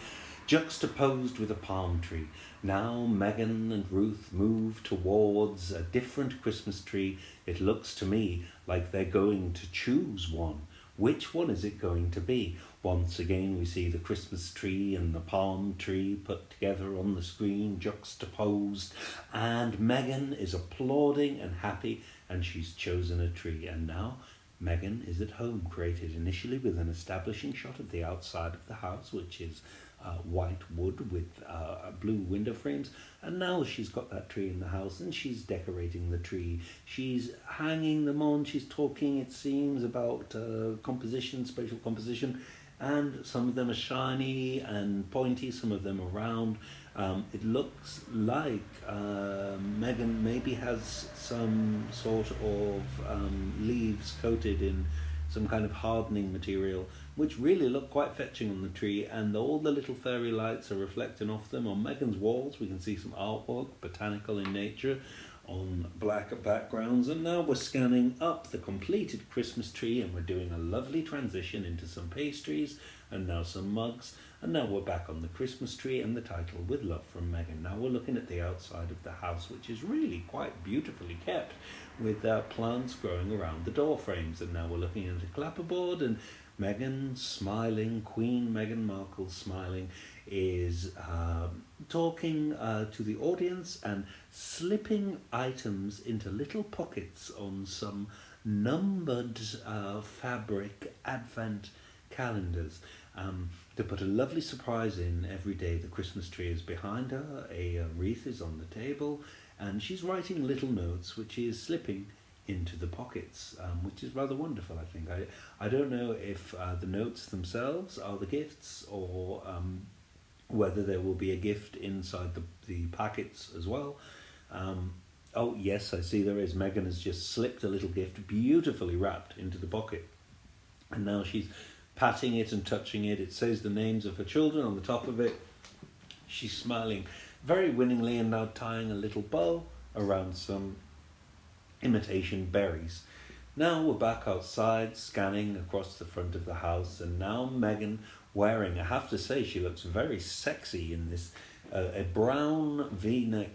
Speaker 3: juxtaposed with a palm tree. Now Meghan and Ruth move towards a different Christmas tree. It looks to me like they're going to choose one. Which one is it going to be? Once again we see the Christmas tree and the palm tree put together on the screen, juxtaposed, and Meghan is applauding and happy, and she's chosen a tree. And now Meghan is at home, created initially with an establishing shot of the outside of the house, which is white wood with blue window frames, and now she's got that tree in the house and she's decorating the tree. She's hanging them on, she's talking, it seems, about composition, spatial composition, and some of them are shiny and pointy, some of them are round. It looks like Meghan maybe has some sort of leaves coated in some kind of hardening material, which really look quite fetching on the tree, and all the little fairy lights are reflecting off them. On Meghan's walls we can see some artwork, botanical in nature, on black backgrounds. And now we're scanning up the completed Christmas tree, and we're doing a lovely transition into some pastries, and now some mugs, and now we're back on the Christmas tree and the title, "With Love from Meghan." Now we're looking at the outside of the house, which is really quite beautifully kept, with plants growing around the door frames. And now we're looking at a clapperboard, and Meghan smiling, Queen Meghan Markle smiling, is talking to the audience and slipping items into little pockets on some numbered fabric advent calendars to put a lovely surprise in every day. The Christmas tree is behind her, a wreath is on the table, and she's writing little notes which is slipping into the pockets, which is rather wonderful, I think. I don't know if the notes themselves are the gifts, or whether there will be a gift inside the packets as well. Oh yes, I see there is. Meghan has just slipped a little gift, beautifully wrapped, into the pocket, and now she's patting it and touching it. It says the names of her children on the top of it. She's smiling very winningly, and now tying a little bow around some imitation berries. Now we're back outside, scanning across the front of the house, and now Meghan wearing, I have to say, she looks very sexy in this, a brown V-neck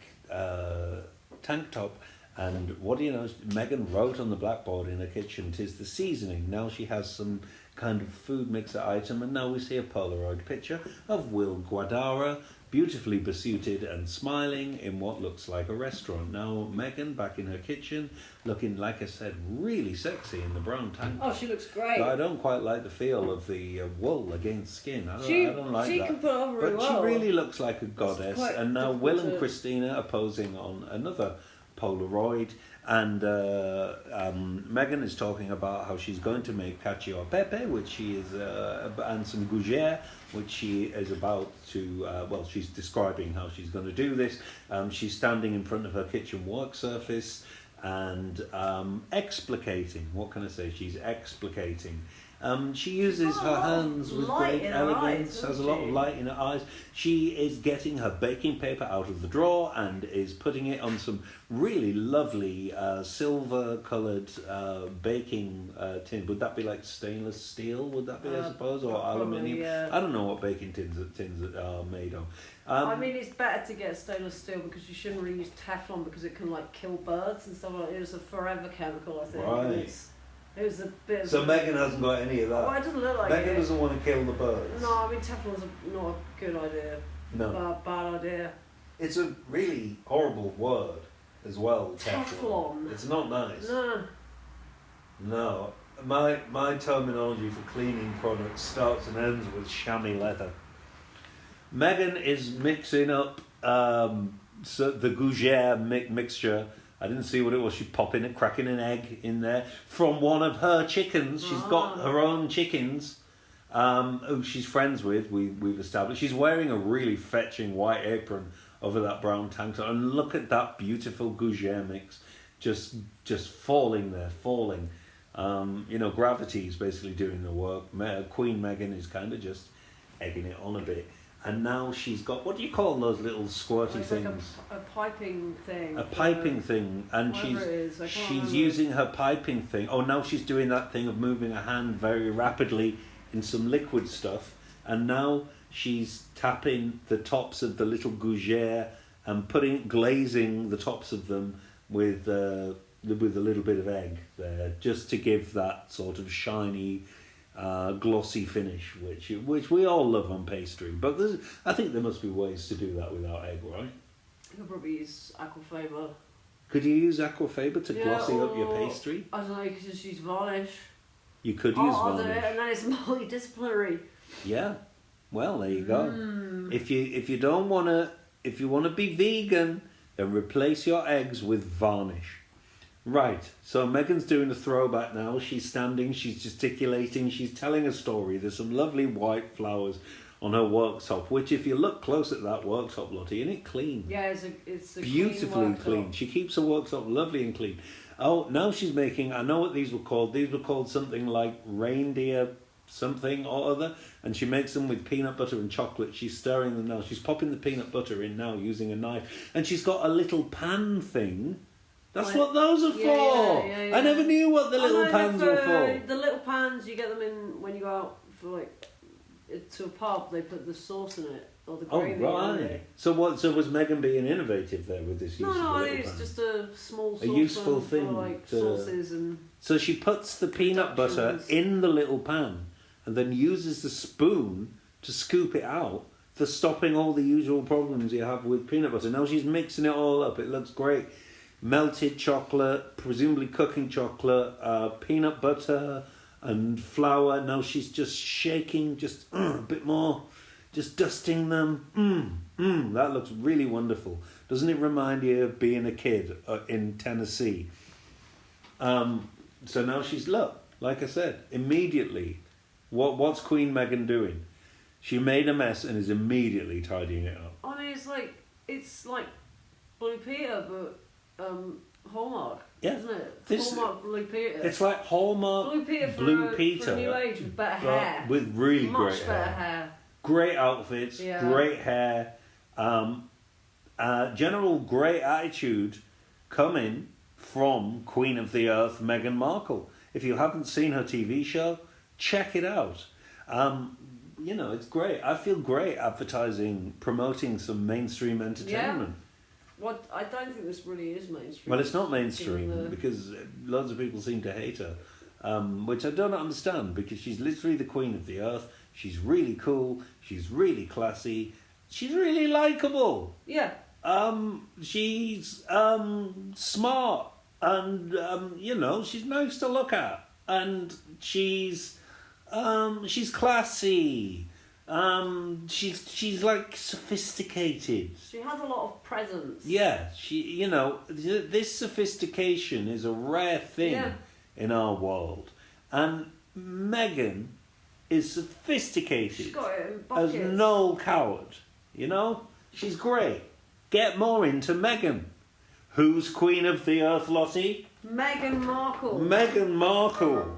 Speaker 3: tank top. And what do you know, Meghan wrote on the blackboard in her kitchen, "'Tis the seasoning." Now she has some kind of food mixer item, and now we see a Polaroid picture of Will Guadara, beautifully besuited and smiling in what looks like a restaurant. Now Meghan back in her kitchen, looking, like I said, really sexy in the brown tank.
Speaker 2: Oh, she looks great.
Speaker 3: But I don't quite like the feel of the wool against skin. I don't like that.
Speaker 2: She can put on really well.
Speaker 3: But she really looks like a goddess. And now Will and Christina are posing on another Polaroid, and Meghan is talking about how she's going to make cacio e pepe, which she is, and some gougere, which she is about to, she's describing how she's going to do this. She's standing in front of her kitchen work surface and explicating. What can I say? She's explicating. She uses her hands with great elegance, has a lot of light in her eyes. She is getting her baking paper out of the drawer and is putting it on some really lovely silver-coloured baking tin. Would that be like stainless steel, would that be, I suppose, or aluminium?
Speaker 2: Yeah.
Speaker 3: I don't know what baking tins are made of.
Speaker 2: I mean, it's better to get stainless steel because you shouldn't really use Teflon because it can like kill birds and stuff like that. It's a forever chemical, I think.
Speaker 3: Right.
Speaker 2: It was a bit.
Speaker 3: So Meghan hasn't got any of that.
Speaker 2: Oh, it doesn't look like
Speaker 3: Meghan doesn't want to kill the birds.
Speaker 2: No, I mean Teflon's not a good idea.
Speaker 3: No.
Speaker 2: Bad idea.
Speaker 3: It's a really horrible word as well.
Speaker 2: Teflon.
Speaker 3: It's not nice.
Speaker 2: No.
Speaker 3: No. My terminology for cleaning products starts and ends with chamois leather. Meghan is mixing up the gougere mixture. I didn't see what it was. She's cracking an egg in there from one of her chickens. She's got her own chickens, who she's friends with. We've established. She's wearing a really fetching white apron over that brown tank top, and look at that beautiful gougere mix, just falling. Gravity's basically doing the work. Queen Meghan is kind of just egging it on a bit. And now she's got, what do you call those little squirty things?
Speaker 2: Like a piping thing.
Speaker 3: A piping thing. And she's using her piping thing. Oh, now she's doing that thing of moving her hand very rapidly in some liquid stuff. And now she's tapping the tops of the little gougere and glazing the tops of them with a little bit of egg there, just to give that sort of shiny, glossy finish, which we all love on pastry. But I think there must be ways to do that without egg, right?
Speaker 2: You could probably use aquafaba.
Speaker 3: Could you use aquafaba to glossy up your pastry?
Speaker 2: I don't know, you could just use varnish.
Speaker 3: You could use varnish.
Speaker 2: And then it's multidisciplinary.
Speaker 3: Yeah. Well, there you go. If you want to be vegan, then replace your eggs with varnish. Right, so Meghan's doing a throwback now. She's standing, she's gesticulating, she's telling a story. There's some lovely white flowers on her worktop, which if you look close at that worktop, Lottie, isn't it clean?
Speaker 2: Yeah, it's a
Speaker 3: beautifully clean. She keeps her worktop lovely and clean. Oh, now she's making, I know what these were called. These were called something like reindeer something or other, and she makes them with peanut butter and chocolate. She's stirring them now. She's popping the peanut butter in now using a knife, and she's got a little pan thing. That's what those are for. Yeah. I never knew what the little pans were for.
Speaker 2: The little pans, you get them in when you go out for to a pub. They put the sauce in it or the gravy.
Speaker 3: Oh right. So was Meghan being innovative there with this use of the little pan?
Speaker 2: It's just a small sauce.
Speaker 3: A useful thing
Speaker 2: for sauces and.
Speaker 3: So she puts the peanut butter in the little pan and then uses the spoon to scoop it out, for stopping all the usual problems you have with peanut butter. Now she's mixing it all up. It looks great. Melted chocolate, presumably cooking chocolate, peanut butter and flour. Now she's just shaking, just a bit more, just dusting them. That looks really wonderful. Doesn't it remind you of being a kid in Tennessee? So now she's, look, like I said, immediately, what's Queen Meghan doing? She made a mess and is immediately tidying it up.
Speaker 2: I mean, it's like Blue Peter, but Hallmark, isn't it? Hallmark Blue Peter.
Speaker 3: It's like Hallmark Blue Peter
Speaker 2: for a new age with better hair.
Speaker 3: With really
Speaker 2: much better hair.
Speaker 3: Great outfits, great hair, general great attitude. Come in, from Queen of the Earth, Meghan Markle. If you haven't seen her TV show, check it out. You know, it's great. I feel great advertising, promoting some mainstream entertainment.
Speaker 2: Yeah. Well, I don't think this really is mainstream.
Speaker 3: Well, it's not mainstream because loads of people seem to hate her, which I don't understand because she's literally the Queen of the Earth. She's really cool. She's really classy. She's really likable.
Speaker 2: Yeah.
Speaker 3: She's smart and you know, she's nice to look at, and she's classy. She's like sophisticated.
Speaker 2: She has a lot of presence.
Speaker 3: Yeah, you know, this sophistication is a rare thing in our world, and Meghan is sophisticated.
Speaker 2: She's got it in buckets.
Speaker 3: As no coward. You know, she's great. Get more into Meghan. Who's Queen of the Earth, Lottie?
Speaker 2: Meghan Markle.
Speaker 3: Meghan Markle.